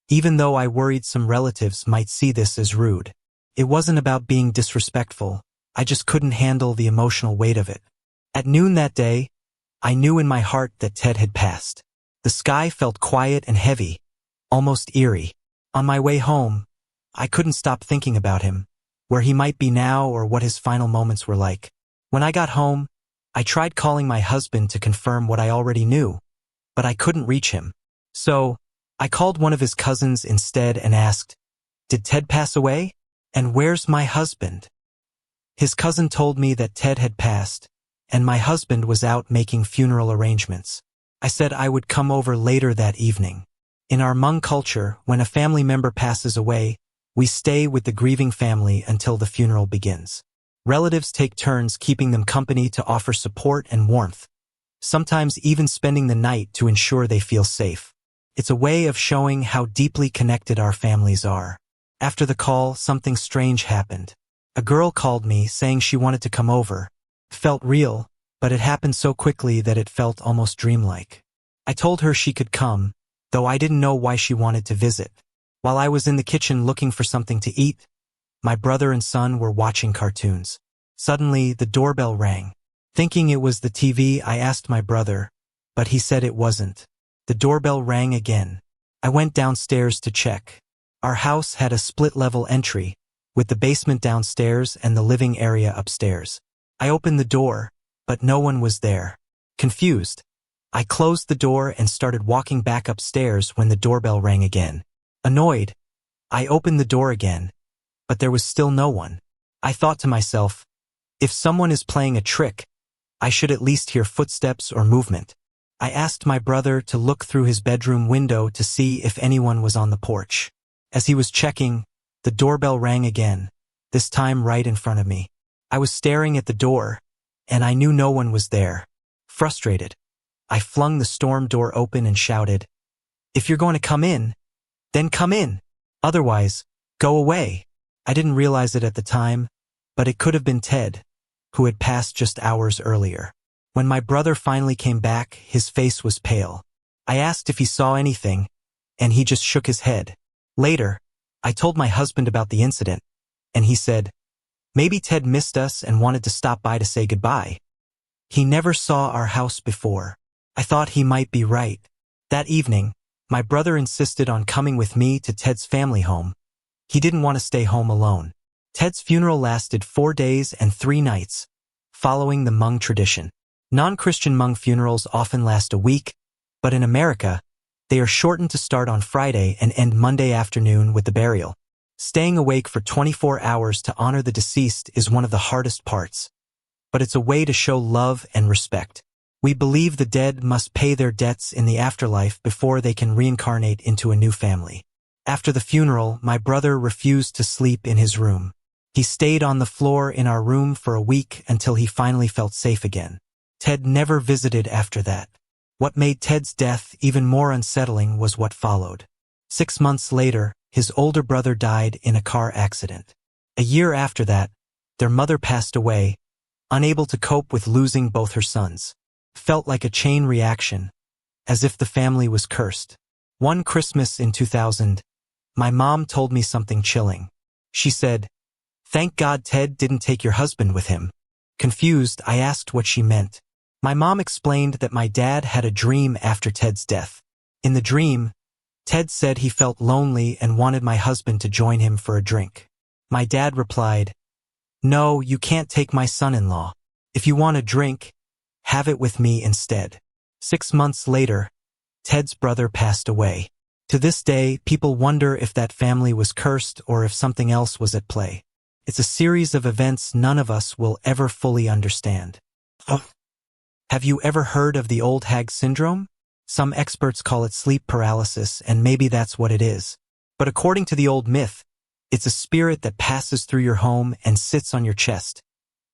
even though I worried some relatives might see this as rude. It wasn't about being disrespectful, I just couldn't handle the emotional weight of it. At noon that day, I knew in my heart that Ted had passed. The sky felt quiet and heavy, almost eerie. On my way home, I couldn't stop thinking about him, where he might be now or what his final moments were like. When I got home, I tried calling my husband to confirm what I already knew, but I couldn't reach him. So, I called one of his cousins instead and asked, "Did Ted pass away? And where's my husband?" His cousin told me that Ted had passed, and my husband was out making funeral arrangements. I said I would come over later that evening. In our Hmong culture, when a family member passes away, we stay with the grieving family until the funeral begins. Relatives take turns keeping them company to offer support and warmth, sometimes even spending the night to ensure they feel safe. It's a way of showing how deeply connected our families are. After the call, something strange happened. A girl called me saying she wanted to come over. It felt real, but it happened so quickly that it felt almost dreamlike. I told her she could come, though I didn't know why she wanted to visit. While I was in the kitchen looking for something to eat, my brother and son were watching cartoons. Suddenly, the doorbell rang. Thinking it was the TV, I asked my brother, but he said it wasn't. The doorbell rang again. I went downstairs to check. Our house had a split-level entry, with the basement downstairs and the living area upstairs. I opened the door, but no one was there. Confused, I closed the door and started walking back upstairs when the doorbell rang again. Annoyed, I opened the door again, but there was still no one. I thought to myself, if someone is playing a trick, I should at least hear footsteps or movement. I asked my brother to look through his bedroom window to see if anyone was on the porch. As he was checking, the doorbell rang again, this time right in front of me. I was staring at the door, and I knew no one was there. Frustrated, I flung the storm door open and shouted, "If you're going to come in, then come in. Otherwise, go away." I didn't realize it at the time, but it could have been Ted, who had passed just hours earlier. When my brother finally came back, his face was pale. I asked if he saw anything, and he just shook his head. Later, I told my husband about the incident, and he said, maybe Ted missed us and wanted to stop by to say goodbye. He never saw our house before. I thought he might be right. That evening, my brother insisted on coming with me to Ted's family home. He didn't want to stay home alone. Ted's funeral lasted 4 days and 3 nights, following the Hmong tradition. Non-Christian Hmong funerals often last a week, but in America, they are shortened to start on Friday and end Monday afternoon with the burial. Staying awake for 24 hours to honor the deceased is one of the hardest parts, but it's a way to show love and respect. We believe the dead must pay their debts in the afterlife before they can reincarnate into a new family. After the funeral, my brother refused to sleep in his room. He stayed on the floor in our room for a week until he finally felt safe again. Ted never visited after that. What made Ted's death even more unsettling was what followed. 6 months later, his older brother died in a car accident. A year after that, their mother passed away, unable to cope with losing both her sons. Felt like a chain reaction, as if the family was cursed. One Christmas in 2000, my mom told me something chilling. She said, "Thank God Ted didn't take your husband with him." Confused, I asked what she meant. My mom explained that my dad had a dream after Ted's death. In the dream, Ted said he felt lonely and wanted my husband to join him for a drink. My dad replied, "No, you can't take my son-in-law. If you want a drink, have it with me instead." 6 months later, Ted's brother passed away. To this day, people wonder if that family was cursed or if something else was at play. It's a series of events none of us will ever fully understand. Have you ever heard of the old hag syndrome? Some experts call it sleep paralysis, and maybe that's what it is. But according to the old myth, it's a spirit that passes through your home and sits on your chest,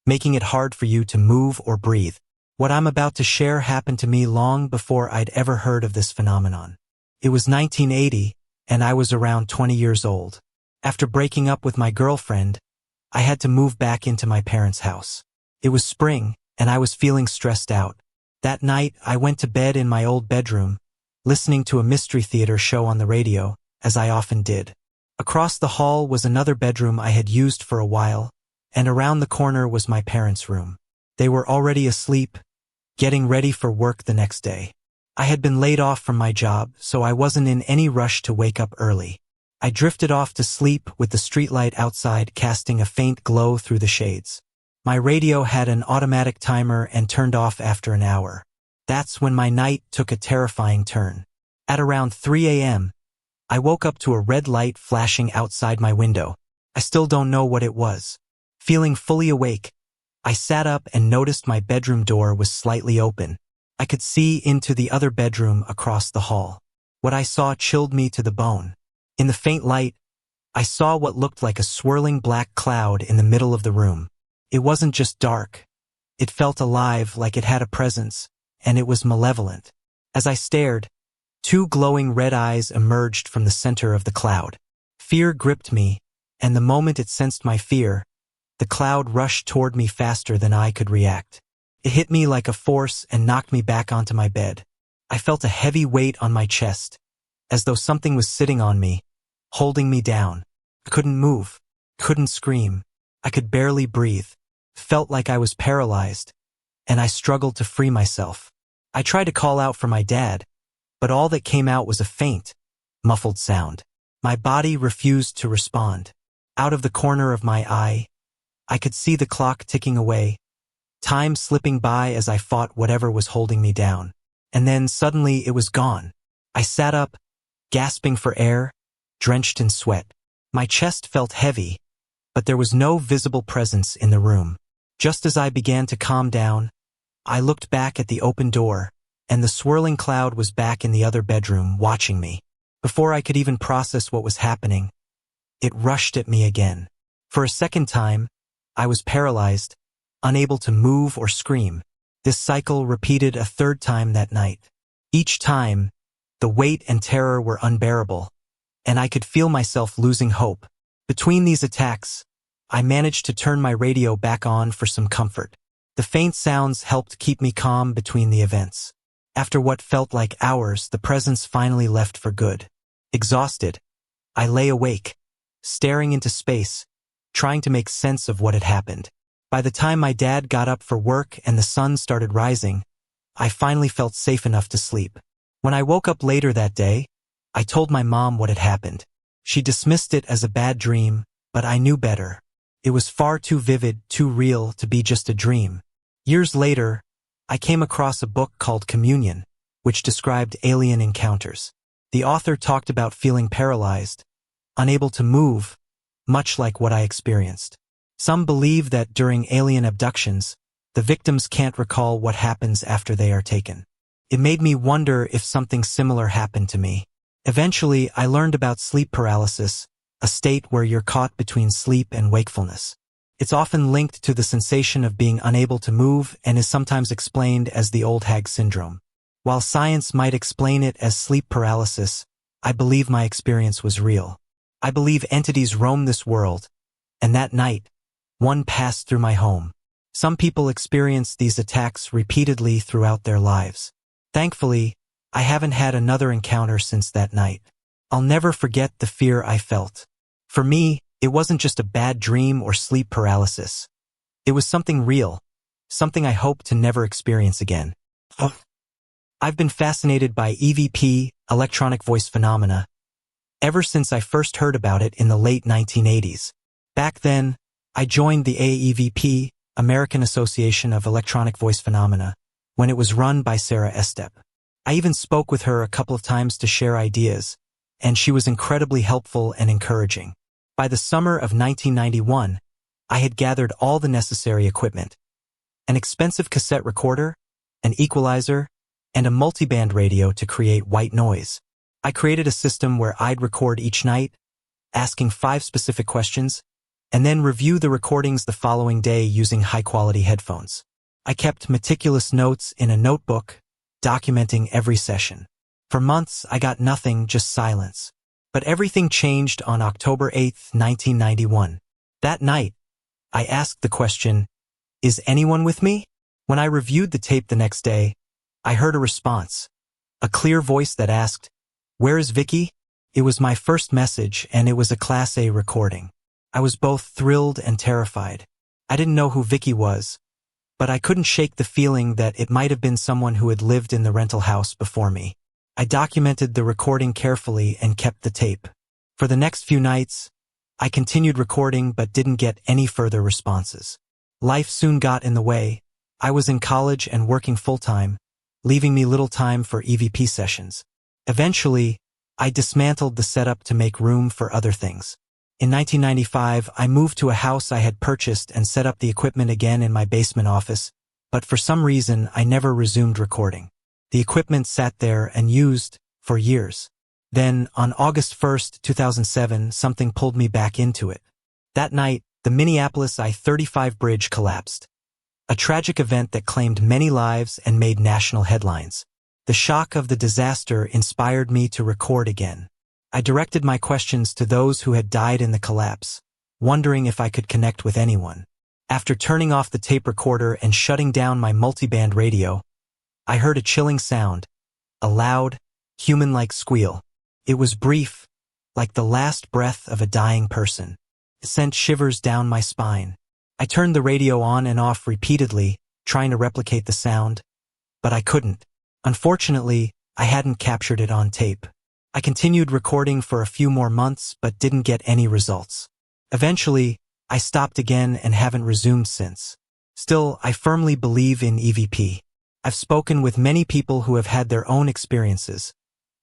making it hard for you to move or breathe. What I'm about to share happened to me long before I'd ever heard of this phenomenon. It was 1980, and I was around 20 years old. After breaking up with my girlfriend, I had to move back into my parents' house. It was spring, and I was feeling stressed out. That night, I went to bed in my old bedroom, listening to a mystery theater show on the radio, as I often did. Across the hall was another bedroom I had used for a while, and around the corner was my parents' room. They were already asleep, getting ready for work the next day. I had been laid off from my job, so I wasn't in any rush to wake up early. I drifted off to sleep with the streetlight outside casting a faint glow through the shades. My radio had an automatic timer and turned off after an hour. That's when my night took a terrifying turn. At around 3 a.m., I woke up to a red light flashing outside my window. I still don't know what it was. Feeling fully awake, I sat up and noticed my bedroom door was slightly open. I could see into the other bedroom across the hall. What I saw chilled me to the bone. In the faint light, I saw what looked like a swirling black cloud in the middle of the room. It wasn't just dark. It felt alive, like it had a presence, and it was malevolent. As I stared, 2 glowing red eyes emerged from the center of the cloud. Fear gripped me, and the moment it sensed my fear, the cloud rushed toward me faster than I could react. It hit me like a force and knocked me back onto my bed. I felt a heavy weight on my chest, as though something was sitting on me, holding me down. I couldn't move, couldn't scream. I could barely breathe. Felt like I was paralyzed, and I struggled to free myself. I tried to call out for my dad, but all that came out was a faint, muffled sound. My body refused to respond. Out of the corner of my eye, I could see the clock ticking away, time slipping by as I fought whatever was holding me down. And then suddenly it was gone. I sat up, gasping for air, drenched in sweat. My chest felt heavy, but there was no visible presence in the room. Just as I began to calm down, I looked back at the open door, and the swirling cloud was back in the other bedroom watching me. Before I could even process what was happening, it rushed at me again. For a second time, I was paralyzed, unable to move or scream. This cycle repeated a third time that night. Each time, the weight and terror were unbearable, and I could feel myself losing hope. Between these attacks, I managed to turn my radio back on for some comfort. The faint sounds helped keep me calm between the events. After what felt like hours, the presence finally left for good. Exhausted, I lay awake, staring into space, trying to make sense of what had happened. By the time my dad got up for work and the sun started rising, I finally felt safe enough to sleep. When I woke up later that day, I told my mom what had happened. She dismissed it as a bad dream, but I knew better. It was far too vivid, too real to be just a dream. Years later, I came across a book called Communion, which described alien encounters. The author talked about feeling paralyzed, unable to move, much like what I experienced. Some believe that during alien abductions, the victims can't recall what happens after they are taken. It made me wonder if something similar happened to me. Eventually, I learned about sleep paralysis, a state where you're caught between sleep and wakefulness. It's often linked to the sensation of being unable to move and is sometimes explained as the old hag syndrome. While science might explain it as sleep paralysis, I believe my experience was real. I believe entities roam this world, and that night, one passed through my home. Some people experience these attacks repeatedly throughout their lives. Thankfully, I haven't had another encounter since that night. I'll never forget the fear I felt. For me, it wasn't just a bad dream or sleep paralysis. It was something real, something I hope to never experience again. I've been fascinated by EVP, electronic voice phenomena, ever since I first heard about it in the late 1980s. Back then, I joined the AEVP, American Association of Electronic Voice Phenomena, when it was run by Sarah Estep. I even spoke with her a couple of times to share ideas, and she was incredibly helpful and encouraging. By the summer of 1991, I had gathered all the necessary equipment: an expensive cassette recorder, an equalizer, and a multiband radio to create white noise. I created a system where I'd record each night, asking 5 specific questions, and then review the recordings the following day using high-quality headphones. I kept meticulous notes in a notebook, documenting every session. For months, I got nothing, just silence. But everything changed on October 8, 1991. That night, I asked the question, "Is anyone with me?" When I reviewed the tape the next day, I heard a response, a clear voice that asked, "Where is Vicky?" It was my first message, and it was a Class A recording. I was both thrilled and terrified. I didn't know who Vicky was, but I couldn't shake the feeling that it might have been someone who had lived in the rental house before me. I documented the recording carefully and kept the tape. For the next few nights, I continued recording but didn't get any further responses. Life soon got in the way. I was in college and working full-time, leaving me little time for EVP sessions. Eventually, I dismantled the setup to make room for other things. In 1995, I moved to a house I had purchased and set up the equipment again in my basement office, but for some reason I never resumed recording. The equipment sat there and used for years. Then, on August 1, 2007, something pulled me back into it. That night, the Minneapolis I-35 bridge collapsed. A tragic event that claimed many lives and made national headlines. The shock of the disaster inspired me to record again. I directed my questions to those who had died in the collapse, wondering if I could connect with anyone. After turning off the tape recorder and shutting down my multiband radio, I heard a chilling sound, a loud, human-like squeal. It was brief, like the last breath of a dying person. It sent shivers down my spine. I turned the radio on and off repeatedly, trying to replicate the sound, but I couldn't. Unfortunately, I hadn't captured it on tape. I continued recording for a few more months but didn't get any results. Eventually, I stopped again and haven't resumed since. Still, I firmly believe in EVP. I've spoken with many people who have had their own experiences,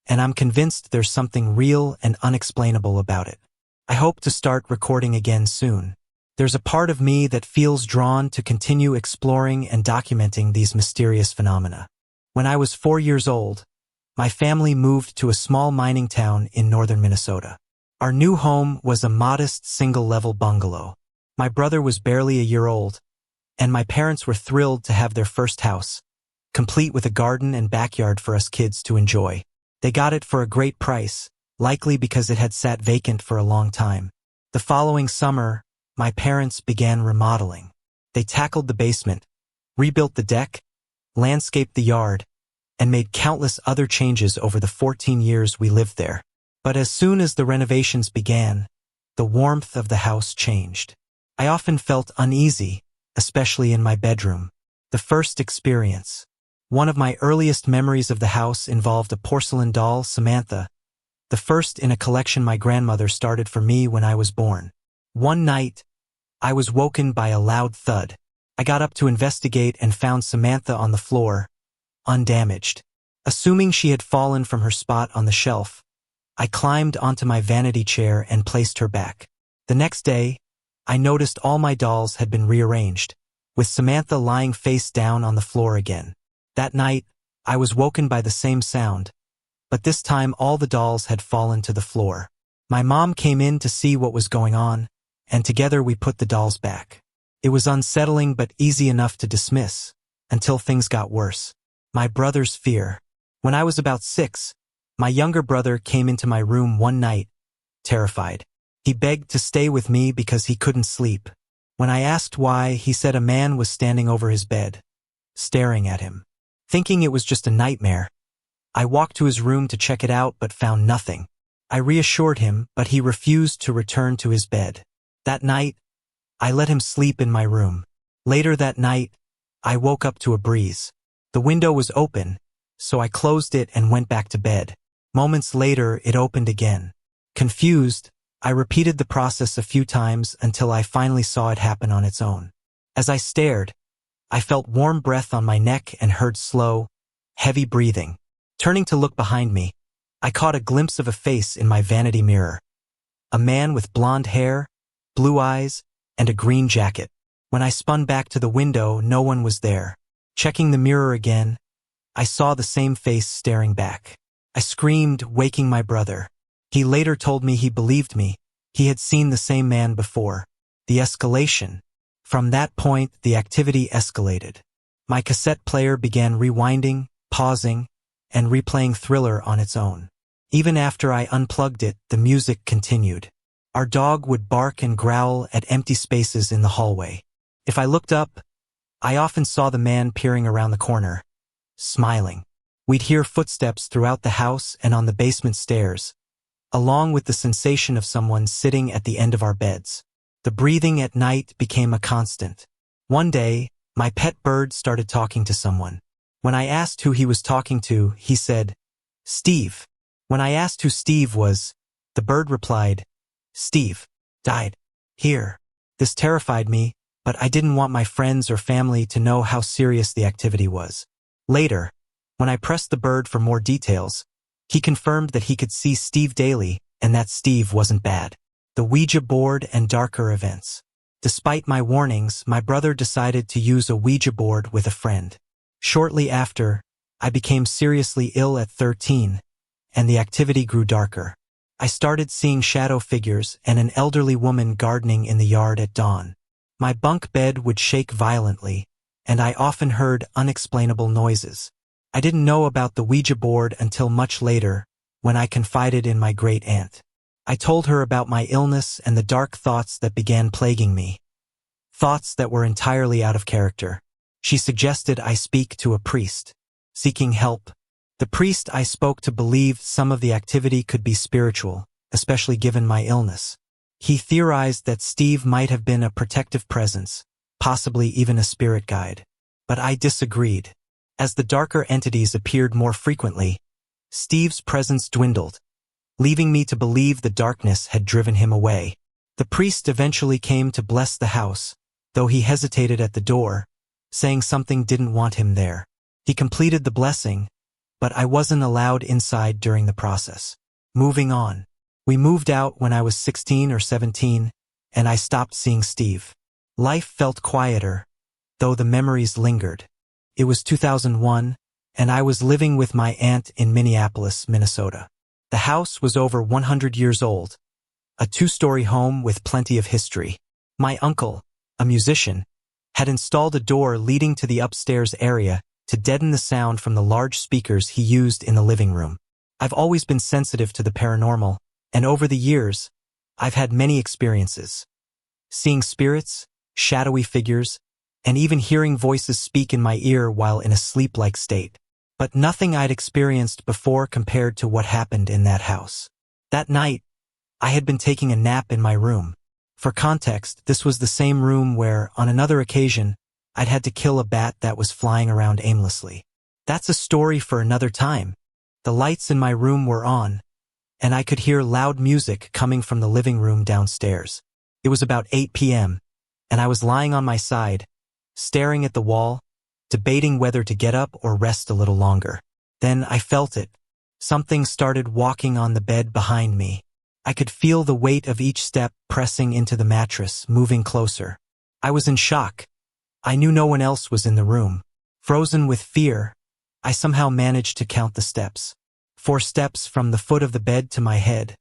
and I'm convinced there's something real and unexplainable about it. I hope to start recording again soon. There's a part of me that feels drawn to continue exploring and documenting these mysterious phenomena. When I was 4 years old, my family moved to a small mining town in northern Minnesota. Our new home was a modest single-level bungalow. My brother was barely a year old, and my parents were thrilled to have their first house, complete with a garden and backyard for us kids to enjoy. They got it for a great price, likely because it had sat vacant for a long time. The following summer, my parents began remodeling. They tackled the basement, rebuilt the deck, landscaped the yard, and made countless other changes over the 14 years we lived there. But as soon as the renovations began, the warmth of the house changed. I often felt uneasy, especially in my bedroom. The first experience. One of my earliest memories of the house involved a porcelain doll, Samantha, the first in a collection my grandmother started for me when I was born. One night, I was woken by a loud thud. I got up to investigate and found Samantha on the floor, undamaged. Assuming she had fallen from her spot on the shelf, I climbed onto my vanity chair and placed her back. The next day, I noticed all my dolls had been rearranged, with Samantha lying face down on the floor again. That night, I was woken by the same sound, but this time all the dolls had fallen to the floor. My mom came in to see what was going on, and together we put the dolls back. It was unsettling but easy enough to dismiss, until things got worse. My brother's fear. When I was about 6, my younger brother came into my room one night, terrified. He begged to stay with me because he couldn't sleep. When I asked why, he said a man was standing over his bed, staring at him. Thinking it was just a nightmare, I walked to his room to check it out but found nothing. I reassured him, but he refused to return to his bed. That night, I let him sleep in my room. Later that night, I woke up to a breeze. The window was open, so I closed it and went back to bed. Moments later, it opened again. Confused, I repeated the process a few times until I finally saw it happen on its own. As I stared, I felt warm breath on my neck and heard slow, heavy breathing. Turning to look behind me, I caught a glimpse of a face in my vanity mirror. A man with blonde hair, blue eyes, and a green jacket. When I spun back to the window, no one was there. Checking the mirror again, I saw the same face staring back. I screamed, waking my brother. He later told me he believed me. He had seen the same man before. The escalation. From that point, the activity escalated. My cassette player began rewinding, pausing, and replaying Thriller on its own. Even after I unplugged it, the music continued. Our dog would bark and growl at empty spaces in the hallway. If I looked up, I often saw the man peering around the corner, smiling. We'd hear footsteps throughout the house and on the basement stairs, along with the sensation of someone sitting at the end of our beds. The breathing at night became a constant. One day, my pet bird started talking to someone. When I asked who he was talking to, he said, "Steve." When I asked who Steve was, the bird replied, "Steve died here." This terrified me, but I didn't want my friends or family to know how serious the activity was. Later, when I pressed the bird for more details, he confirmed that he could see Steve daily and that Steve wasn't bad. The Ouija board and darker events. Despite my warnings, my brother decided to use a Ouija board with a friend. Shortly after, I became seriously ill at 13, and the activity grew darker. I started seeing shadow figures and an elderly woman gardening in the yard at dawn. My bunk bed would shake violently, and I often heard unexplainable noises. I didn't know about the Ouija board until much later, when I confided in my great-aunt. I told her about my illness and the dark thoughts that began plaguing me. Thoughts that were entirely out of character. She suggested I speak to a priest. Seeking help. The priest I spoke to believed some of the activity could be spiritual, especially given my illness. He theorized that Steve might have been a protective presence, possibly even a spirit guide. But I disagreed. As the darker entities appeared more frequently, Steve's presence dwindled, leaving me to believe the darkness had driven him away. The priest eventually came to bless the house, though he hesitated at the door, saying something didn't want him there. He completed the blessing, but I wasn't allowed inside during the process. Moving on. We moved out when I was 16 or 17, and I stopped seeing Steve. Life felt quieter, though the memories lingered. It was 2001, and I was living with my aunt in Minneapolis, Minnesota. The house was over 100 years old, a two-story home with plenty of history. My uncle, a musician, had installed a door leading to the upstairs area to deaden the sound from the large speakers he used in the living room. I've always been sensitive to the paranormal, and over the years, I've had many experiences. Seeing spirits, shadowy figures, and even hearing voices speak in my ear while in a sleep-like state. But nothing I'd experienced before compared to what happened in that house. That night, I had been taking a nap in my room. For context, this was the same room where, on another occasion, I'd had to kill a bat that was flying around aimlessly. That's a story for another time. The lights in my room were on, and I could hear loud music coming from the living room downstairs. It was about 8 p.m., and I was lying on my side, staring at the wall, debating whether to get up or rest a little longer. Then I felt it. Something started walking on the bed behind me. I could feel the weight of each step pressing into the mattress, moving closer. I was in shock. I knew no one else was in the room. Frozen with fear, I somehow managed to count the steps. 4 steps from the foot of the bed to my head,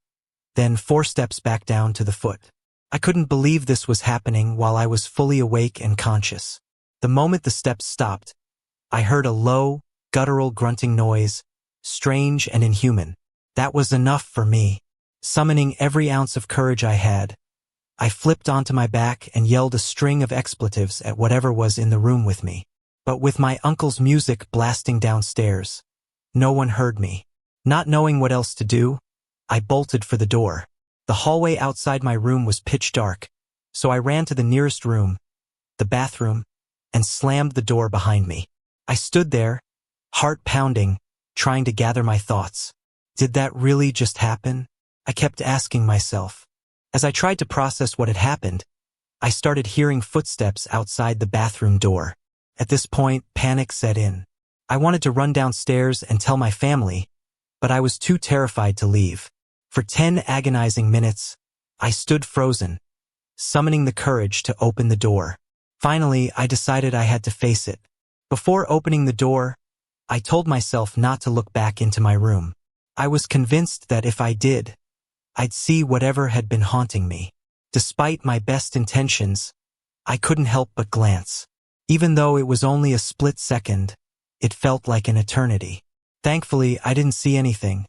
then 4 steps back down to the foot. I couldn't believe this was happening while I was fully awake and conscious. The moment the steps stopped, I heard a low, guttural grunting noise, strange and inhuman. That was enough for me. Summoning every ounce of courage I had, I flipped onto my back and yelled a string of expletives at whatever was in the room with me. But with my uncle's music blasting downstairs, no one heard me. Not knowing what else to do, I bolted for the door. The hallway outside my room was pitch dark, so I ran to the nearest room, the bathroom, and slammed the door behind me. I stood there, heart pounding, trying to gather my thoughts. Did that really just happen? I kept asking myself. As I tried to process what had happened, I started hearing footsteps outside the bathroom door. At this point, panic set in. I wanted to run downstairs and tell my family, but I was too terrified to leave. For 10 agonizing minutes, I stood frozen, summoning the courage to open the door. Finally, I decided I had to face it. Before opening the door, I told myself not to look back into my room. I was convinced that if I did, I'd see whatever had been haunting me. Despite my best intentions, I couldn't help but glance. Even though it was only a split second, it felt like an eternity. Thankfully, I didn't see anything,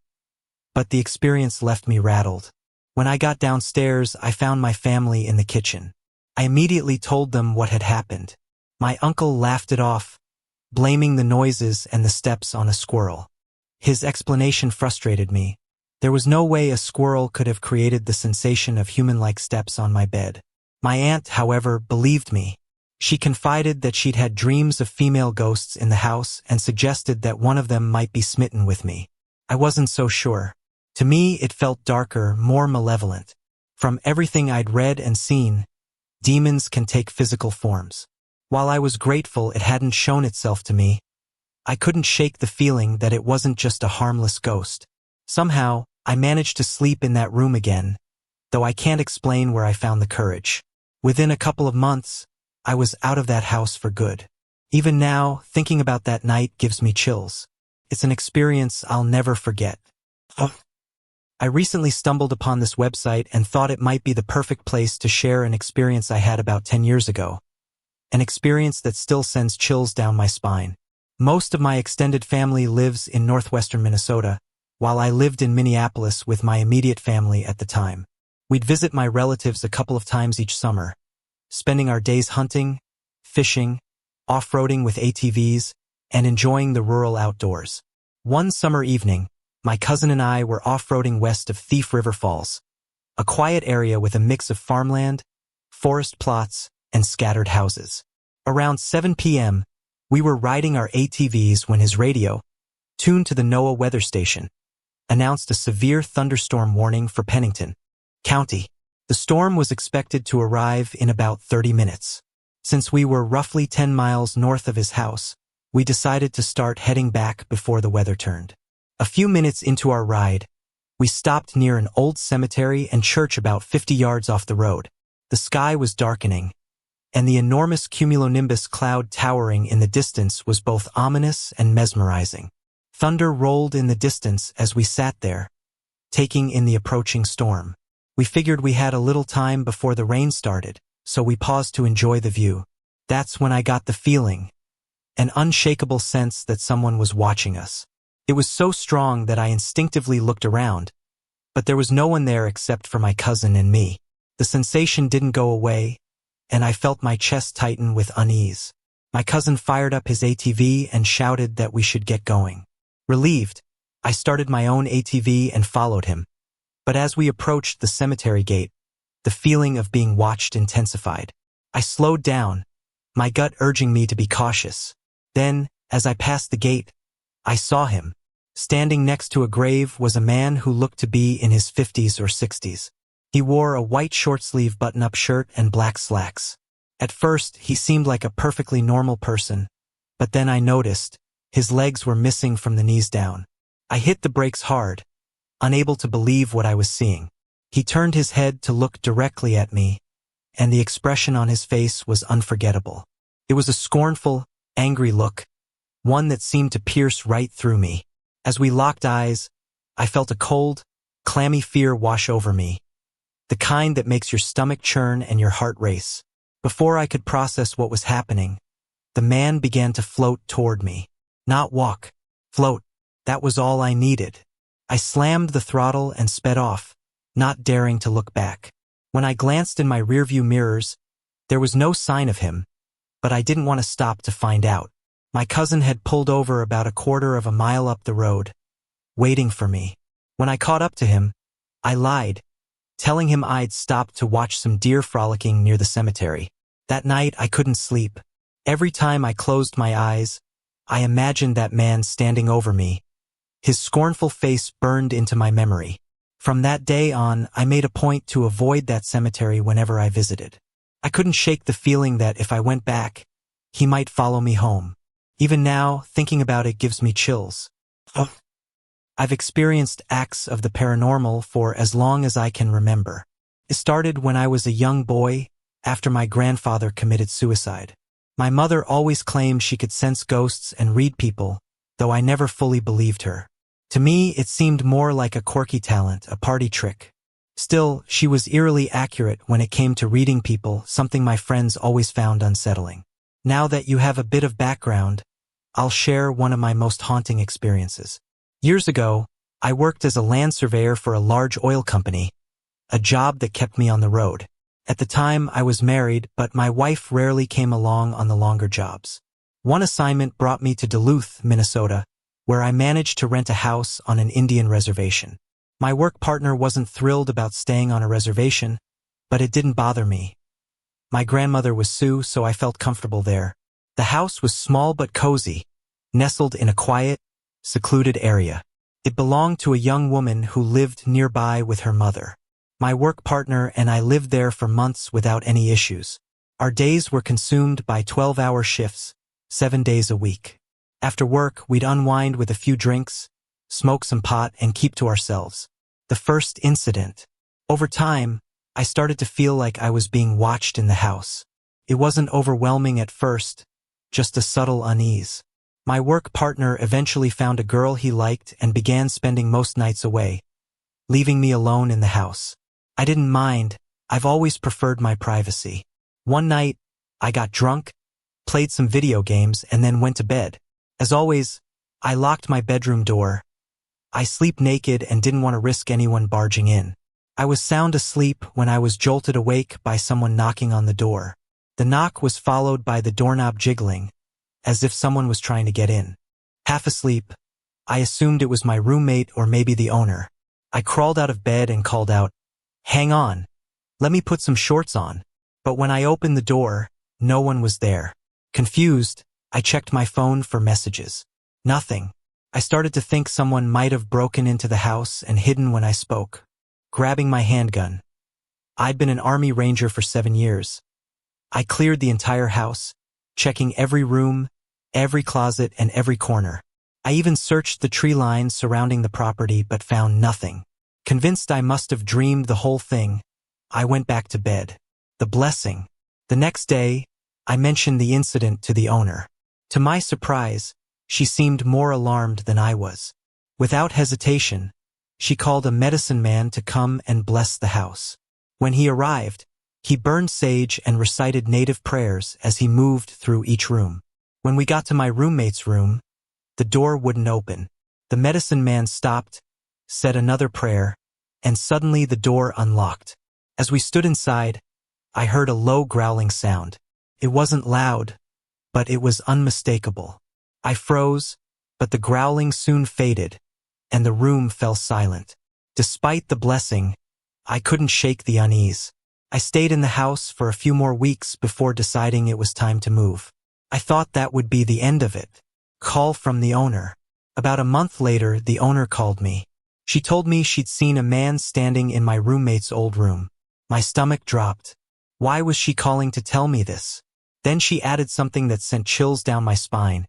but the experience left me rattled. When I got downstairs, I found my family in the kitchen. I immediately told them what had happened. My uncle laughed it off, blaming the noises and the steps on a squirrel. His explanation frustrated me. There was no way a squirrel could have created the sensation of human-like steps on my bed. My aunt, however, believed me. She confided that she'd had dreams of female ghosts in the house and suggested that one of them might be smitten with me. I wasn't so sure. To me, it felt darker, more malevolent. From everything I'd read and seen, demons can take physical forms. While I was grateful it hadn't shown itself to me, I couldn't shake the feeling that it wasn't just a harmless ghost. Somehow, I managed to sleep in that room again, though I can't explain where I found the courage. Within a couple of months, I was out of that house for good. Even now, thinking about that night gives me chills. It's an experience I'll never forget. I recently stumbled upon this website and thought it might be the perfect place to share an experience I had about 10 years ago. An experience that still sends chills down my spine. Most of my extended family lives in northwestern Minnesota, while I lived in Minneapolis with my immediate family at the time. We'd visit my relatives a couple of times each summer, spending our days hunting, fishing, off-roading with ATVs, and enjoying the rural outdoors. One summer evening, my cousin and I were off-roading west of Thief River Falls, a quiet area with a mix of farmland, forest plots, and scattered houses. Around 7 p.m., we were riding our ATVs when his radio, tuned to the NOAA weather station, announced a severe thunderstorm warning for Pennington County. The storm was expected to arrive in about 30 minutes. Since we were roughly 10 miles north of his house, we decided to start heading back before the weather turned. A few minutes into our ride, we stopped near an old cemetery and church about 50 yards off the road. The sky was darkening, and the enormous cumulonimbus cloud towering in the distance was both ominous and mesmerizing. Thunder rolled in the distance as we sat there, taking in the approaching storm. We figured we had a little time before the rain started, so we paused to enjoy the view. That's when I got the feeling, an unshakable sense that someone was watching us. It was so strong that I instinctively looked around, but there was no one there except for my cousin and me. The sensation didn't go away, and I felt my chest tighten with unease. My cousin fired up his ATV and shouted that we should get going. Relieved, I started my own ATV and followed him. But as we approached the cemetery gate, the feeling of being watched intensified. I slowed down, my gut urging me to be cautious. Then, as I passed the gate, I saw him. Standing next to a grave was a man who looked to be in his 50s or 60s. He wore a white short-sleeve button-up shirt and black slacks. At first, he seemed like a perfectly normal person, but then I noticed his legs were missing from the knees down. I hit the brakes hard, unable to believe what I was seeing. He turned his head to look directly at me, and the expression on his face was unforgettable. It was a scornful, angry look, one that seemed to pierce right through me. As we locked eyes, I felt a cold, clammy fear wash over me, the kind that makes your stomach churn and your heart race. Before I could process what was happening, the man began to float toward me. Not walk, float. That was all I needed. I slammed the throttle and sped off, not daring to look back. When I glanced in my rearview mirrors, there was no sign of him, but I didn't want to stop to find out. My cousin had pulled over about a quarter of a mile up the road, waiting for me. When I caught up to him, I lied, telling him I'd stopped to watch some deer frolicking near the cemetery. That night I couldn't sleep. Every time I closed my eyes, I imagined that man standing over me. His scornful face burned into my memory. From that day on, I made a point to avoid that cemetery whenever I visited. I couldn't shake the feeling that if I went back, he might follow me home. Even now, thinking about it gives me chills. I've experienced acts of the paranormal for as long as I can remember. It started when I was a young boy, after my grandfather committed suicide. My mother always claimed she could sense ghosts and read people, though I never fully believed her. To me, it seemed more like a quirky talent, a party trick. Still, she was eerily accurate when it came to reading people, something my friends always found unsettling. Now that you have a bit of background, I'll share one of my most haunting experiences. Years ago, I worked as a land surveyor for a large oil company, a job that kept me on the road. At the time, I was married, but my wife rarely came along on the longer jobs. One assignment brought me to Duluth, Minnesota, where I managed to rent a house on an Indian reservation. My work partner wasn't thrilled about staying on a reservation, but it didn't bother me. My grandmother was Sioux, so I felt comfortable there. The house was small but cozy, nestled in a quiet, secluded area. It belonged to a young woman who lived nearby with her mother. My work partner and I lived there for months without any issues. Our days were consumed by 12-hour shifts, 7 days a week. After work, we'd unwind with a few drinks, smoke some pot, and keep to ourselves. The first incident. Over time, I started to feel like I was being watched in the house. It wasn't overwhelming at first, just a subtle unease. My work partner eventually found a girl he liked and began spending most nights away, leaving me alone in the house. I didn't mind. I've always preferred my privacy. One night, I got drunk, played some video games, and then went to bed. As always, I locked my bedroom door. I sleep naked and didn't want to risk anyone barging in. I was sound asleep when I was jolted awake by someone knocking on the door. The knock was followed by the doorknob jiggling, as if someone was trying to get in. Half asleep, I assumed it was my roommate or maybe the owner. I crawled out of bed and called out, "Hang on, let me put some shorts on." But when I opened the door, no one was there. Confused, I checked my phone for messages. Nothing. I started to think someone might have broken into the house and hidden when I spoke. Grabbing my handgun. I'd been an Army Ranger for 7 years. I cleared the entire house, checking every room, every closet, and every corner. I even searched the tree lines surrounding the property but found nothing. Convinced I must have dreamed the whole thing, I went back to bed. The blessing. The next day, I mentioned the incident to the owner. To my surprise, she seemed more alarmed than I was. Without hesitation, she called a medicine man to come and bless the house. When he arrived, he burned sage and recited native prayers as he moved through each room. When we got to my roommate's room, the door wouldn't open. The medicine man stopped, said another prayer, and suddenly the door unlocked. As we stood inside, I heard a low growling sound. It wasn't loud, but it was unmistakable. I froze, but the growling soon faded, and the room fell silent. Despite the blessing, I couldn't shake the unease. I stayed in the house for a few more weeks before deciding it was time to move. I thought that would be the end of it. Call from the owner. About a month later, the owner called me. She told me she'd seen a man standing in my roommate's old room. My stomach dropped. Why was she calling to tell me this? Then she added something that sent chills down my spine.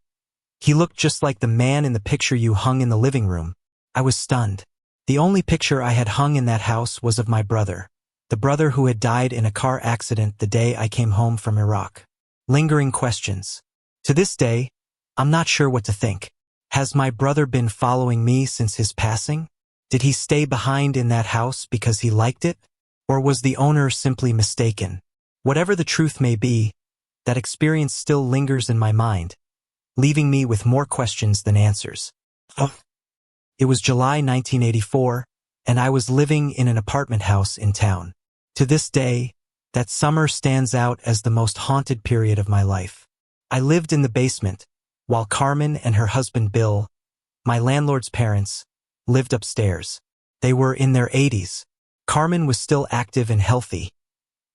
He looked just like the man in the picture you hung in the living room. I was stunned. The only picture I had hung in that house was of my brother, the brother who had died in a car accident the day I came home from Iraq. Lingering questions. To this day, I'm not sure what to think. Has my brother been following me since his passing? Did he stay behind in that house because he liked it? Or was the owner simply mistaken? Whatever the truth may be, that experience still lingers in my mind, leaving me with more questions than answers. It was July 1984, and I was living in an apartment house in town. To this day, that summer stands out as the most haunted period of my life. I lived in the basement, while Carmen and her husband Bill, my landlord's parents, lived upstairs. They were in their 80s. Carmen was still active and healthy.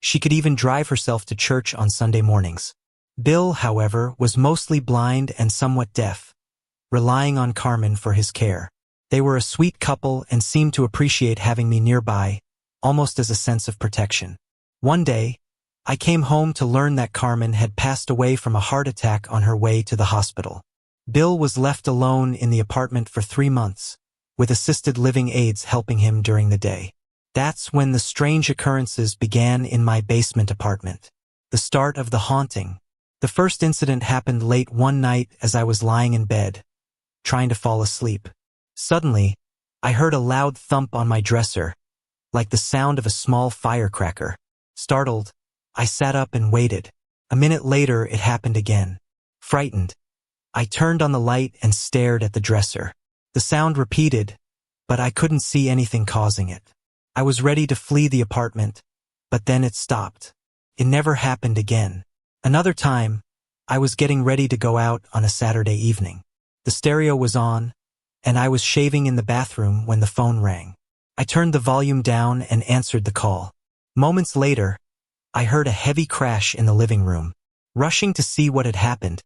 She could even drive herself to church on Sunday mornings. Bill, however, was mostly blind and somewhat deaf, relying on Carmen for his care. They were a sweet couple and seemed to appreciate having me nearby, almost as a sense of protection. One day, I came home to learn that Carmen had passed away from a heart attack on her way to the hospital. Bill was left alone in the apartment for 3 months, with assisted living aides helping him during the day. That's when the strange occurrences began in my basement apartment. The start of the haunting. The first incident happened late one night as I was lying in bed, trying to fall asleep. Suddenly, I heard a loud thump on my dresser, like the sound of a small firecracker. Startled, I sat up and waited. A minute later, it happened again. Frightened, I turned on the light and stared at the dresser. The sound repeated, but I couldn't see anything causing it. I was ready to flee the apartment, but then it stopped. It never happened again. Another time, I was getting ready to go out on a Saturday evening. The stereo was on, and I was shaving in the bathroom when the phone rang. I turned the volume down and answered the call. Moments later, I heard a heavy crash in the living room. Rushing to see what had happened,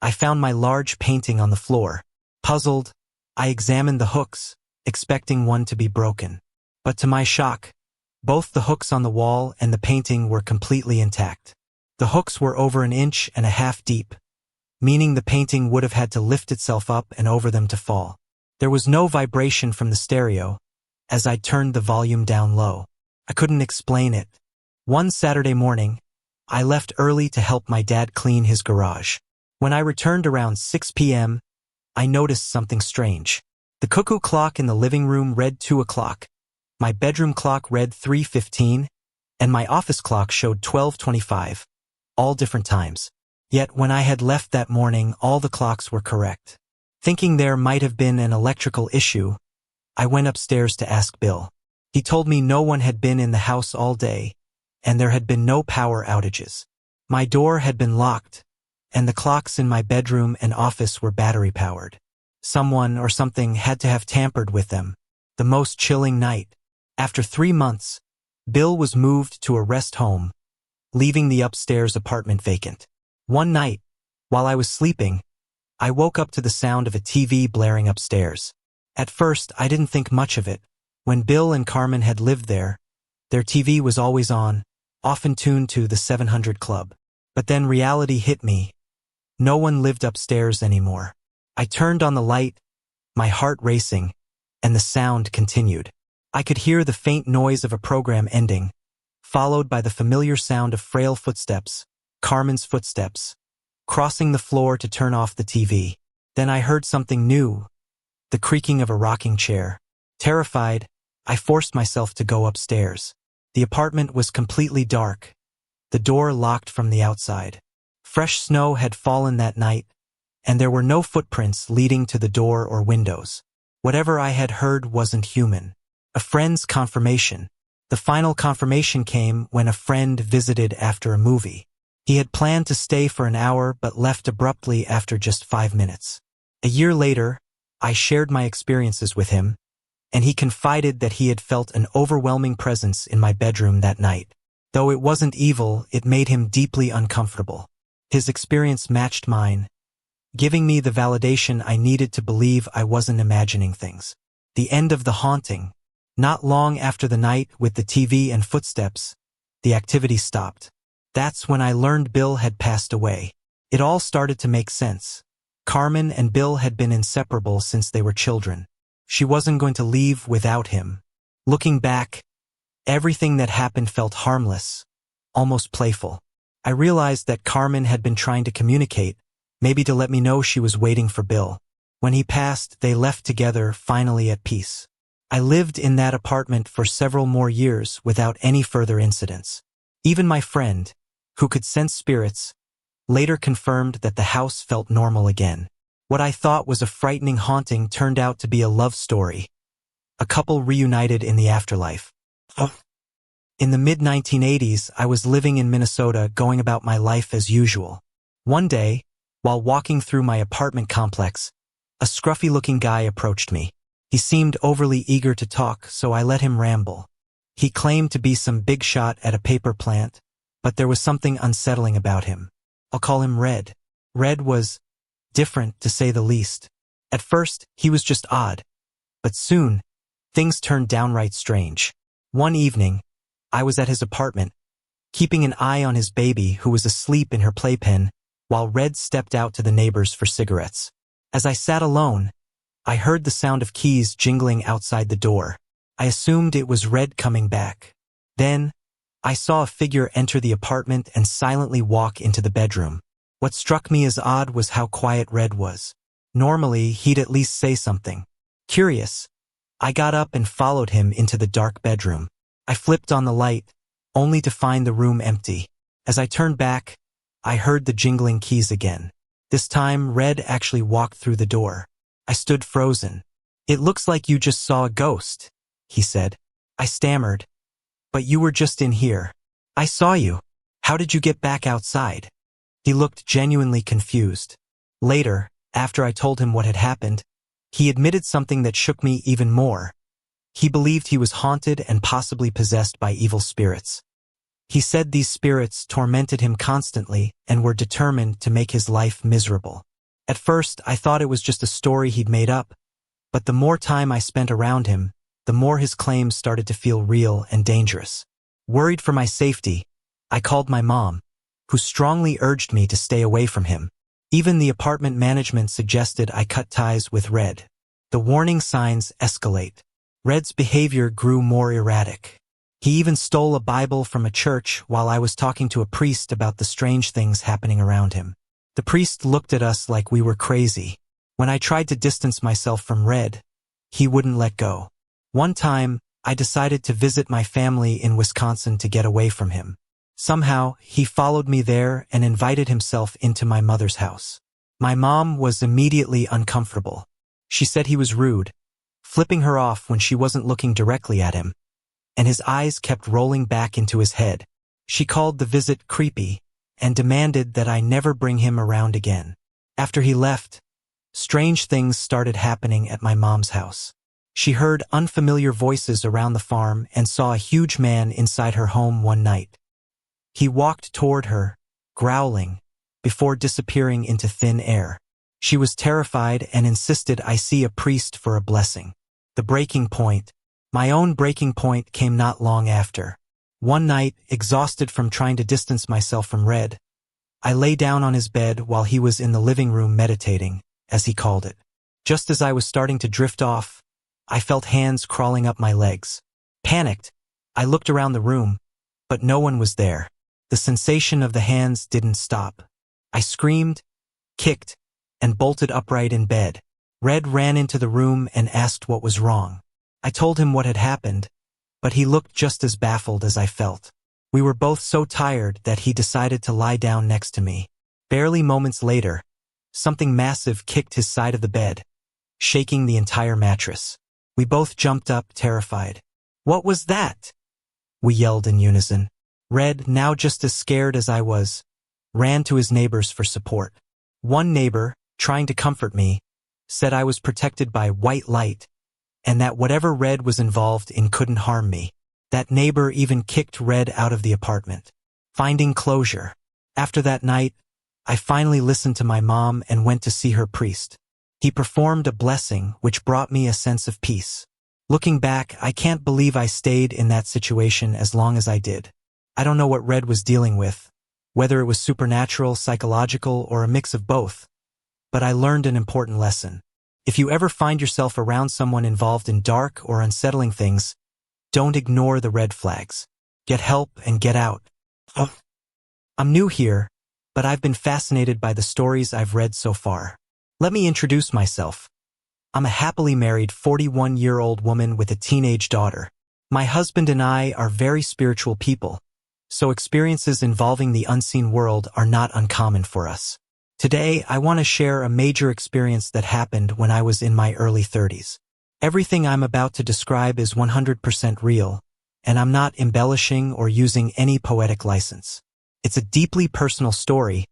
I found my large painting on the floor. Puzzled, I examined the hooks, expecting one to be broken. But to my shock, both the hooks on the wall and the painting were completely intact. The hooks were over 1.5 inches deep, meaning the painting would have had to lift itself up and over them to fall. There was no vibration from the stereo, as I turned the volume down low. I couldn't explain it. One Saturday morning, I left early to help my dad clean his garage. When I returned around 6 p.m., I noticed something strange. The cuckoo clock in the living room read 2 o'clock, my bedroom clock read 3:15, and my office clock showed 12:25, all different times. Yet when I had left that morning, all the clocks were correct. Thinking there might have been an electrical issue, I went upstairs to ask Bill. He told me no one had been in the house all day, and there had been no power outages. My door had been locked, and the clocks in my bedroom and office were battery-powered. Someone or something had to have tampered with them. The most chilling night. After 3 months, Bill was moved to a rest home, leaving the upstairs apartment vacant. One night, while I was sleeping, I woke up to the sound of a TV blaring upstairs. At first, I didn't think much of it. When Bill and Carmen had lived there, their TV was always on, often tuned to the 700 Club. But then reality hit me. No one lived upstairs anymore. I turned on the light, my heart racing, and the sound continued. I could hear the faint noise of a program ending, followed by the familiar sound of frail footsteps, Carmen's footsteps, crossing the floor to turn off the TV. Then I heard something new, the creaking of a rocking chair. Terrified, I forced myself to go upstairs. The apartment was completely dark, the door locked from the outside. Fresh snow had fallen that night, and there were no footprints leading to the door or windows. Whatever I had heard wasn't human. A friend's confirmation. The final confirmation came when a friend visited after a movie. He had planned to stay for an hour but left abruptly after just 5 minutes. A year later, I shared my experiences with him, and he confided that he had felt an overwhelming presence in my bedroom that night. Though it wasn't evil, it made him deeply uncomfortable. His experience matched mine, giving me the validation I needed to believe I wasn't imagining things. The end of the haunting. Not long after the night with the TV and footsteps, the activity stopped. That's when I learned Bill had passed away. It all started to make sense. Carmen and Bill had been inseparable since they were children. She wasn't going to leave without him. Looking back, everything that happened felt harmless, almost playful. I realized that Carmen had been trying to communicate, maybe to let me know she was waiting for Bill. When he passed, they left together, finally at peace. I lived in that apartment for several more years without any further incidents. Even my friend, who could sense spirits, later confirmed that the house felt normal again. What I thought was a frightening haunting turned out to be a love story. A couple reunited in the afterlife. In the mid-1980s, I was living in Minnesota, going about my life as usual. One day, while walking through my apartment complex, a scruffy-looking guy approached me. He seemed overly eager to talk, so I let him ramble. He claimed to be some big shot at a paper plant, but there was something unsettling about him. I'll call him Red. Red was different, to say the least. At first, he was just odd. But soon, things turned downright strange. One evening, I was at his apartment, keeping an eye on his baby who was asleep in her playpen, while Red stepped out to the neighbors for cigarettes. As I sat alone, I heard the sound of keys jingling outside the door. I assumed it was Red coming back. Then, I saw a figure enter the apartment and silently walk into the bedroom. What struck me as odd was how quiet Red was. Normally, he'd at least say something. Curious, I got up and followed him into the dark bedroom. I flipped on the light, only to find the room empty. As I turned back, I heard the jingling keys again. This time, Red actually walked through the door. I stood frozen. "It looks like you just saw a ghost," he said. I stammered. "But you were just in here. I saw you. How did you get back outside?" He looked genuinely confused. Later, after I told him what had happened, he admitted something that shook me even more. He believed he was haunted and possibly possessed by evil spirits. He said these spirits tormented him constantly and were determined to make his life miserable. At first, I thought it was just a story he'd made up, but the more time I spent around him, the more his claims started to feel real and dangerous. Worried for my safety, I called my mom, who strongly urged me to stay away from him. Even the apartment management suggested I cut ties with Red. The warning signs escalate. Red's behavior grew more erratic. He even stole a Bible from a church while I was talking to a priest about the strange things happening around him. The priest looked at us like we were crazy. When I tried to distance myself from Red, he wouldn't let go. One time, I decided to visit my family in Wisconsin to get away from him. Somehow, he followed me there and invited himself into my mother's house. My mom was immediately uncomfortable. She said he was rude, flipping her off when she wasn't looking directly at him, and his eyes kept rolling back into his head. She called the visit creepy and demanded that I never bring him around again. After he left, strange things started happening at my mom's house. She heard unfamiliar voices around the farm and saw a huge man inside her home one night. He walked toward her, growling, before disappearing into thin air. She was terrified and insisted I see a priest for a blessing. The breaking point. My own breaking point came not long after. One night, exhausted from trying to distance myself from Red, I lay down on his bed while he was in the living room meditating, as he called it. Just as I was starting to drift off, I felt hands crawling up my legs. Panicked, I looked around the room, but no one was there. The sensation of the hands didn't stop. I screamed, kicked, and bolted upright in bed. Red ran into the room and asked what was wrong. I told him what had happened, but he looked just as baffled as I felt. We were both so tired that he decided to lie down next to me. Barely moments later, something massive kicked his side of the bed, shaking the entire mattress. We both jumped up, terrified. "What was that?" we yelled in unison. Red, now just as scared as I was, ran to his neighbors for support. One neighbor, trying to comfort me, said I was protected by white light, and that whatever Red was involved in couldn't harm me. That neighbor even kicked Red out of the apartment. Finding closure. After that night, I finally listened to my mom and went to see her priest. He performed a blessing which brought me a sense of peace. Looking back, I can't believe I stayed in that situation as long as I did. I don't know what Red was dealing with, whether it was supernatural, psychological, or a mix of both, but I learned an important lesson. If you ever find yourself around someone involved in dark or unsettling things, don't ignore the red flags. Get help and get out. I'm new here, but I've been fascinated by the stories I've read so far. Let me introduce myself. I'm a happily married 41-year-old woman with a teenage daughter. My husband and I are very spiritual people, so experiences involving the unseen world are not uncommon for us. Today, I want to share a major experience that happened when I was in my early 30s. Everything I'm about to describe is 100% real, and I'm not embellishing or using any poetic license. It's a deeply personal story,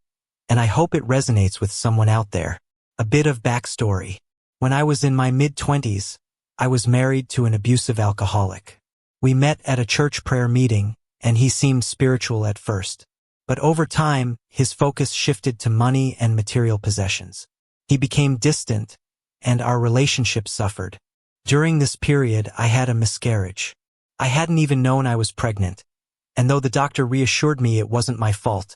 and I hope it resonates with someone out there. A bit of backstory. When I was in my mid-20s, I was married to an abusive alcoholic. We met at a church prayer meeting, and he seemed spiritual at first. But over time, his focus shifted to money and material possessions. He became distant, and our relationship suffered. During this period, I had a miscarriage. I hadn't even known I was pregnant, and though the doctor reassured me it wasn't my fault,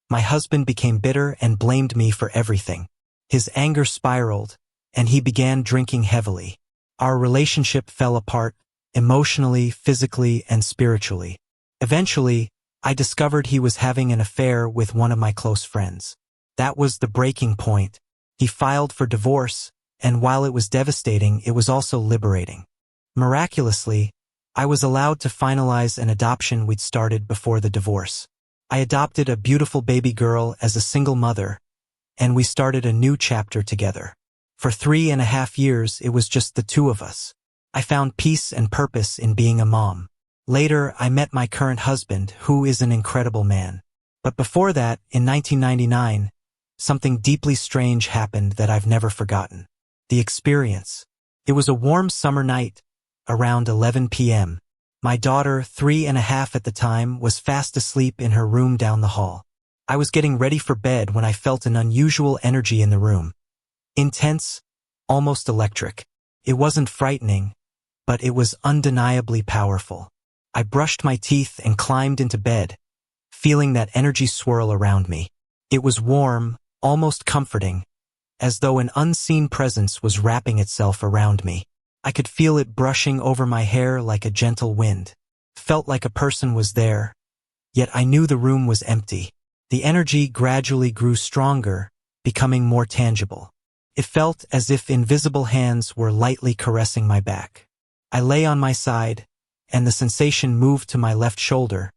my husband became bitter and blamed me for everything. His anger spiraled, and he began drinking heavily. Our relationship fell apart, emotionally, physically, and spiritually. Eventually, I discovered he was having an affair with one of my close friends. That was the breaking point. He filed for divorce, and while it was devastating, it was also liberating. Miraculously, I was allowed to finalize an adoption we'd started before the divorce. I adopted a beautiful baby girl as a single mother, and we started a new chapter together. For 3.5 years, it was just the two of us. I found peace and purpose in being a mom. Later, I met my current husband, who is an incredible man. But before that, in 1999, something deeply strange happened that I've never forgotten. The experience. It was a warm summer night, around 11 p.m. My daughter, 3.5 at the time, was fast asleep in her room down the hall. I was getting ready for bed when I felt an unusual energy in the room. Intense, almost electric. It wasn't frightening, but it was undeniably powerful. I brushed my teeth and climbed into bed, feeling that energy swirl around me. It was warm, almost comforting, as though an unseen presence was wrapping itself around me. I could feel it brushing over my hair like a gentle wind. Felt like a person was there, yet I knew the room was empty. The energy gradually grew stronger, becoming more tangible. It felt as if invisible hands were lightly caressing my back. I lay on my side, and the sensation moved to my left shoulder,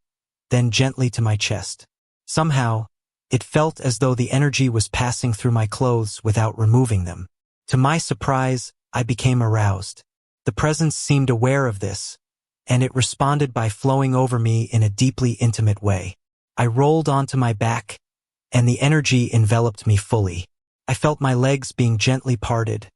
then gently to my chest. Somehow, it felt as though the energy was passing through my clothes without removing them. To my surprise, I became aroused. The presence seemed aware of this, and it responded by flowing over me in a deeply intimate way. I rolled onto my back, and the energy enveloped me fully. I felt my legs being gently parted,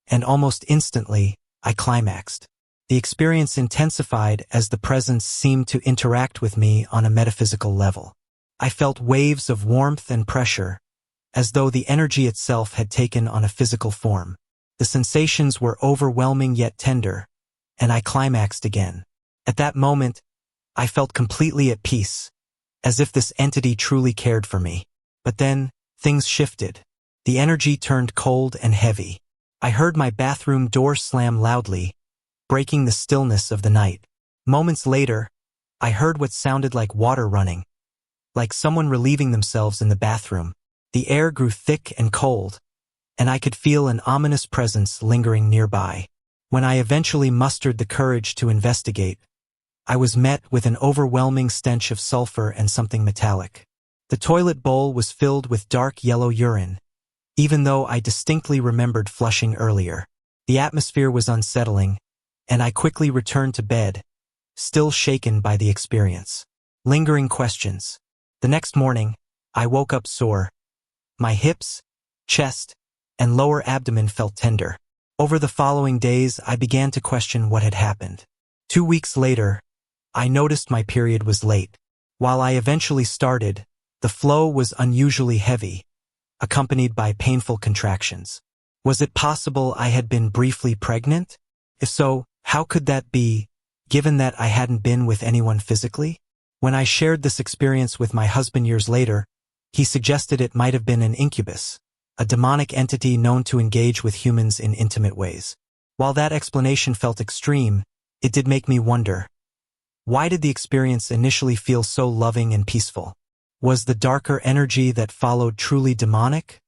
and almost instantly, I climaxed. The experience intensified as the presence seemed to interact with me on a metaphysical level. I felt waves of warmth and pressure, as though the energy itself had taken on a physical form. The sensations were overwhelming yet tender, and I climaxed again. At that moment, I felt completely at peace, as if this entity truly cared for me. But then, things shifted. The energy turned cold and heavy. I heard my bathroom door slam loudly, breaking the stillness of the night. Moments later, I heard what sounded like water running, like someone relieving themselves in the bathroom. The air grew thick and cold, and I could feel an ominous presence lingering nearby. When I eventually mustered the courage to investigate, I was met with an overwhelming stench of sulfur and something metallic. The toilet bowl was filled with dark yellow urine, even though I distinctly remembered flushing earlier. The atmosphere was unsettling, and I quickly returned to bed, still shaken by the experience. Lingering questions. The next morning, I woke up sore. My hips, chest, and lower abdomen felt tender. Over the following days, I began to question what had happened. 2 weeks later, I noticed my period was late. While I eventually started, the flow was unusually heavy, accompanied by painful contractions. Was it possible I had been briefly pregnant? If so, how could that be, given that I hadn't been with anyone physically? When I shared this experience with my husband years later, he suggested it might have been an incubus, a demonic entity known to engage with humans in intimate ways. While that explanation felt extreme, it did make me wonder, why did the experience initially feel so loving and peaceful? Was the darker energy that followed truly demonic,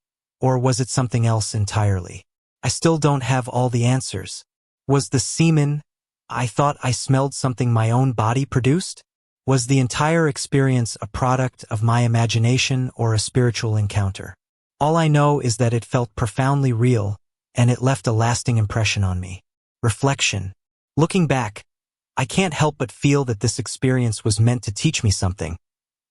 or was it something else entirely? I still don't have all the answers. Was the semen I thought I smelled something my own body produced? Was the entire experience a product of my imagination or a spiritual encounter? All I know is that it felt profoundly real, and it left a lasting impression on me. Reflection. Looking back, I can't help but feel that this experience was meant to teach me something,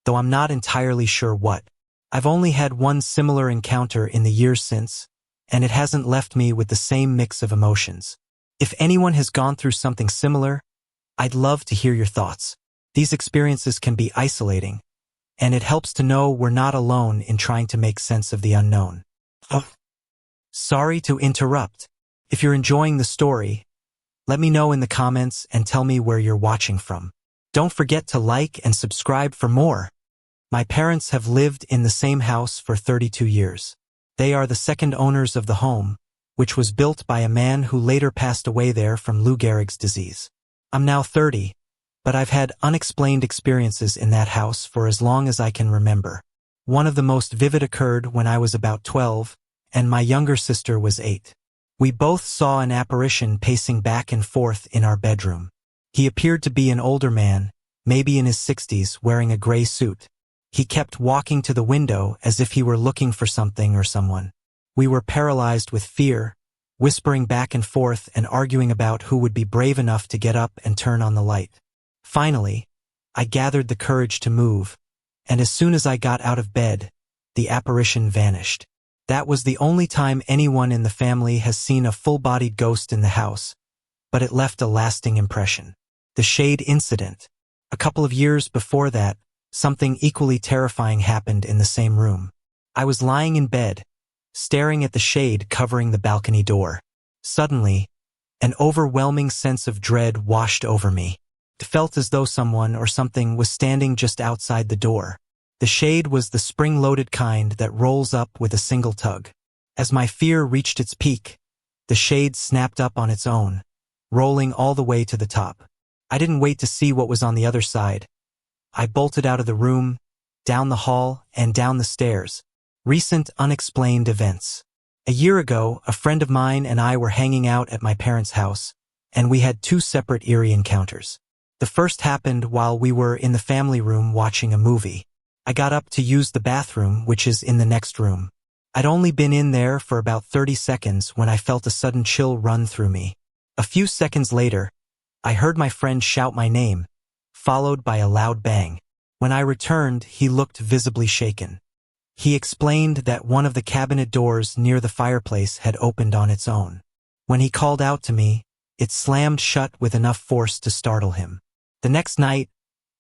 though I'm not entirely sure what. I've only had one similar encounter in the years since, and it hasn't left me with the same mix of emotions. If anyone has gone through something similar, I'd love to hear your thoughts. These experiences can be isolating, and it helps to know we're not alone in trying to make sense of the unknown. Sorry to interrupt. If you're enjoying the story, let me know in the comments and tell me where you're watching from. Don't forget to like and subscribe for more. My parents have lived in the same house for 32 years. They are the second owners of the home, which was built by a man who later passed away there from Lou Gehrig's disease. I'm now 30, but I've had unexplained experiences in that house for as long as I can remember. One of the most vivid occurred when I was about 12, and my younger sister was 8. We both saw an apparition pacing back and forth in our bedroom. He appeared to be an older man, maybe in his 60s, wearing a gray suit. He kept walking to the window as if he were looking for something or someone. We were paralyzed with fear, whispering back and forth and arguing about who would be brave enough to get up and turn on the light. Finally, I gathered the courage to move, and as soon as I got out of bed, the apparition vanished. That was the only time anyone in the family has seen a full-bodied ghost in the house, but it left a lasting impression. The shade incident. A couple of years before that, something equally terrifying happened in the same room. I was lying in bed, staring at the shade covering the balcony door. Suddenly, an overwhelming sense of dread washed over me. It felt as though someone or something was standing just outside the door. The shade was the spring-loaded kind that rolls up with a single tug. As my fear reached its peak, the shade snapped up on its own, rolling all the way to the top. I didn't wait to see what was on the other side. I bolted out of the room, down the hall, and down the stairs. Recent unexplained events. A year ago, a friend of mine and I were hanging out at my parents' house, and we had 2 separate eerie encounters. The first happened while we were in the family room watching a movie. I got up to use the bathroom, which is in the next room. I'd only been in there for about 30 seconds when I felt a sudden chill run through me. A few seconds later, I heard my friend shout my name, followed by a loud bang. When I returned, he looked visibly shaken. He explained that one of the cabinet doors near the fireplace had opened on its own. When he called out to me, it slammed shut with enough force to startle him. The next night,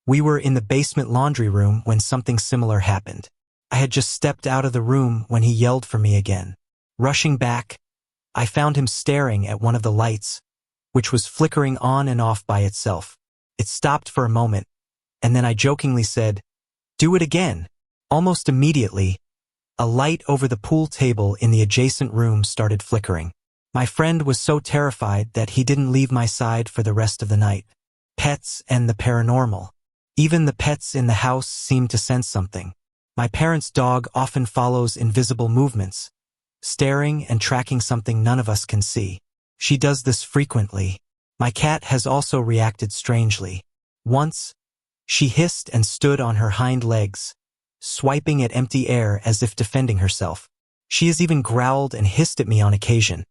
we were in the basement laundry room when something similar happened. I had just stepped out of the room when he yelled for me again. Rushing back, I found him staring at one of the lights, which was flickering on and off by itself. It stopped for a moment, and then I jokingly said, "Do it again." Almost immediately, a light over the pool table in the adjacent room started flickering. My friend was so terrified that he didn't leave my side for the rest of the night. Pets and the paranormal. Even the pets in the house seemed to sense something. My parents' dog often follows invisible movements, staring and tracking something none of us can see. She does this frequently. My cat has also reacted strangely. Once, she hissed and stood on her hind legs, swiping at empty air as if defending herself. She has even growled and hissed at me on occasion,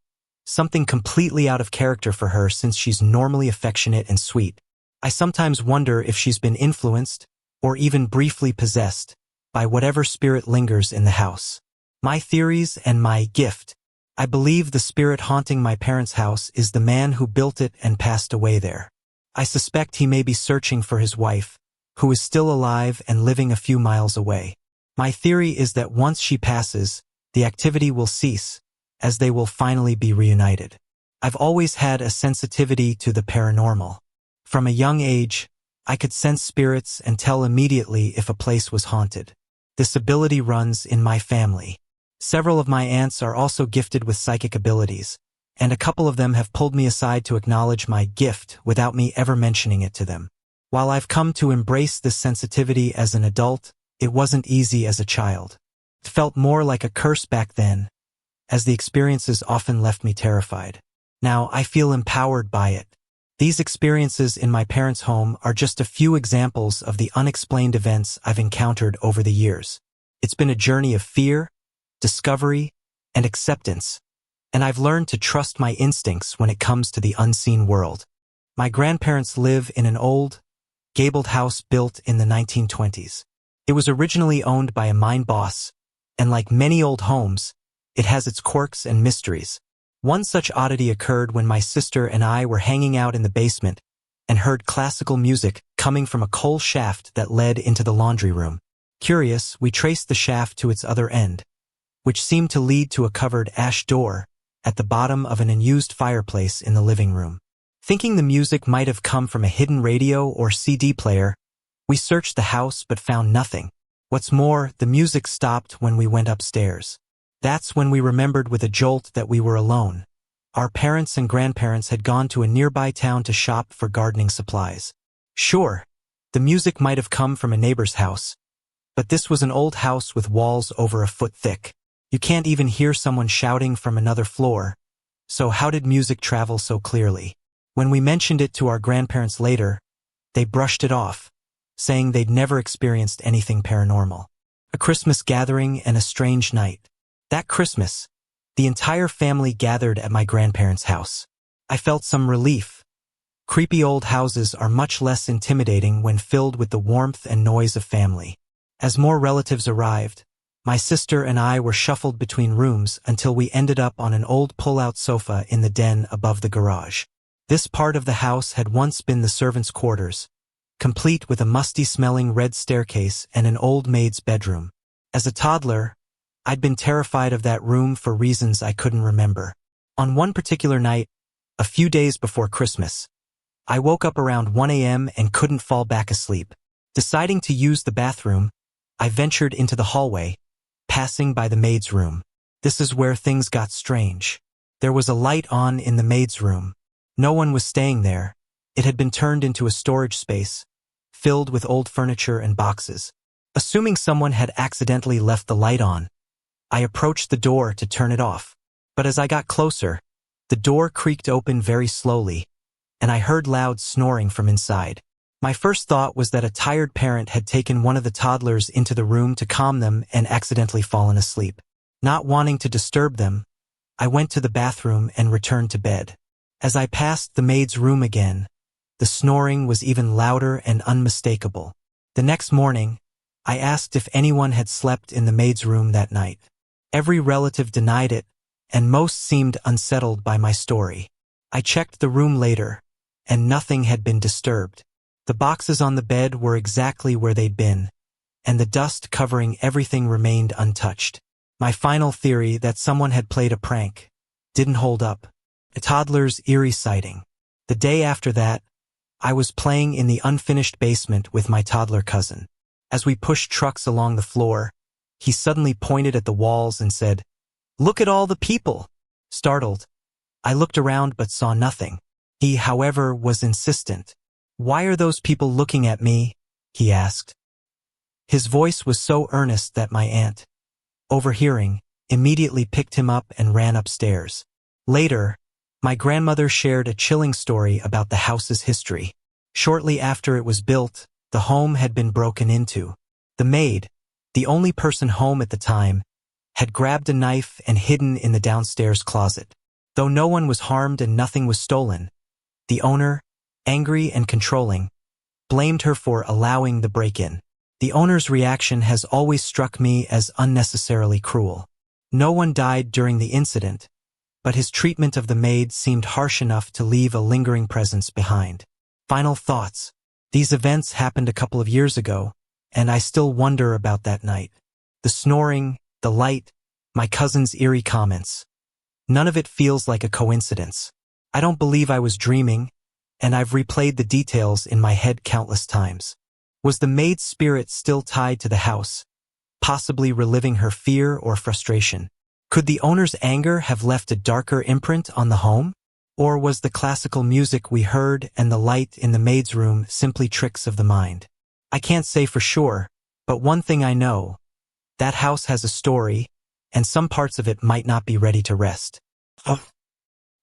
something completely out of character for her since she's normally affectionate and sweet. I sometimes wonder if she's been influenced, or even briefly possessed, by whatever spirit lingers in the house. My theories and my gift. I believe the spirit haunting my parents' house is the man who built it and passed away there. I suspect he may be searching for his wife, who is still alive and living a few miles away. My theory is that once she passes, the activity will cease, as they will finally be reunited. I've always had a sensitivity to the paranormal. From a young age, I could sense spirits and tell immediately if a place was haunted. This ability runs in my family. Several of my aunts are also gifted with psychic abilities, and a couple of them have pulled me aside to acknowledge my gift without me ever mentioning it to them. While I've come to embrace this sensitivity as an adult, it wasn't easy as a child. It felt more like a curse back then, as the experiences often left me terrified. Now I feel empowered by it. These experiences in my parents' home are just a few examples of the unexplained events I've encountered over the years. It's been a journey of fear, discovery, and acceptance, and I've learned to trust my instincts when it comes to the unseen world. My grandparents live in an old, gabled house built in the 1920s. It was originally owned by a mine boss, and like many old homes, it has its quirks and mysteries. One such oddity occurred when my sister and I were hanging out in the basement and heard classical music coming from a coal shaft that led into the laundry room. Curious, we traced the shaft to its other end, which seemed to lead to a covered ash door at the bottom of an unused fireplace in the living room. Thinking the music might have come from a hidden radio or CD player, we searched the house but found nothing. What's more, the music stopped when we went upstairs. That's when we remembered with a jolt that we were alone. Our parents and grandparents had gone to a nearby town to shop for gardening supplies. Sure, the music might have come from a neighbor's house, but this was an old house with walls over a foot thick. You can't even hear someone shouting from another floor, so how did music travel so clearly? When we mentioned it to our grandparents later, they brushed it off, saying they'd never experienced anything paranormal. A Christmas gathering and a strange night. That Christmas, the entire family gathered at my grandparents' house. I felt some relief. Creepy old houses are much less intimidating when filled with the warmth and noise of family. As more relatives arrived, my sister and I were shuffled between rooms until we ended up on an old pull-out sofa in the den above the garage. This part of the house had once been the servants' quarters, complete with a musty-smelling red staircase and an old maid's bedroom. As a toddler, I'd been terrified of that room for reasons I couldn't remember. On one particular night, a few days before Christmas, I woke up around 1 a.m. and couldn't fall back asleep. Deciding to use the bathroom, I ventured into the hallway, passing by the maid's room. This is where things got strange. There was a light on in the maid's room. No one was staying there. It had been turned into a storage space, filled with old furniture and boxes. Assuming someone had accidentally left the light on, I approached the door to turn it off. But as I got closer, the door creaked open very slowly, and I heard loud snoring from inside. My first thought was that a tired parent had taken one of the toddlers into the room to calm them and accidentally fallen asleep. Not wanting to disturb them, I went to the bathroom and returned to bed. As I passed the maid's room again, the snoring was even louder and unmistakable. The next morning, I asked if anyone had slept in the maid's room that night. Every relative denied it, and most seemed unsettled by my story. I checked the room later, and nothing had been disturbed. The boxes on the bed were exactly where they'd been, and the dust covering everything remained untouched. My final theory that someone had played a prank didn't hold up. A toddler's eerie sighting. The day after that, I was playing in the unfinished basement with my toddler cousin. As we pushed trucks along the floor, he suddenly pointed at the walls and said, "Look at all the people!" Startled, I looked around but saw nothing. He, however, was insistent. "Why are those people looking at me?" he asked. His voice was so earnest that my aunt, overhearing, immediately picked him up and ran upstairs. Later, my grandmother shared a chilling story about the house's history. Shortly after it was built, the home had been broken into. The maid, the only person home at the time, had grabbed a knife and hidden in the downstairs closet. Though no one was harmed and nothing was stolen, the owner, angry and controlling, blamed her for allowing the break-in. The owner's reaction has always struck me as unnecessarily cruel. No one died during the incident, but his treatment of the maid seemed harsh enough to leave a lingering presence behind. Final thoughts. These events happened a couple of years ago, and I still wonder about that night. The snoring, the light, my cousin's eerie comments. None of it feels like a coincidence. I don't believe I was dreaming, and I've replayed the details in my head countless times. Was the maid's spirit still tied to the house, possibly reliving her fear or frustration? Could the owner's anger have left a darker imprint on the home? Or was the classical music we heard and the light in the maid's room simply tricks of the mind? I can't say for sure, but one thing I know, that house has a story, and some parts of it might not be ready to rest.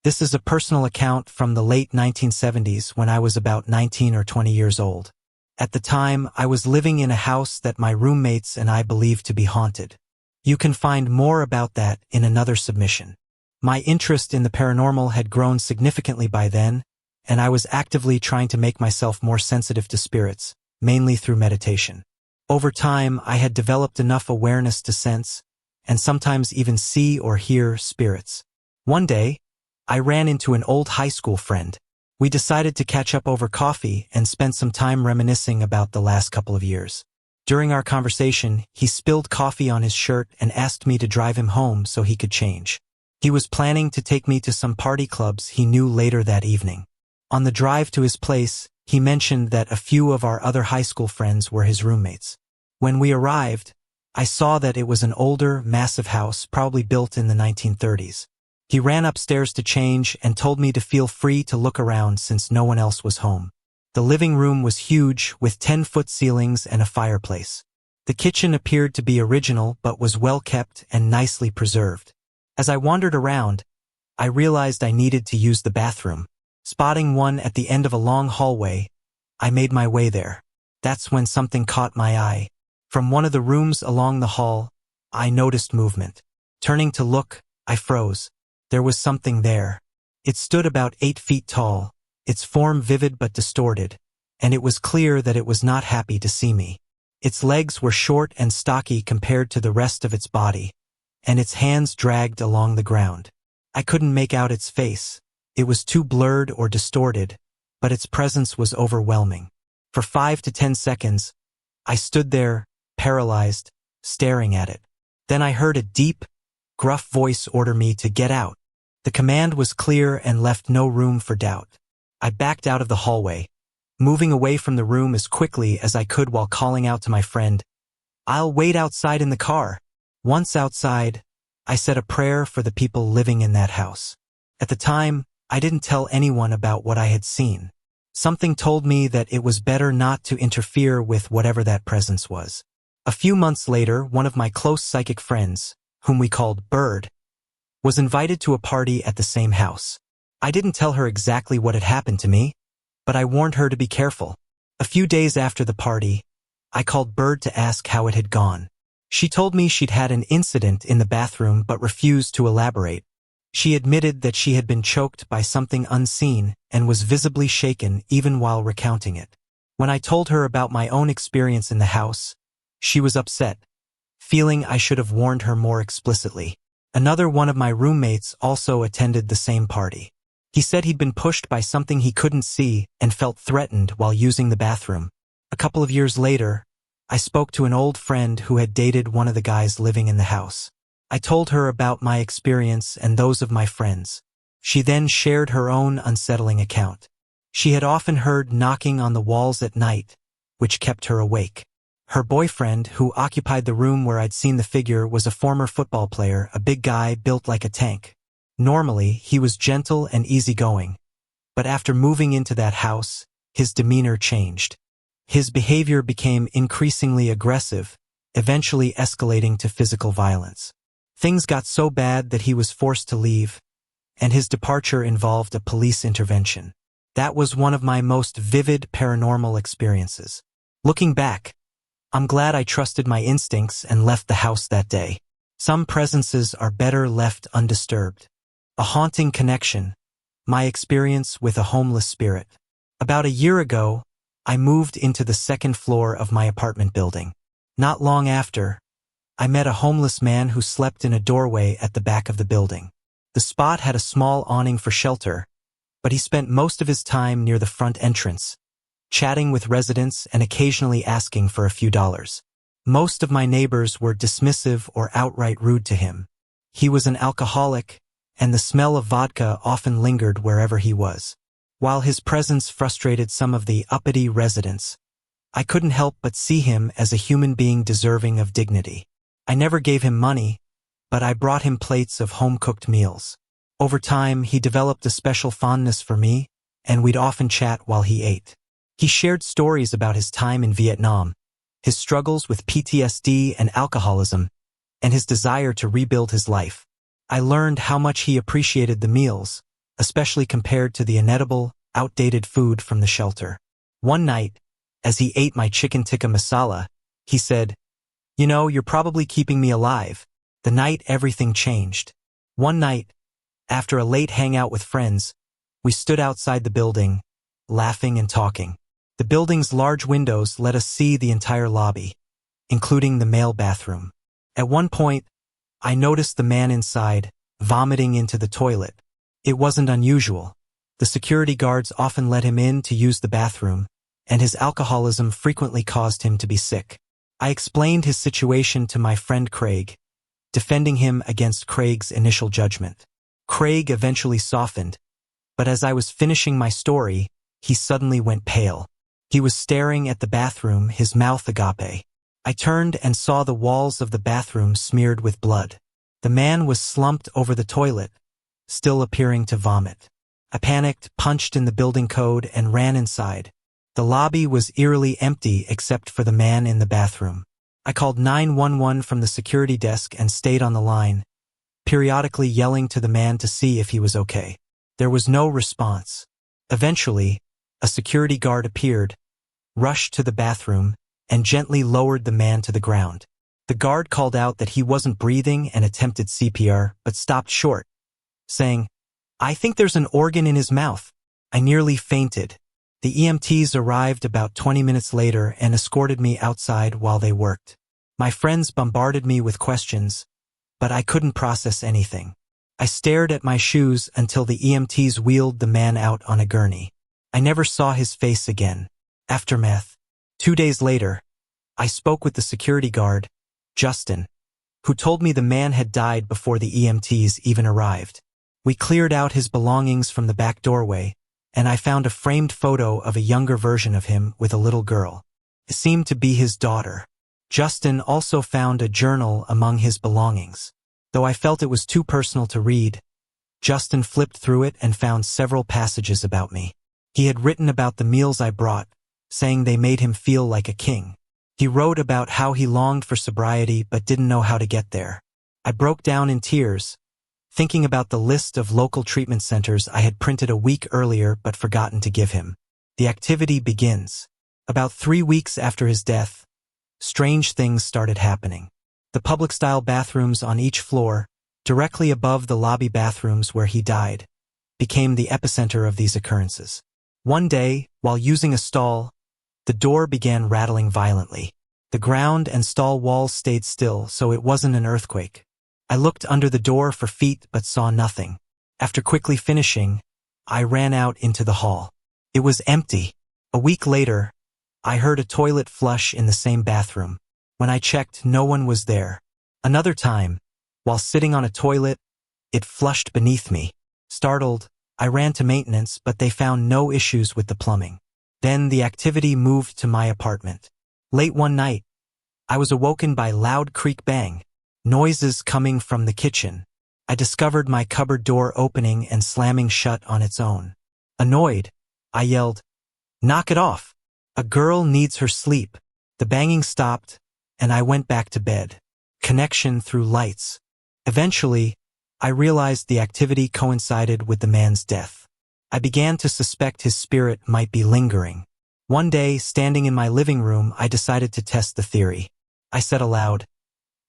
This is a personal account from the late 1970s when I was about 19 or 20 years old. At the time, I was living in a house that my roommates and I believed to be haunted. You can find more about that in another submission. My interest in the paranormal had grown significantly by then, and I was actively trying to make myself more sensitive to spirits, mainly through meditation. Over time, I had developed enough awareness to sense, and sometimes even see or hear spirits. One day, I ran into an old high school friend. We decided to catch up over coffee and spend some time reminiscing about the last couple of years. During our conversation, he spilled coffee on his shirt and asked me to drive him home so he could change. He was planning to take me to some party clubs he knew later that evening. On the drive to his place, he mentioned that a few of our other high school friends were his roommates. When we arrived, I saw that it was an older, massive house, probably built in the 1930s. He ran upstairs to change and told me to feel free to look around since no one else was home. The living room was huge, with 10-foot ceilings and a fireplace. The kitchen appeared to be original but was well kept and nicely preserved. As I wandered around, I realized I needed to use the bathroom. Spotting one at the end of a long hallway, I made my way there. That's when something caught my eye. From one of the rooms along the hall, I noticed movement. Turning to look, I froze. There was something there. It stood about 8 feet tall, its form vivid but distorted, and it was clear that it was not happy to see me. Its legs were short and stocky compared to the rest of its body, and its hands dragged along the ground. I couldn't make out its face. It was too blurred or distorted, but its presence was overwhelming. For 5 to 10 seconds, I stood there, paralyzed, staring at it. Then I heard a deep, gruff voice order me to get out. The command was clear and left no room for doubt. I backed out of the hallway, moving away from the room as quickly as I could while calling out to my friend, "I'll wait outside in the car." Once outside, I said a prayer for the people living in that house. At the time, I didn't tell anyone about what I had seen. Something told me that it was better not to interfere with whatever that presence was. A few months later, one of my close psychic friends, whom we called Bird, was invited to a party at the same house. I didn't tell her exactly what had happened to me, but I warned her to be careful. A few days after the party, I called Bird to ask how it had gone. She told me she'd had an incident in the bathroom but refused to elaborate. She admitted that she had been choked by something unseen and was visibly shaken even while recounting it. When I told her about my own experience in the house, she was upset, feeling I should have warned her more explicitly. Another one of my roommates also attended the same party. He said he'd been pushed by something he couldn't see and felt threatened while using the bathroom. A couple of years later, I spoke to an old friend who had dated one of the guys living in the house. I told her about my experience and those of my friends. She then shared her own unsettling account. She had often heard knocking on the walls at night, which kept her awake. Her boyfriend, who occupied the room where I'd seen the figure, was a former football player, a big guy built like a tank. Normally, he was gentle and easygoing, but after moving into that house, his demeanor changed. His behavior became increasingly aggressive, eventually escalating to physical violence. Things got so bad that he was forced to leave, and his departure involved a police intervention. That was one of my most vivid paranormal experiences. Looking back, I'm glad I trusted my instincts and left the house that day. Some presences are better left undisturbed. A haunting connection, my experience with a homeless spirit. About a year ago, I moved into the second floor of my apartment building. Not long after, I met a homeless man who slept in a doorway at the back of the building. The spot had a small awning for shelter, but he spent most of his time near the front entrance, chatting with residents and occasionally asking for a few dollars. Most of my neighbors were dismissive or outright rude to him. He was an alcoholic, and the smell of vodka often lingered wherever he was. While his presence frustrated some of the uppity residents, I couldn't help but see him as a human being deserving of dignity. I never gave him money, but I brought him plates of home-cooked meals. Over time, he developed a special fondness for me, and we'd often chat while he ate. He shared stories about his time in Vietnam, his struggles with PTSD and alcoholism, and his desire to rebuild his life. I learned how much he appreciated the meals, especially compared to the inedible, outdated food from the shelter. One night, as he ate my chicken tikka masala, he said, "You know, you're probably keeping me alive." The night everything changed. One night, after a late hangout with friends, we stood outside the building, laughing and talking. The building's large windows let us see the entire lobby, including the male bathroom. At one point, I noticed the man inside, vomiting into the toilet. It wasn't unusual. The security guards often let him in to use the bathroom, and his alcoholism frequently caused him to be sick. I explained his situation to my friend Craig, defending him against Craig's initial judgment. Craig eventually softened, but as I was finishing my story, he suddenly went pale. He was staring at the bathroom, his mouth agape. I turned and saw the walls of the bathroom smeared with blood. The man was slumped over the toilet, still appearing to vomit. I panicked, punched in the building code, and ran inside. The lobby was eerily empty except for the man in the bathroom. I called 911 from the security desk and stayed on the line, periodically yelling to the man to see if he was okay. There was no response. Eventually, a security guard appeared, rushed to the bathroom, and gently lowered the man to the ground. The guard called out that he wasn't breathing and attempted CPR, but stopped short, saying, "I think there's an organ in his mouth." I nearly fainted. The EMTs arrived about 20 minutes later and escorted me outside while they worked. My friends bombarded me with questions, but I couldn't process anything. I stared at my shoes until the EMTs wheeled the man out on a gurney. I never saw his face again. Aftermath. 2 days later, I spoke with the security guard, Justin, who told me the man had died before the EMTs even arrived. We cleared out his belongings from the back doorway, and I found a framed photo of a younger version of him with a little girl. It seemed to be his daughter. Justin also found a journal among his belongings. Though I felt it was too personal to read, Justin flipped through it and found several passages about me. He had written about the meals I brought, saying they made him feel like a king. He wrote about how he longed for sobriety but didn't know how to get there. I broke down in tears, thinking about the list of local treatment centers I had printed a week earlier but forgotten to give him. The activity begins. About 3 weeks after his death, strange things started happening. The public-style bathrooms on each floor, directly above the lobby bathrooms where he died, became the epicenter of these occurrences. One day, while using a stall, the door began rattling violently. The ground and stall walls stayed still, so it wasn't an earthquake. I looked under the door for feet but saw nothing. After quickly finishing, I ran out into the hall. It was empty. A week later, I heard a toilet flush in the same bathroom. When I checked, no one was there. Another time, while sitting on a toilet, it flushed beneath me. Startled, I ran to maintenance, but they found no issues with the plumbing. Then the activity moved to my apartment. Late one night, I was awoken by loud creak bang, noises coming from the kitchen. I discovered my cupboard door opening and slamming shut on its own. Annoyed, I yelled, "Knock it off! A girl needs her sleep." The banging stopped, and I went back to bed. Connection through lights. Eventually, I realized the activity coincided with the man's death. I began to suspect his spirit might be lingering. One day, standing in my living room, I decided to test the theory. I said aloud,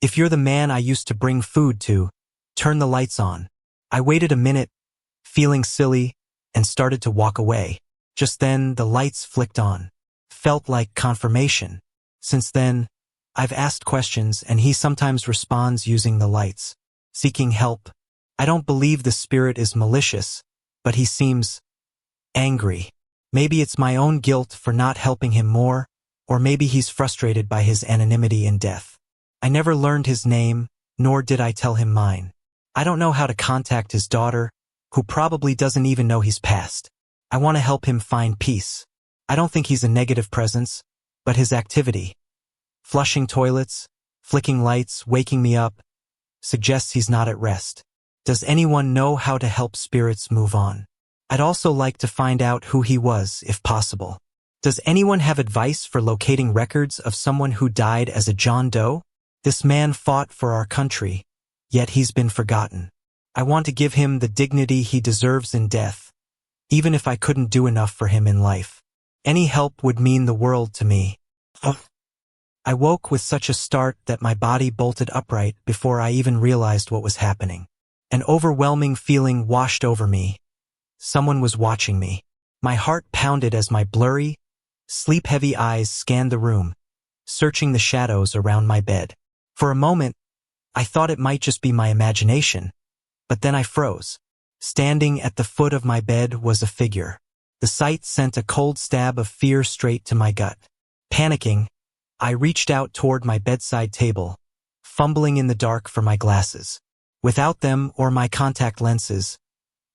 "If you're the man I used to bring food to, turn the lights on." I waited a minute, feeling silly, and started to walk away. Just then, the lights flicked on. Felt like confirmation. Since then, I've asked questions, and he sometimes responds using the lights, seeking help. I don't believe the spirit is malicious, but he seems angry. Maybe it's my own guilt for not helping him more, or maybe he's frustrated by his anonymity and death. I never learned his name, nor did I tell him mine. I don't know how to contact his daughter, who probably doesn't even know he's passed. I want to help him find peace. I don't think he's a negative presence, but his activity, flushing toilets, flicking lights, waking me up, suggests he's not at rest. Does anyone know how to help spirits move on? I'd also like to find out who he was, if possible. Does anyone have advice for locating records of someone who died as a John Doe? This man fought for our country, yet he's been forgotten. I want to give him the dignity he deserves in death, even if I couldn't do enough for him in life. Any help would mean the world to me. I woke with such a start that my body bolted upright before I even realized what was happening. An overwhelming feeling washed over me. Someone was watching me. My heart pounded as my blurry, sleep-heavy eyes scanned the room, searching the shadows around my bed. For a moment, I thought it might just be my imagination, but then I froze. Standing at the foot of my bed was a figure. The sight sent a cold stab of fear straight to my gut. Panicking, I reached out toward my bedside table, fumbling in the dark for my glasses. Without them or my contact lenses,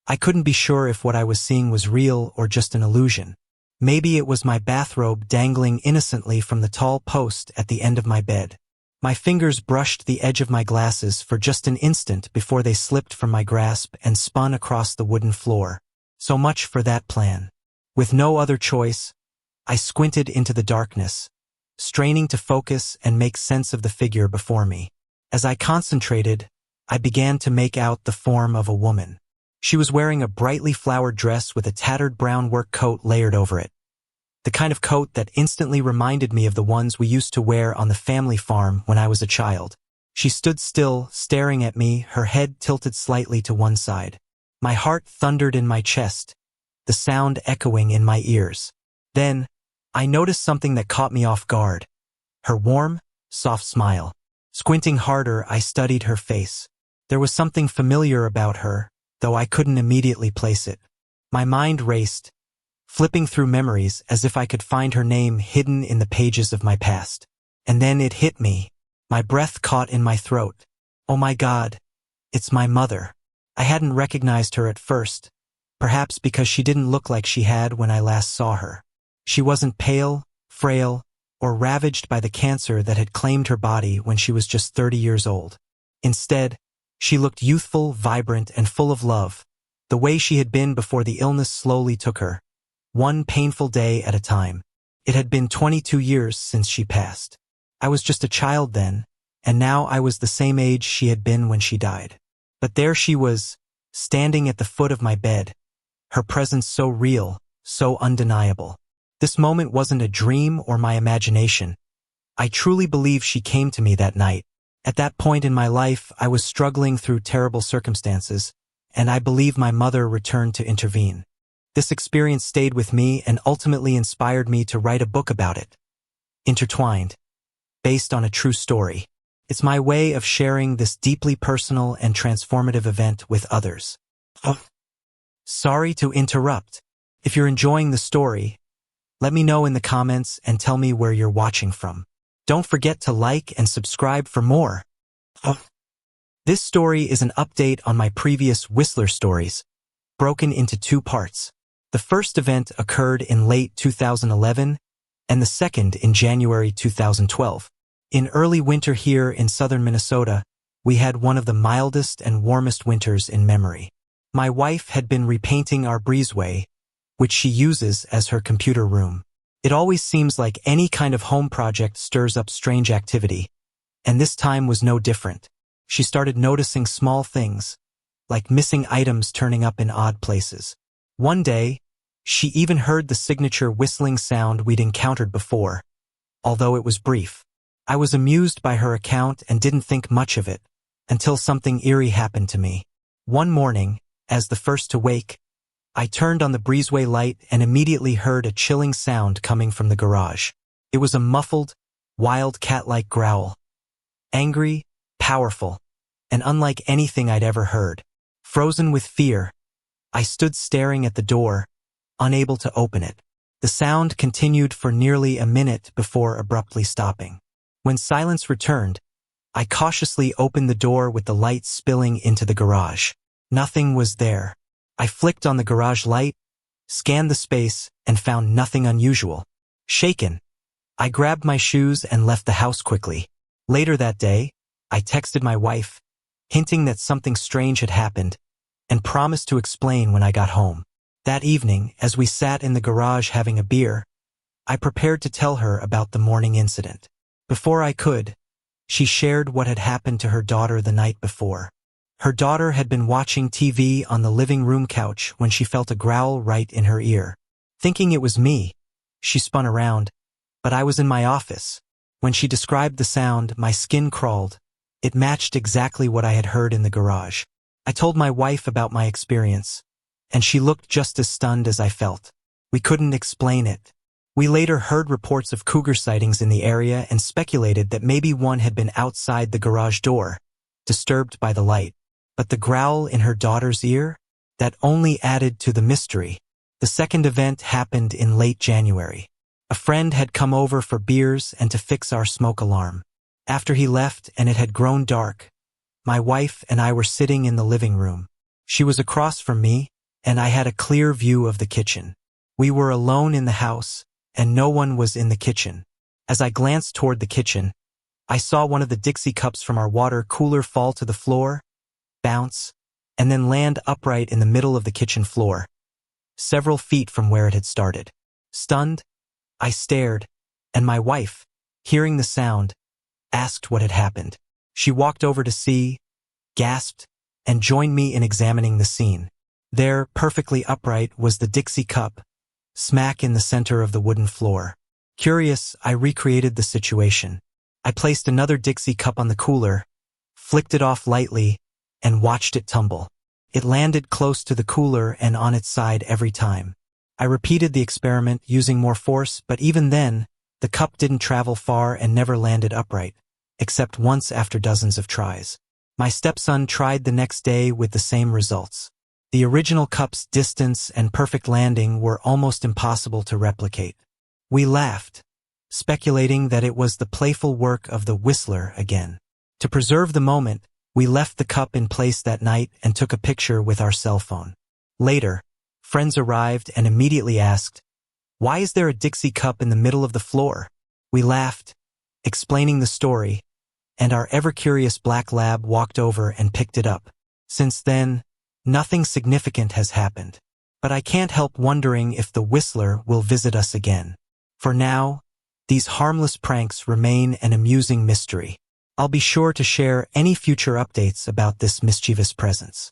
I couldn't be sure if what I was seeing was real or just an illusion. Maybe it was my bathrobe dangling innocently from the tall post at the end of my bed. My fingers brushed the edge of my glasses for just an instant before they slipped from my grasp and spun across the wooden floor. So much for that plan. With no other choice, I squinted into the darkness, straining to focus and make sense of the figure before me. As I concentrated, I began to make out the form of a woman. She was wearing a brightly flowered dress with a tattered brown work coat layered over it. The kind of coat that instantly reminded me of the ones we used to wear on the family farm when I was a child. She stood still, staring at me, her head tilted slightly to one side. My heart thundered in my chest, the sound echoing in my ears. Then, I noticed something that caught me off guard. Her warm, soft smile. Squinting harder, I studied her face. There was something familiar about her, though I couldn't immediately place it. My mind raced, flipping through memories as if I could find her name hidden in the pages of my past. And then it hit me. My breath caught in my throat. Oh my God, it's my mother. I hadn't recognized her at first, perhaps because she didn't look like she had when I last saw her. She wasn't pale, frail, or ravaged by the cancer that had claimed her body when she was just 30 years old. Instead, she looked youthful, vibrant, and full of love, the way she had been before the illness slowly took her, one painful day at a time. It had been 22 years since she passed. I was just a child then, and now I was the same age she had been when she died. But there she was, standing at the foot of my bed, her presence so real, so undeniable. This moment wasn't a dream or my imagination. I truly believe she came to me that night. At that point in my life, I was struggling through terrible circumstances, and I believe my mother returned to intervene. This experience stayed with me and ultimately inspired me to write a book about it. Intertwined, based on a true story. It's my way of sharing this deeply personal and transformative event with others. Sorry to interrupt. If you're enjoying the story, Let me know in the comments and tell me where you're watching from. Don't forget to like and subscribe for more. This story is an update on my previous Whistler stories, broken into two parts. The first event occurred in late 2011, and the second in January 2012. In early winter here in southern Minnesota, we had one of the mildest and warmest winters in memory. My wife had been repainting our breezeway, which she uses as her computer room. It always seems like any kind of home project stirs up strange activity, and this time was no different. She started noticing small things, like missing items turning up in odd places. One day, she even heard the signature whistling sound we'd encountered before, although it was brief. I was amused by her account and didn't think much of it, until something eerie happened to me. One morning, as the first to wake, I turned on the breezeway light and immediately heard a chilling sound coming from the garage. It was a muffled, wild cat-like growl. Angry, powerful, and unlike anything I'd ever heard. Frozen with fear, I stood staring at the door, unable to open it. The sound continued for nearly a minute before abruptly stopping. When silence returned, I cautiously opened the door with the light spilling into the garage. Nothing was there. I flicked on the garage light, scanned the space, and found nothing unusual. Shaken, I grabbed my shoes and left the house quickly. Later that day, I texted my wife, hinting that something strange had happened, and promised to explain when I got home. That evening, as we sat in the garage having a beer, I prepared to tell her about the morning incident. Before I could, she shared what had happened to her daughter the night before. Her daughter had been watching TV on the living room couch when she felt a growl right in her ear. Thinking it was me, she spun around, but I was in my office. When she described the sound, my skin crawled. It matched exactly what I had heard in the garage. I told my wife about my experience, and she looked just as stunned as I felt. We couldn't explain it. We later heard reports of cougar sightings in the area and speculated that maybe one had been outside the garage door, disturbed by the light. But the growl in her daughter's ear? That only added to the mystery. The second event happened in late January. A friend had come over for beers and to fix our smoke alarm. After he left and it had grown dark, my wife and I were sitting in the living room. She was across from me, and I had a clear view of the kitchen. We were alone in the house, and no one was in the kitchen. As I glanced toward the kitchen, I saw one of the Dixie cups from our water cooler fall to the floor, bounce, and then land upright in the middle of the kitchen floor, several feet from where it had started. Stunned, I stared, and my wife, hearing the sound, asked what had happened. She walked over to see, gasped, and joined me in examining the scene. There, perfectly upright, was the Dixie cup, smack in the center of the wooden floor. Curious, I recreated the situation. I placed another Dixie cup on the cooler, flicked it off lightly, and watched it tumble. It landed close to the cooler and on its side every time. I repeated the experiment using more force, but even then, the cup didn't travel far and never landed upright, except once after dozens of tries. My stepson tried the next day with the same results. The original cup's distance and perfect landing were almost impossible to replicate. We laughed, speculating that it was the playful work of the Whistler again. To preserve the moment, we left the cup in place that night and took a picture with our cell phone. Later, friends arrived and immediately asked, "Why is there a Dixie cup in the middle of the floor?" We laughed, explaining the story, and our ever-curious black lab walked over and picked it up. Since then, nothing significant has happened. But I can't help wondering if the Whistler will visit us again. For now, these harmless pranks remain an amusing mystery. I'll be sure to share any future updates about this mischievous presence.